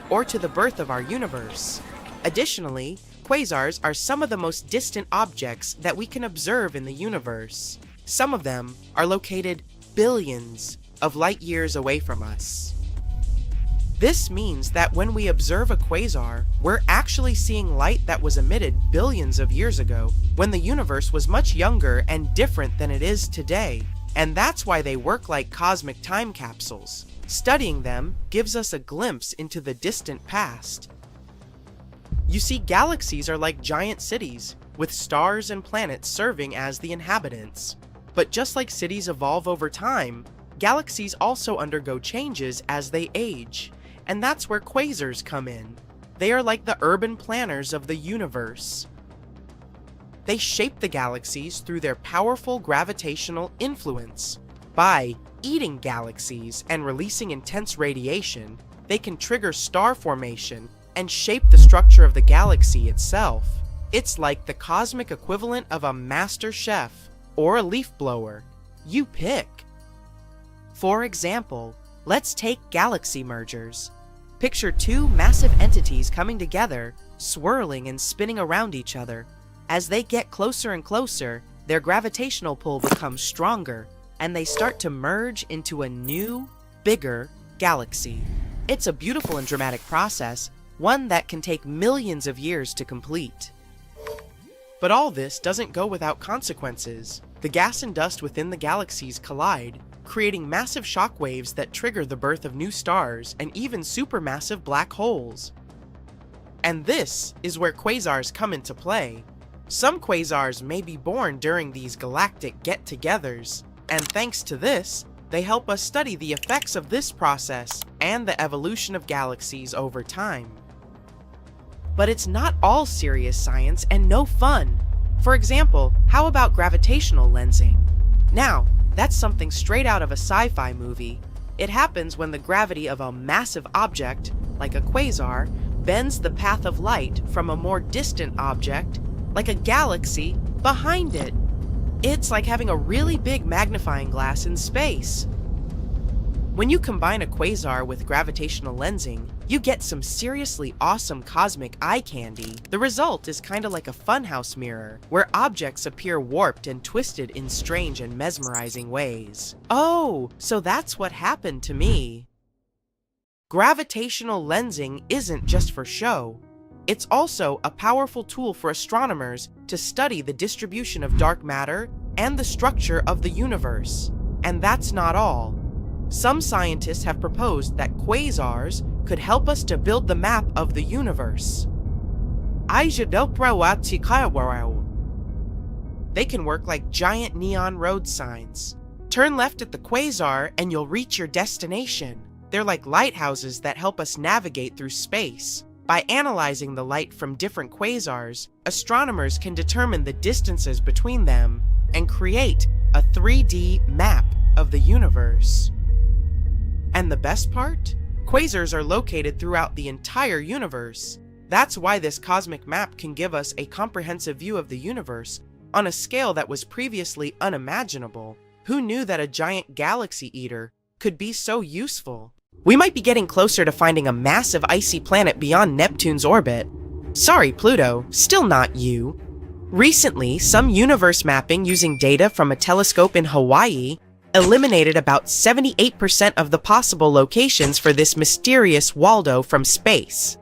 or to the birth of our universe. Additionally, quasars are some of the most distant objects that we can observe in the universe. Some of them are located billions of light years away from us. This means that when we observe a quasar, we're actually seeing light that was emitted billions of years ago, when the universe was much younger and different than it is today. And that's why they work like cosmic time capsules. Studying them gives us a glimpse into the distant past. You see, galaxies are like giant cities, with stars and planets serving as the inhabitants. But just like cities evolve over time, galaxies also undergo changes as they age. And that's where quasars come in. They are like the urban planners of the universe. They shape the galaxies through their powerful gravitational influence. By eating galaxies and releasing intense radiation, they can trigger star formation and shape the structure of the galaxy itself. It's like the cosmic equivalent of a master chef or a leaf blower. You pick. For example, let's take galaxy mergers. Picture two massive entities coming together, swirling and spinning around each other. As they get closer and closer, their gravitational pull becomes stronger, and they start to merge into a new, bigger galaxy. It's a beautiful and dramatic process, one that can take millions of years to complete. But all this doesn't go without consequences. The gas and dust within the galaxies collide, creating massive shock waves that trigger the birth of new stars and even supermassive black holes. And this is where quasars come into play. Some quasars may be born during these galactic get-togethers, and thanks to this, they help us study the effects of this process and the evolution of galaxies over time. But it's not all serious science and no fun. For example, how about gravitational lensing? Now, that's something straight out of a sci-fi movie. It happens when the gravity of a massive object, like a quasar, bends the path of light from a more distant object, like a galaxy, behind it. It's like having a really big magnifying glass in space. When you combine a quasar with gravitational lensing, you get some seriously awesome cosmic eye candy. The result is kinda like a funhouse mirror, where objects appear warped and twisted in strange and mesmerizing ways. Oh, so that's what happened to me. Gravitational lensing isn't just for show. It's also a powerful tool for astronomers to study the distribution of dark matter and the structure of the universe. And that's not all. Some scientists have proposed that quasars could help us to build the map of the universe. They can work like giant neon road signs. Turn left at the quasar and you'll reach your destination. They're like lighthouses that help us navigate through space. By analyzing the light from different quasars, astronomers can determine the distances between them and create a 3D map of the universe. And the best part? Quasars are located throughout the entire universe. That's why this cosmic map can give us a comprehensive view of the universe on a scale that was previously unimaginable. Who knew that a giant galaxy eater could be so useful? We might be getting closer to finding a massive icy planet beyond Neptune's orbit. Sorry, Pluto, still not you. Recently, some universe mapping using data from a telescope in Hawaii eliminated about 78% of the possible locations for this mysterious Waldo from space.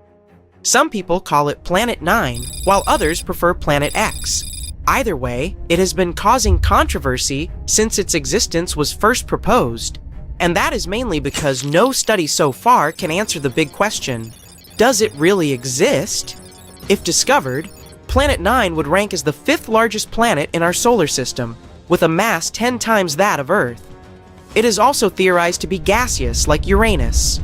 Some people call it Planet 9, while others prefer Planet X. Either way, it has been causing controversy since its existence was first proposed, and that is mainly because no study so far can answer the big question: does it really exist? If discovered, Planet 9 would rank as the 5th largest planet in our solar system, with a mass 10 times that of Earth. It is also theorized to be gaseous like Uranus.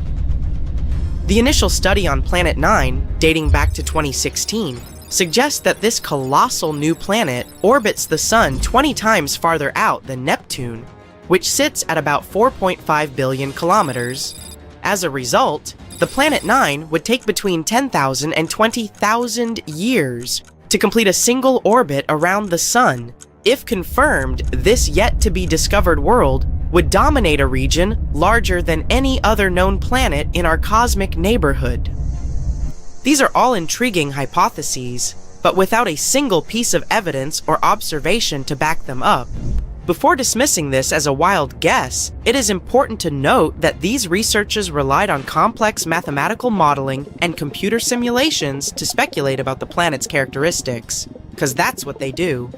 The initial study on Planet 9, dating back to 2016, suggests that this colossal new planet orbits the Sun 20 times farther out than Neptune, which sits at about 4.5 billion kilometers. As a result, the Planet 9 would take between 10,000 and 20,000 years to complete a single orbit around the Sun. If confirmed, this yet-to-be-discovered world would dominate a region larger than any other known planet in our cosmic neighborhood. These are all intriguing hypotheses, but without a single piece of evidence or observation to back them up. Before dismissing this as a wild guess, it is important to note that these researchers relied on complex mathematical modeling and computer simulations to speculate about the planet's characteristics, because that's what they do.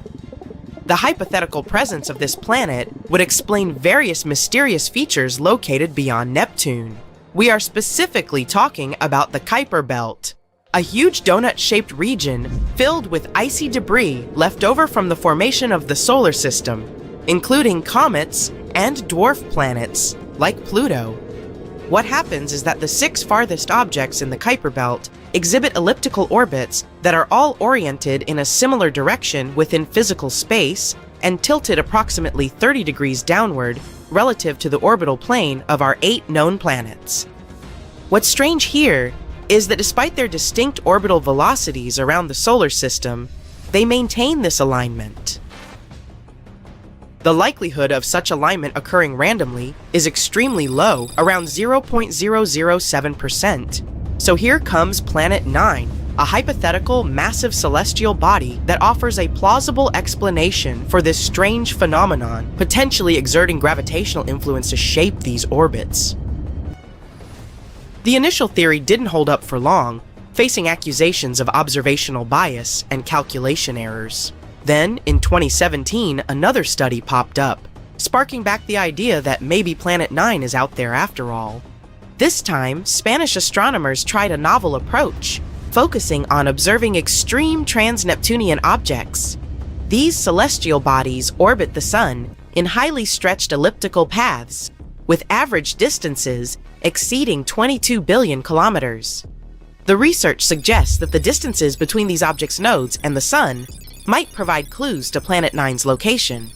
The hypothetical presence of this planet would explain various mysterious features located beyond Neptune. We are specifically talking about the Kuiper Belt, a huge donut-shaped region filled with icy debris left over from the formation of the solar system, including comets and dwarf planets, like Pluto. What happens is that the 6 farthest objects in the Kuiper Belt exhibit elliptical orbits that are all oriented in a similar direction within physical space and tilted approximately 30 degrees downward relative to the orbital plane of our 8 known planets. What's strange here is that despite their distinct orbital velocities around the solar system, they maintain this alignment. The likelihood of such alignment occurring randomly is extremely low, around 0.007%. So here comes Planet 9, a hypothetical massive celestial body that offers a plausible explanation for this strange phenomenon, potentially exerting gravitational influence to shape these orbits. The initial theory didn't hold up for long, facing accusations of observational bias and calculation errors. Then, in 2017, another study popped up, sparking back the idea that maybe Planet 9 is out there after all. This time, Spanish astronomers tried a novel approach, focusing on observing extreme trans-Neptunian objects. These celestial bodies orbit the Sun in highly stretched elliptical paths, with average distances exceeding 22 billion kilometers. The research suggests that the distances between these objects' nodes and the Sun might provide clues to Planet 9's location.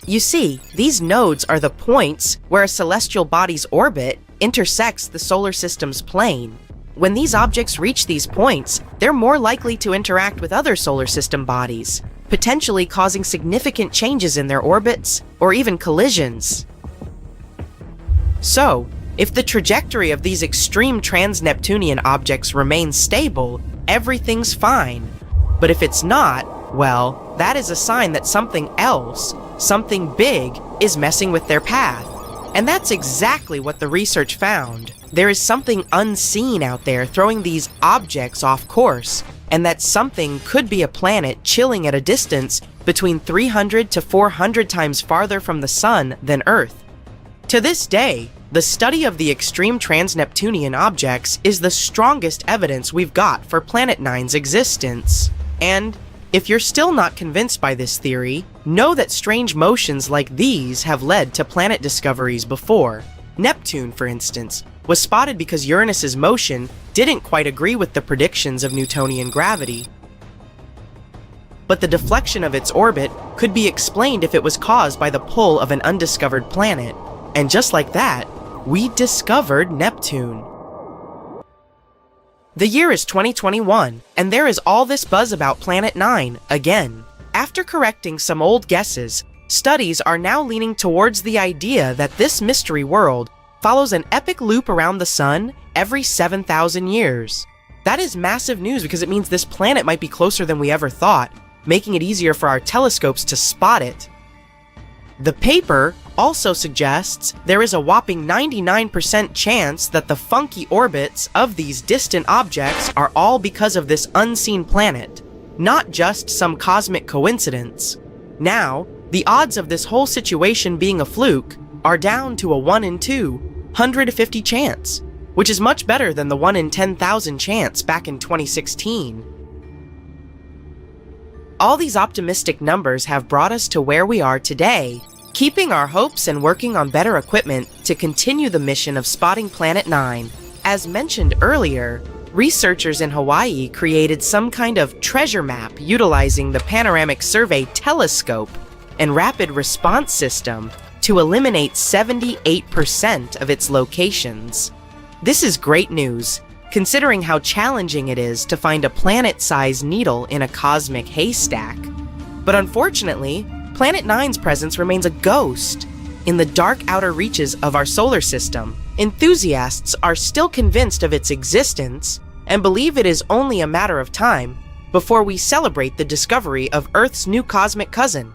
You see, these nodes are the points where a celestial body's orbit intersects the solar system's plane. When these objects reach these points, they're more likely to interact with other solar system bodies, potentially causing significant changes in their orbits or even collisions. So, if the trajectory of these extreme trans-Neptunian objects remains stable, everything's fine. But if it's not, well, that is a sign that something else, something big, is messing with their path. And that's exactly what the research found. There is something unseen out there throwing these objects off course, and that something could be a planet chilling at a distance between 300 to 400 times farther from the Sun than Earth. To this day, the study of the extreme trans-Neptunian objects is the strongest evidence we've got for Planet 9's existence. And if you're still not convinced by this theory, know that strange motions like these have led to planet discoveries before. Neptune, for instance, was spotted because Uranus's motion didn't quite agree with the predictions of Newtonian gravity. But the deflection of its orbit could be explained if it was caused by the pull of an undiscovered planet. And just like that, we discovered Neptune. The year is 2021, and there is all this buzz about Planet 9 again. After correcting some old guesses, Studies are now leaning towards the idea that this mystery world follows an epic loop around the sun every 7,000 years. That is massive news because it means this planet might be closer than we ever thought, making it easier for our telescopes to spot it. The paper also suggests there is a whopping 99% chance that the funky orbits of these distant objects are all because of this unseen planet, not just some cosmic coincidence. Now, the odds of this whole situation being a fluke are down to a 1 in 250 chance, which is much better than the 1 in 10,000 chance back in 2016. All these optimistic numbers have brought us to where we are today, keeping our hopes and working on better equipment to continue the mission of spotting Planet 9. As mentioned earlier, researchers in Hawaii created some kind of treasure map utilizing the Panoramic Survey Telescope and Rapid Response System to eliminate 78% of its locations. This is great news, considering how challenging it is to find a planet-sized needle in a cosmic haystack. But unfortunately, Planet 9's presence remains a ghost. In the dark outer reaches of our solar system, enthusiasts are still convinced of its existence and believe it is only a matter of time before we celebrate the discovery of Earth's new cosmic cousin.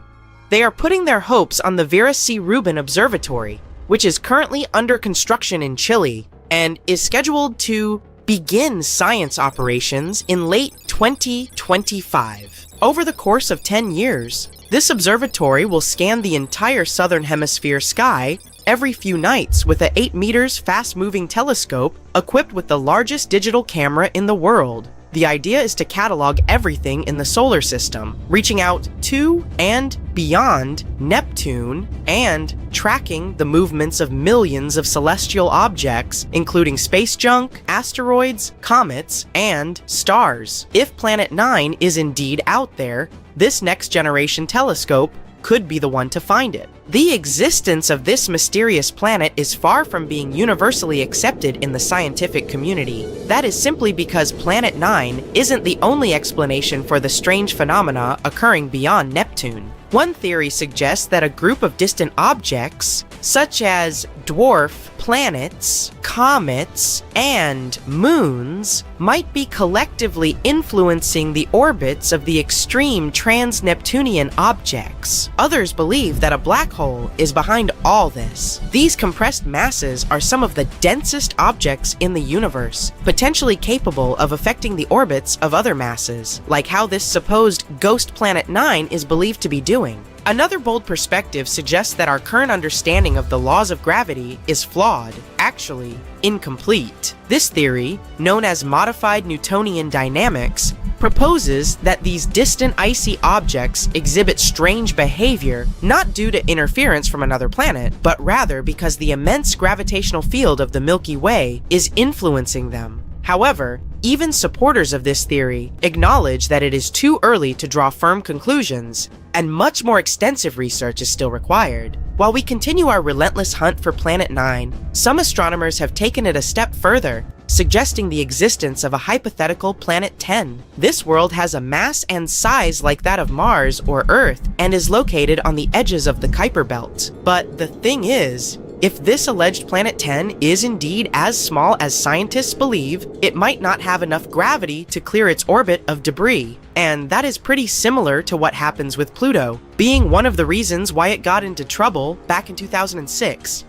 They are putting their hopes on the Vera C. Rubin Observatory, which is currently under construction in Chile and is scheduled to begin science operations in late 2025. Over the course of 10 years, this observatory will scan the entire southern hemisphere sky every few nights with a 8 meters fast-moving telescope equipped with the largest digital camera in the world. The idea is to catalog everything in the solar system, reaching out to and beyond Neptune and tracking the movements of millions of celestial objects, including space junk, asteroids, comets, and stars. If Planet 9 is indeed out there, this next-generation telescope could be the one to find it. The existence of this mysterious planet is far from being universally accepted in the scientific community. That is simply because Planet 9 isn't the only explanation for the strange phenomena occurring beyond Neptune. One theory suggests that a group of distant objects, such as dwarf planets, comets, and moons, might be collectively influencing the orbits of the extreme trans-Neptunian objects. Others believe that a black hole is behind all this. These compressed masses are some of the densest objects in the universe, potentially capable of affecting the orbits of other masses, like how this supposed ghost Planet 9 is believed to be doing. Another bold perspective suggests that our current understanding of the laws of gravity is flawed, actually incomplete. This theory, known as modified Newtonian dynamics, proposes that these distant icy objects exhibit strange behavior not due to interference from another planet, but rather because the immense gravitational field of the Milky Way is influencing them. However, even supporters of this theory acknowledge that it is too early to draw firm conclusions, and much more extensive research is still required. While we continue our relentless hunt for Planet 9, some astronomers have taken it a step further, suggesting the existence of a hypothetical Planet 10. This world has a mass and size like that of Mars or Earth, and is located on the edges of the Kuiper Belt. But the thing is, if this alleged Planet 10 is indeed as small as scientists believe, it might not have enough gravity to clear its orbit of debris. And that is pretty similar to what happens with Pluto, being one of the reasons why it got into trouble back in 2006.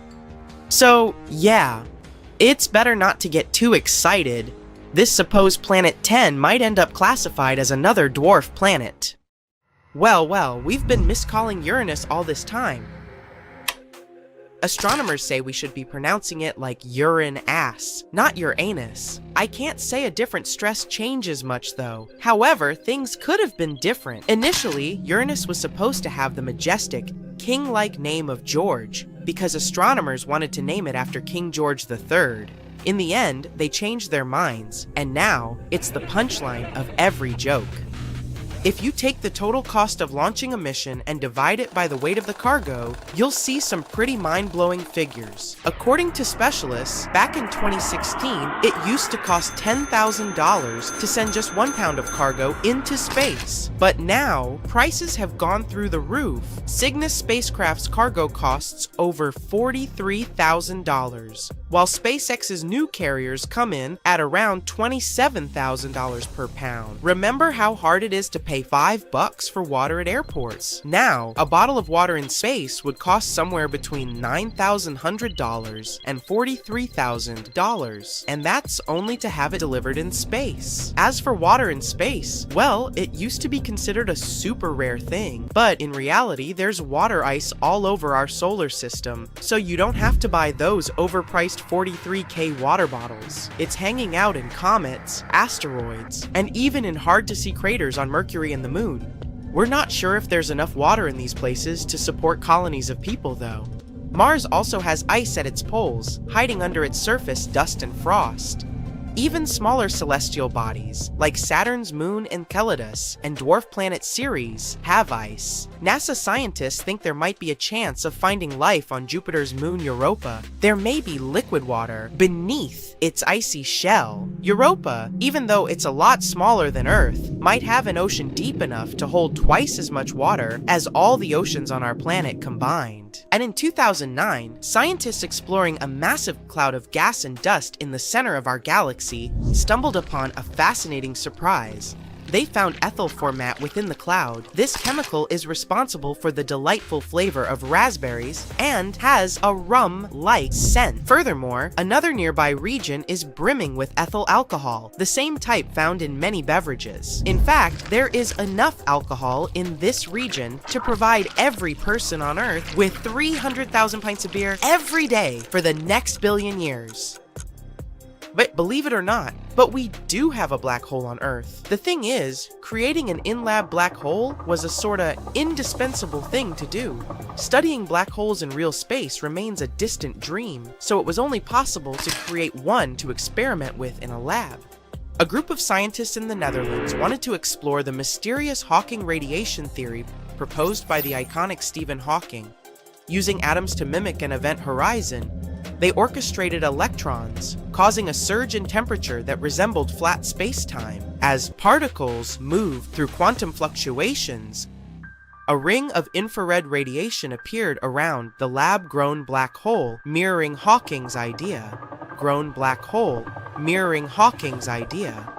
So, yeah, it's better not to get too excited. This supposed Planet 10 might end up classified as another dwarf planet. Well, we've been miscalling Uranus all this time. Astronomers say we should be pronouncing it like urine-ass, not Uranus. I can't say a different stress changes much though. However, things could have been different. Initially, Uranus was supposed to have the majestic, king-like name of George, because astronomers wanted to name it after King George III. In the end, they changed their minds, and now it's the punchline of every joke. If you take the total cost of launching a mission and divide it by the weight of the cargo, you'll see some pretty mind-blowing figures. According to specialists, back in 2016, it used to cost $10,000 to send just 1 pound of cargo into space. But now, prices have gone through the roof. Cygnus spacecraft's cargo costs over $43,000, while SpaceX's new carriers come in at around $27,000 per pound. Remember how hard it is to pay $5 for water at airports? Now, a bottle of water in space would cost somewhere between $9,100 and $43,000, and that's only to have it delivered in space. As for water in space, well, it used to be considered a super rare thing, but in reality, there's water ice all over our solar system, so you don't have to buy those overpriced 43K water bottles. It's hanging out in comets, asteroids, and even in hard-to-see craters on Mercury and the Moon. We're not sure if there's enough water in these places to support colonies of people, though. Mars also has ice at its poles, hiding under its surface dust and frost. Even smaller celestial bodies, like Saturn's moon Enceladus and dwarf planet Ceres, have ice. NASA scientists think there might be a chance of finding life on Jupiter's moon Europa. There may be liquid water beneath its icy shell. Europa, even though it's a lot smaller than Earth, might have an ocean deep enough to hold twice as much water as all the oceans on our planet combined. And in 2009, scientists exploring a massive cloud of gas and dust in the center of our galaxy stumbled upon a fascinating surprise. They found ethyl format within the cloud. This chemical is responsible for the delightful flavor of raspberries and has a rum-like scent. Furthermore, another nearby region is brimming with ethyl alcohol, the same type found in many beverages. In fact, there is enough alcohol in this region to provide every person on Earth with 300,000 pints of beer every day for the next billion years. But believe it or not, but we do have a black hole on Earth. The thing is, creating an in-lab black hole was a sorta indispensable thing to do. Studying black holes in real space remains a distant dream, so it was only possible to create one to experiment with in a lab. A group of scientists in the Netherlands wanted to explore the mysterious Hawking radiation theory proposed by the iconic Stephen Hawking. Using atoms to mimic an event horizon, they orchestrated electrons, causing a surge in temperature that resembled flat space-time. As particles moved through quantum fluctuations, a ring of infrared radiation appeared around the lab-grown black hole, mirroring Hawking's idea. Grown black hole, mirroring Hawking's idea.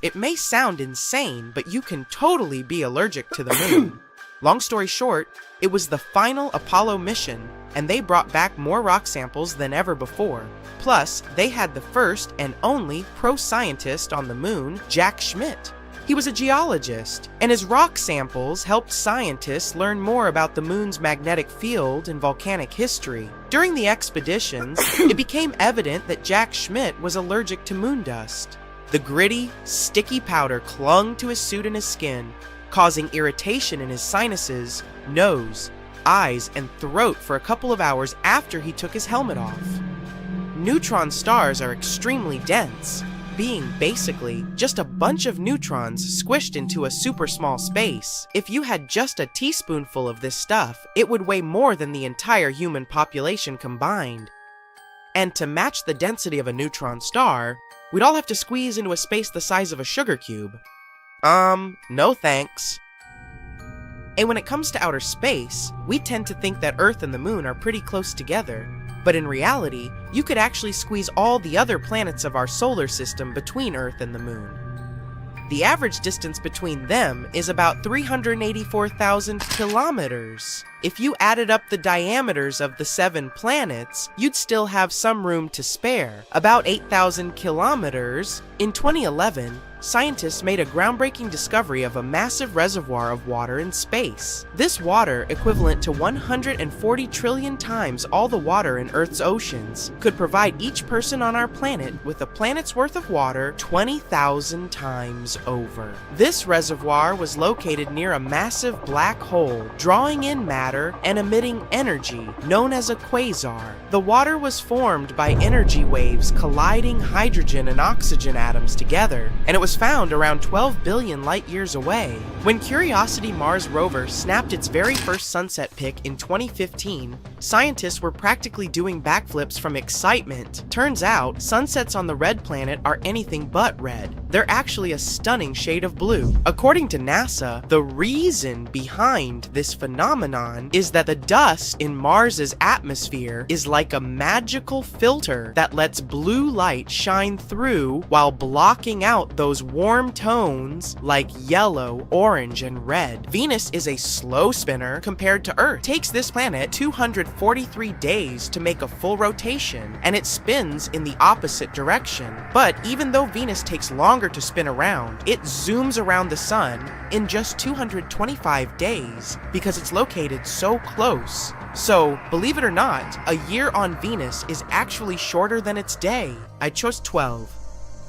It may sound insane, but you can totally be allergic to the moon. Long story short, it was the final Apollo mission, and they brought back more rock samples than ever before. Plus, they had the first and only pro-scientist on the moon, Jack Schmitt. He was a geologist, and his rock samples helped scientists learn more about the moon's magnetic field and volcanic history. During the expeditions, it became evident that Jack Schmitt was allergic to moon dust. The gritty, sticky powder clung to his suit and his skin, causing irritation in his sinuses, nose, eyes, and throat for a couple of hours after he took his helmet off. Neutron stars are extremely dense, being basically just a bunch of neutrons squished into a super small space. If you had just a teaspoonful of this stuff, it would weigh more than the entire human population combined. And to match the density of a neutron star, we'd all have to squeeze into a space the size of a sugar cube. No thanks. And when it comes to outer space, we tend to think that Earth and the Moon are pretty close together, but in reality, you could actually squeeze all the other planets of our solar system between Earth and the Moon. The average distance between them is about 384,000 kilometers. If you added up the diameters of the 7 planets, you'd still have some room to spare, about 8,000 kilometers. In 2011, scientists made a groundbreaking discovery of a massive reservoir of water in space. This water, equivalent to 140 trillion times all the water in Earth's oceans, could provide each person on our planet with a planet's worth of water 20,000 times over. This reservoir was located near a massive black hole, drawing in matter and emitting energy, known as a quasar. The water was formed by energy waves colliding hydrogen and oxygen atoms together, and it was was found around 12 billion light-years away. When Curiosity Mars rover snapped its very first sunset pic in 2015, scientists were practically doing backflips from excitement. Turns out, sunsets on the red planet are anything but red. They're actually a stunning shade of blue. According to NASA, the reason behind this phenomenon is that the dust in Mars's atmosphere is like a magical filter that lets blue light shine through while blocking out those warm tones like yellow, orange, and red. Venus is a slow spinner compared to Earth. It takes this planet 243 days to make a full rotation, and it spins in the opposite direction. But even though Venus takes longer to spin around, it zooms around the sun in just 225 days because it's located so close. So, believe it or not, a year on Venus is actually shorter than its day. I chose 12.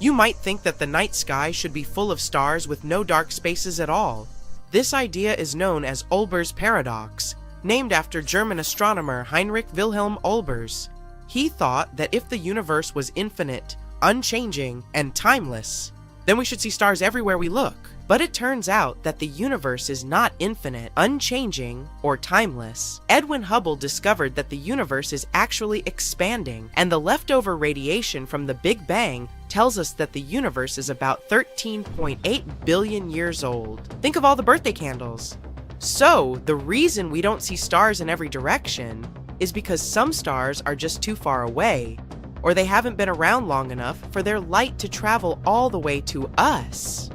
You might think that the night sky should be full of stars with no dark spaces at all. This idea is known as Olbers' paradox, named after German astronomer Heinrich Wilhelm Olbers. He thought that if the universe was infinite, unchanging, and timeless, then we should see stars everywhere we look. But it turns out that the universe is not infinite, unchanging, or timeless. Edwin Hubble discovered that the universe is actually expanding, and the leftover radiation from the Big Bang tells us that the universe is about 13.8 billion years old. Think of all the birthday candles. So, the reason we don't see stars in every direction is because some stars are just too far away, or they haven't been around long enough for their light to travel all the way to us.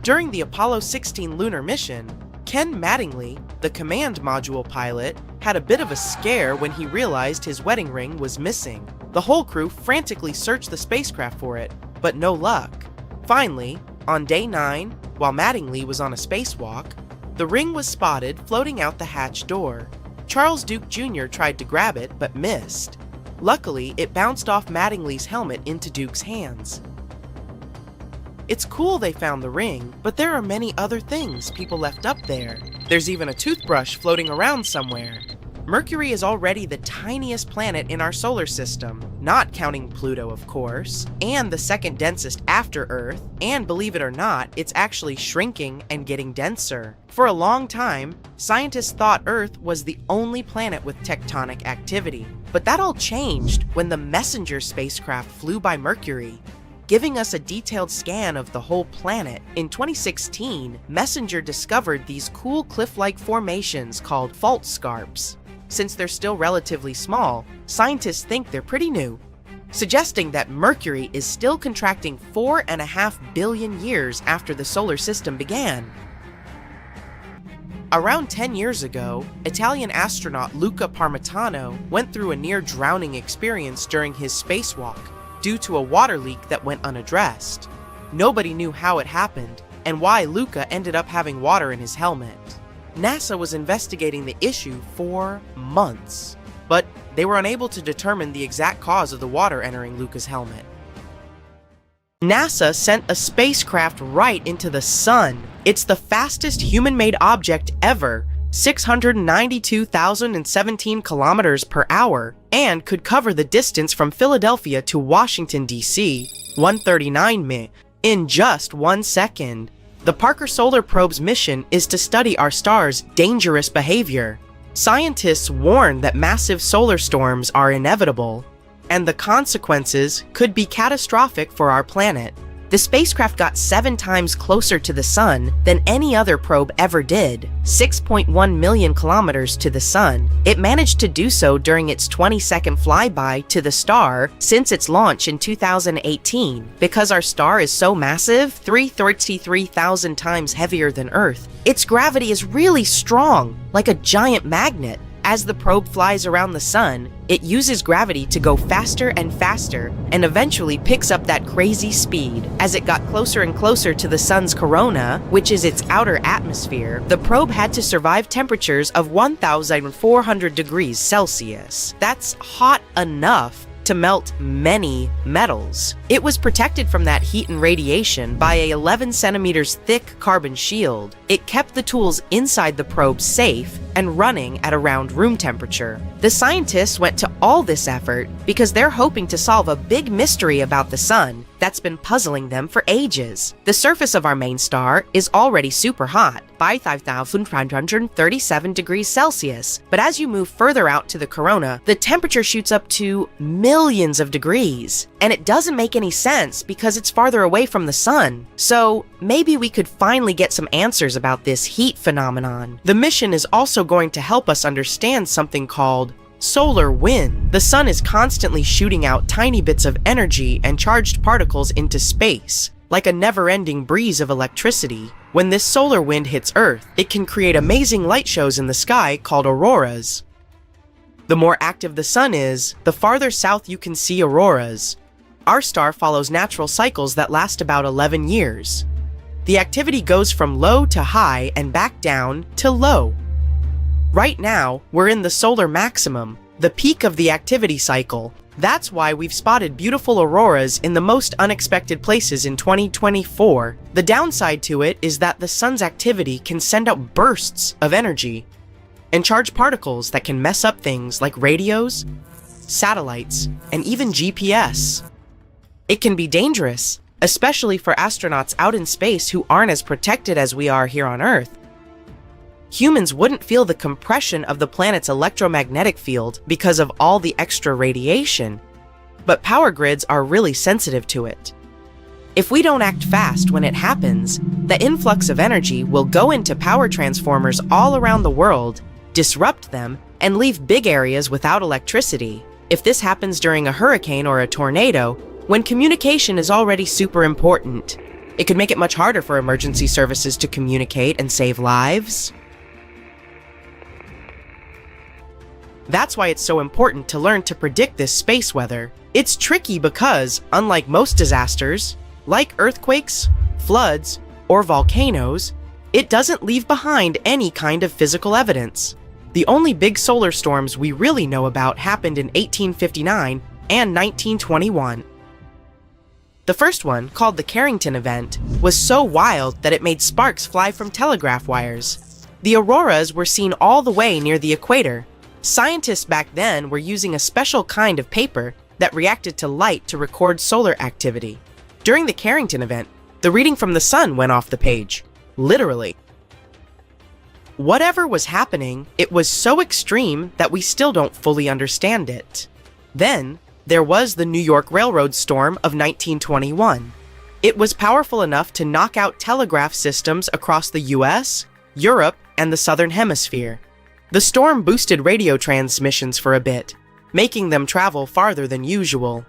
During the Apollo 16 lunar mission, Ken Mattingly, the command module pilot, had a bit of a scare when he realized his wedding ring was missing. The whole crew frantically searched the spacecraft for it, but no luck. Finally, on day 9, while Mattingly was on a spacewalk, the ring was spotted floating out the hatch door. Charles Duke Jr. tried to grab it, but missed. Luckily, it bounced off Mattingly's helmet into Duke's hands. It's cool they found the ring, but there are many other things people left up there. There's even a toothbrush floating around somewhere. Mercury is already the tiniest planet in our solar system, not counting Pluto, of course, and the second densest after Earth, and believe it or not, it's actually shrinking and getting denser. For a long time, scientists thought Earth was the only planet with tectonic activity, but that all changed when the Messenger spacecraft flew by Mercury, giving us a detailed scan of the whole planet. In 2016, Messenger discovered these cool cliff-like formations called fault scarps. Since they're still relatively small, scientists think they're pretty new, suggesting that Mercury is still contracting 4.5 billion years after the solar system began. Around 10 years ago, Italian astronaut Luca Parmitano went through a near-drowning experience during his spacewalk due to a water leak that went unaddressed. Nobody knew how it happened and why Luca ended up having water in his helmet. NASA was investigating the issue for months, but they were unable to determine the exact cause of the water entering Luca's helmet. NASA sent a spacecraft right into the sun. It's the fastest human-made object ever, 692,017 kilometers per hour, and could cover the distance from Philadelphia to Washington, D.C., 139 mi, in just 1 second. The Parker Solar Probe's mission is to study our star's dangerous behavior. Scientists warn that massive solar storms are inevitable, and the consequences could be catastrophic for our planet. The spacecraft got 7 times closer to the sun than any other probe ever did, 6.1 million kilometers to the sun. It managed to do so during its 20-second flyby to the star since its launch in 2018. Because our star is so massive, 333,000 times heavier than Earth, its gravity is really strong, like a giant magnet. As the probe flies around the sun, it uses gravity to go faster and faster, and eventually picks up that crazy speed. As it got closer and closer to the sun's corona, which is its outer atmosphere, the probe had to survive temperatures of 1,400 degrees Celsius. That's hot enough to melt many metals. It was protected from that heat and radiation by a 11 centimeters thick carbon shield. It kept the tools inside the probe safe and running at around room temperature. The scientists went to all this effort because they're hoping to solve a big mystery about the sun that's been puzzling them for ages. The surface of our main star is already super hot, 5,537 degrees Celsius, but as you move further out to the corona, the temperature shoots up to millions of degrees. And it doesn't make any sense because it's farther away from the sun. So maybe we could finally get some answers about this heat phenomenon. The mission is also going to help us understand something called solar wind. The sun is constantly shooting out tiny bits of energy and charged particles into space, like a never-ending breeze of electricity. When this solar wind hits Earth, it can create amazing light shows in the sky called auroras. The more active the sun is, the farther south you can see auroras. Our star follows natural cycles that last about 11 years. The activity goes from low to high and back down to low. Right now, we're in the solar maximum, the peak of the activity cycle. That's why we've spotted beautiful auroras in the most unexpected places in 2024. The downside to it is that the sun's activity can send out bursts of energy and charged particles that can mess up things like radios, satellites, and even GPS. It can be dangerous, especially for astronauts out in space who aren't as protected as we are here on Earth. Humans wouldn't feel the compression of the planet's electromagnetic field because of all the extra radiation, but power grids are really sensitive to it. If we don't act fast when it happens, the influx of energy will go into power transformers all around the world, disrupt them, and leave big areas without electricity. If this happens during a hurricane or a tornado, when communication is already super important, it could make it much harder for emergency services to communicate and save lives. That's why it's so important to learn to predict this space weather. It's tricky because, unlike most disasters, like earthquakes, floods, or volcanoes, it doesn't leave behind any kind of physical evidence. The only big solar storms we really know about happened in 1859 and 1921. The first one, called the Carrington event, was so wild that it made sparks fly from telegraph wires. The auroras were seen all the way near the equator. Scientists back then were using a special kind of paper that reacted to light to record solar activity. During the Carrington event, the reading from the sun went off the page. Literally. Whatever was happening, it was so extreme that we still don't fully understand it. Then, there was the New York Railroad storm of 1921. It was powerful enough to knock out telegraph systems across the US, Europe, and the Southern Hemisphere. The storm boosted radio transmissions for a bit, making them travel farther than usual.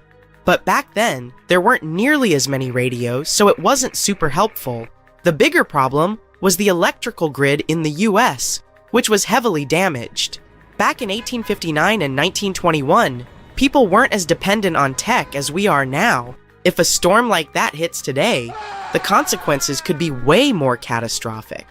But back then, there weren't nearly as many radios, so it wasn't super helpful. The bigger problem was the electrical grid in the US, which was heavily damaged. Back in 1859 and 1921, people weren't as dependent on tech as we are now. If a storm like that hits today, the consequences could be way more catastrophic.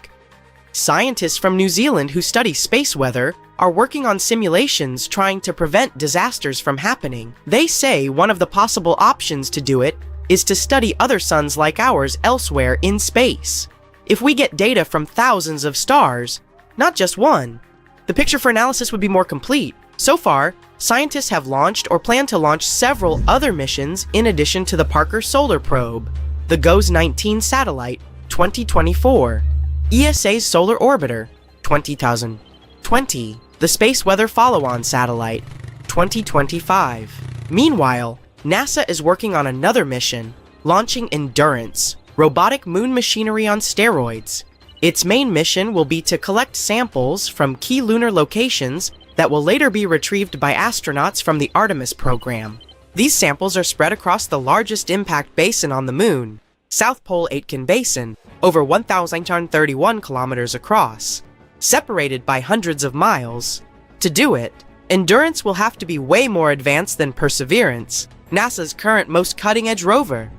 Scientists from New Zealand who study space weather are working on simulations trying to prevent disasters from happening. They say one of the possible options to do it is to study other suns like ours elsewhere in space. If we get data from thousands of stars, not just one, the picture for analysis would be more complete. So far, scientists have launched or plan to launch several other missions in addition to the Parker Solar Probe, the GOES-19 satellite, 2024, ESA's Solar Orbiter, 2020, the Space Weather Follow-On Satellite, 2025. Meanwhile, NASA is working on another mission, launching Endurance, robotic moon machinery on steroids. Its main mission will be to collect samples from key lunar locations that will later be retrieved by astronauts from the Artemis program. These samples are spread across the largest impact basin on the moon, South Pole Aitken Basin, over 1,931 kilometers across, separated by hundreds of miles. To do it, Endurance will have to be way more advanced than Perseverance, NASA's current most cutting-edge rover.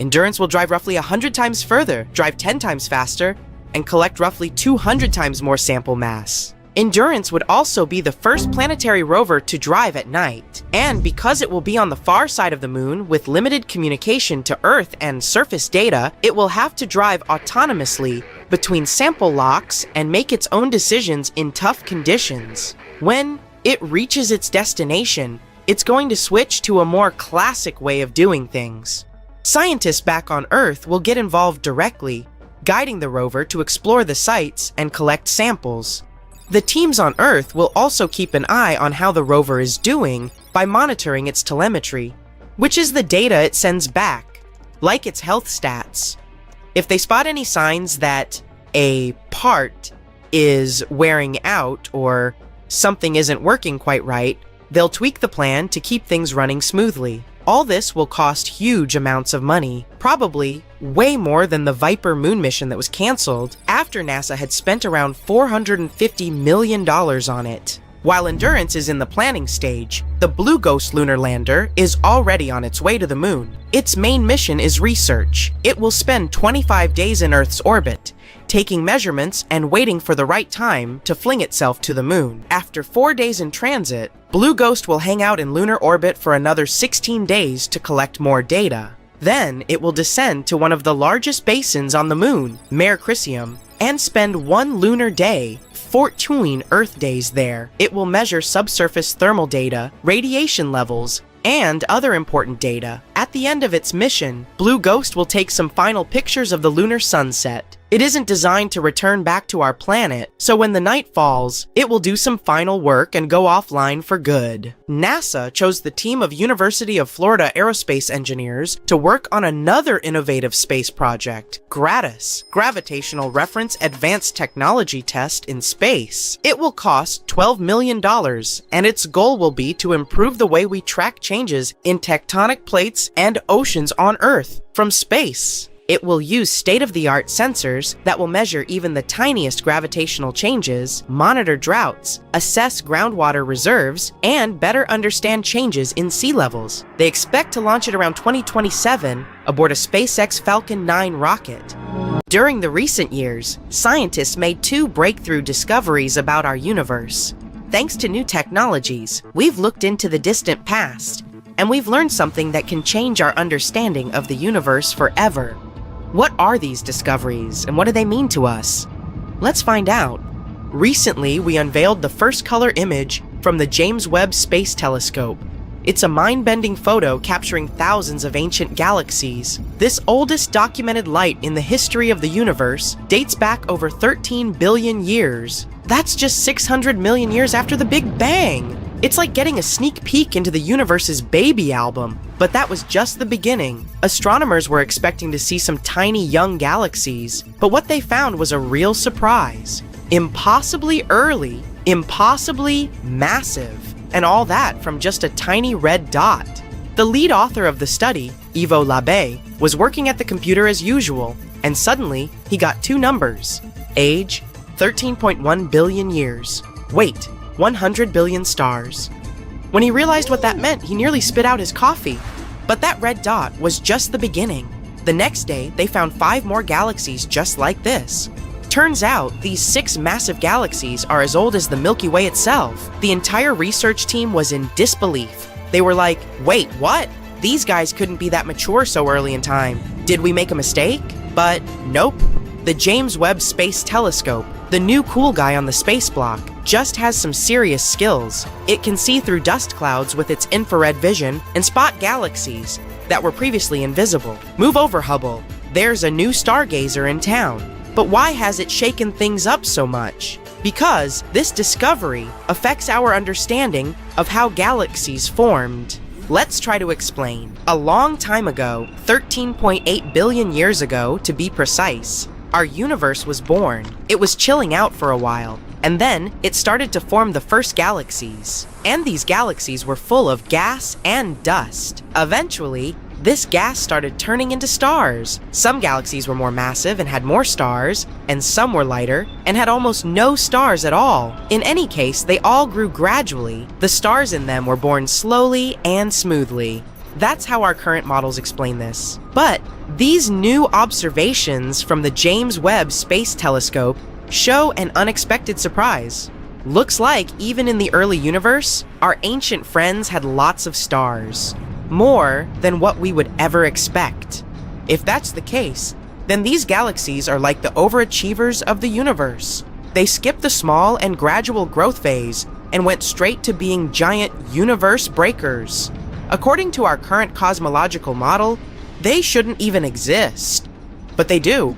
Endurance will drive roughly 100 times further, drive 10 times faster, and collect roughly 200 times more sample mass. Endurance would also be the first planetary rover to drive at night, and because it will be on the far side of the moon with limited communication to Earth and surface data, it will have to drive autonomously between sample locks and make its own decisions in tough conditions. When it reaches its destination, it's going to switch to a more classic way of doing things. Scientists back on Earth will get involved directly, guiding the rover to explore the sites and collect samples. The teams on Earth will also keep an eye on how the rover is doing by monitoring its telemetry, which is the data it sends back, like its health stats. If they spot any signs that a part is wearing out or something isn't working quite right, they'll tweak the plan to keep things running smoothly. All this will cost huge amounts of money, probably way more than the Viper moon mission that was canceled after NASA had spent around $450 million on it. While Endurance is in the planning stage, the Blue Ghost lunar lander is already on its way to the moon. Its main mission is research. It will spend 25 days in Earth's orbit, taking measurements and waiting for the right time to fling itself to the moon. After 4 days in transit, Blue Ghost will hang out in lunar orbit for another 16 days to collect more data. Then it will descend to one of the largest basins on the moon, Mare Crisium, and spend 1 lunar day, 14 Earth days there. It will measure subsurface thermal data, radiation levels, and other important data. At the end of its mission, Blue Ghost will take some final pictures of the lunar sunset. It isn't designed to return back to our planet, so when the night falls, it will do some final work and go offline for good. NASA chose the team of University of Florida aerospace engineers to work on another innovative space project, GRADIS, Gravitational Reference Advanced Technology Test in Space. It will cost $12 million, and its goal will be to improve the way we track changes in tectonic plates and oceans on Earth from space. It will use state-of-the-art sensors that will measure even the tiniest gravitational changes, monitor droughts, assess groundwater reserves, and better understand changes in sea levels. They expect to launch it around 2027 aboard a SpaceX Falcon 9 rocket. During the recent years, scientists made 2 breakthrough discoveries about our universe. Thanks to new technologies, we've looked into the distant past, and we've learned something that can change our understanding of the universe forever. What are these discoveries, and what do they mean to us? Let's find out. Recently, we unveiled the first color image from the James Webb Space Telescope. It's a mind-bending photo capturing thousands of ancient galaxies. This oldest documented light in the history of the universe dates back over 13 billion years. That's just 600 million years after the Big Bang! It's like getting a sneak peek into the universe's baby album. But that was just the beginning. Astronomers were expecting to see some tiny young galaxies, but what they found was a real surprise. Impossibly early, impossibly massive, and all that from just a tiny red dot. The lead author of the study, Ivo Labbé, was working at the computer as usual, and suddenly he got 2 numbers. Age, 13.1 billion years. Weight, 100 billion stars. When he realized what that meant, he nearly spit out his coffee. But that red dot was just the beginning. The next day, they found 5 more galaxies just like this. Turns out, these 6 massive galaxies are as old as the Milky Way itself. The entire research team was in disbelief. They were like, wait, what? These guys couldn't be that mature so early in time. Did we make a mistake? But nope. The James Webb Space Telescope, the new cool guy on the space block, just has some serious skills. It can see through dust clouds with its infrared vision and spot galaxies that were previously invisible. Move over, Hubble. There's a new stargazer in town. But why has it shaken things up so much? Because this discovery affects our understanding of how galaxies formed. Let's try to explain. A long time ago, 13.8 billion years ago to be precise, our universe was born. It was chilling out for a while, and then it started to form the first galaxies. And these galaxies were full of gas and dust. Eventually, this gas started turning into stars. Some galaxies were more massive and had more stars, and some were lighter and had almost no stars at all. In any case, they all grew gradually. The stars in them were born slowly and smoothly. That's how our current models explain this. But these new observations from the James Webb Space Telescope show an unexpected surprise. Looks like even in the early universe, our ancient friends had lots of stars. More than what we would ever expect. If that's the case, then these galaxies are like the overachievers of the universe. They skipped the small and gradual growth phase and went straight to being giant universe breakers. According to our current cosmological model, they shouldn't even exist. But they do.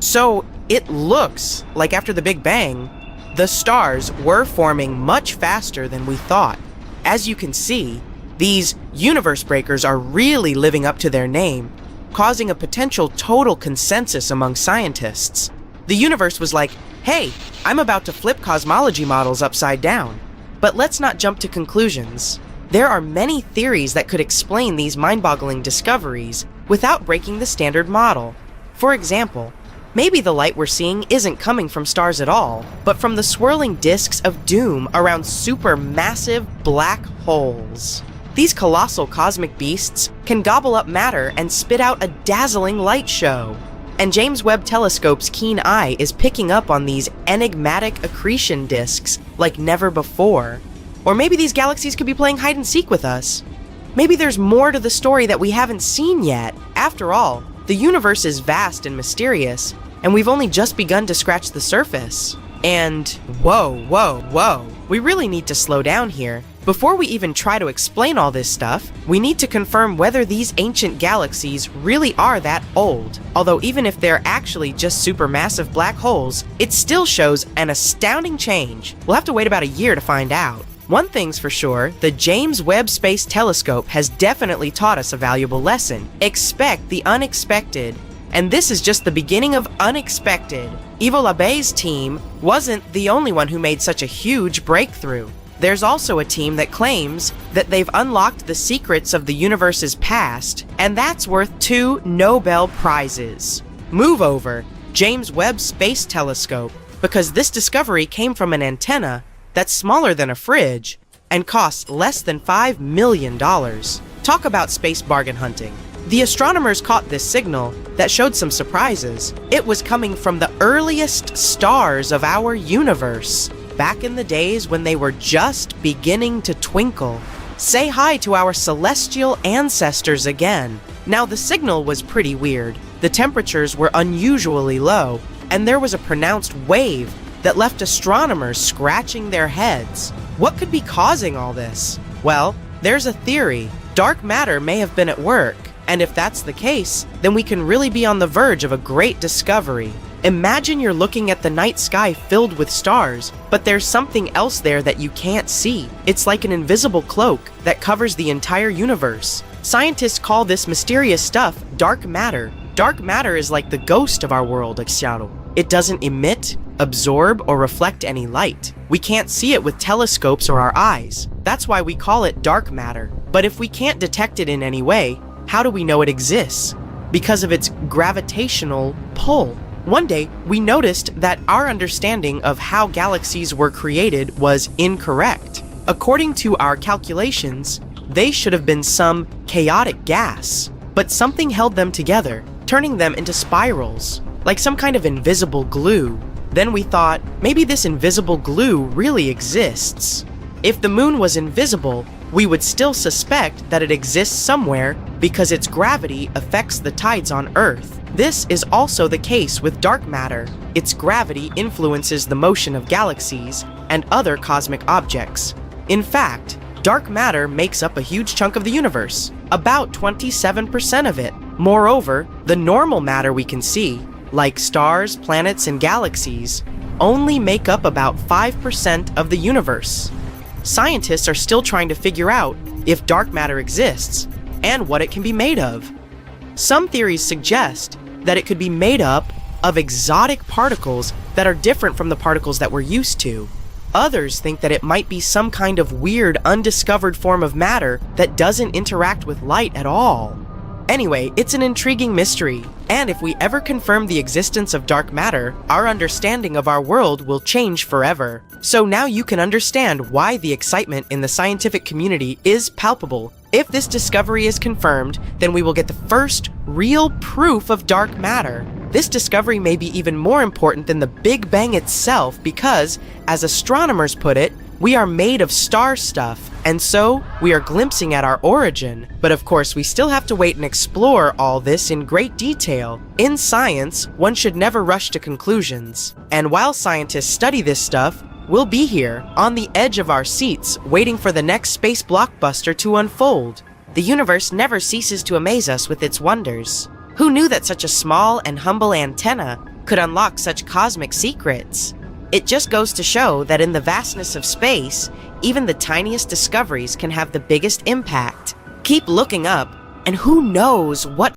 So it looks like after the Big Bang, the stars were forming much faster than we thought. As you can see, these universe breakers are really living up to their name, causing a potential total consensus among scientists. The universe was like, hey, I'm about to flip cosmology models upside down. But let's not jump to conclusions. There are many theories that could explain these mind-boggling discoveries without breaking the standard model. For example, maybe the light we're seeing isn't coming from stars at all, but from the swirling disks of doom around supermassive black holes. These colossal cosmic beasts can gobble up matter and spit out a dazzling light show. And James Webb Telescope's keen eye is picking up on these enigmatic accretion disks like never before. Or maybe these galaxies could be playing hide and seek with us. Maybe there's more to the story that we haven't seen yet. After all, the universe is vast and mysterious, and we've only just begun to scratch the surface. And whoa. We really need to slow down here. Before we even try to explain all this stuff, we need to confirm whether these ancient galaxies really are that old. Although even if they're actually just supermassive black holes, it still shows an astounding change. We'll have to wait about a year to find out. One thing's for sure, the James Webb Space Telescope has definitely taught us a valuable lesson. Expect the unexpected. And this is just the beginning of unexpected. Ivo Labé's team wasn't the only one who made such a huge breakthrough. There's also a team that claims that they've unlocked the secrets of the universe's past, and that's worth 2 Nobel Prizes. Move over, James Webb Space Telescope, because this discovery came from an antenna that's smaller than a fridge and costs less than $5 million. Talk about space bargain hunting. The astronomers caught this signal that showed some surprises. It was coming from the earliest stars of our universe, back in the days when they were just beginning to twinkle. Say hi to our celestial ancestors again. Now, the signal was pretty weird. The temperatures were unusually low, and there was a pronounced wave that left astronomers scratching their heads. What could be causing all this? Well, there's a theory. Dark matter may have been at work, and if that's the case, then we can really be on the verge of a great discovery. Imagine you're looking at the night sky filled with stars, but there's something else there that you can't see. It's like an invisible cloak that covers the entire universe. Scientists call this mysterious stuff dark matter. Dark matter is like the ghost of our world, Xiaro. It doesn't emit, absorb, or reflect any light. We can't see it with telescopes or our eyes. That's why we call it dark matter. But if we can't detect it in any way, how do we know it exists? Because of its gravitational pull. One day, we noticed that our understanding of how galaxies were created was incorrect. According to our calculations, they should have been some chaotic gas, but something held them together, turning them into spirals, like some kind of invisible glue. Then we thought, maybe this invisible glue really exists. If the moon was invisible, we would still suspect that it exists somewhere because its gravity affects the tides on Earth. This is also the case with dark matter. Its gravity influences the motion of galaxies and other cosmic objects. In fact, dark matter makes up a huge chunk of the universe, about 27% of it. Moreover, the normal matter we can see, like stars, planets, and galaxies, only make up about 5% of the universe. Scientists are still trying to figure out if dark matter exists and what it can be made of. Some theories suggest that it could be made up of exotic particles that are different from the particles that we're used to. Others think that it might be some kind of weird, undiscovered form of matter that doesn't interact with light at all. Anyway, it's an intriguing mystery, and if we ever confirm the existence of dark matter, our understanding of our world will change forever. So now you can understand why the excitement in the scientific community is palpable. If this discovery is confirmed, then we will get the first real proof of dark matter. This discovery may be even more important than the Big Bang itself because, as astronomers put it, We are made of star stuff, and so we are glimpsing at our origin. But of course, we still have to wait and explore all this in great detail. In science, one should never rush to conclusions. And while scientists study this stuff, we'll be here, on the edge of our seats, waiting for the next space blockbuster to unfold. The universe never ceases to amaze us with its wonders. Who knew that such a small and humble antenna could unlock such cosmic secrets? It just goes to show that in the vastness of space, even the tiniest discoveries can have the biggest impact. Keep looking up, and who knows what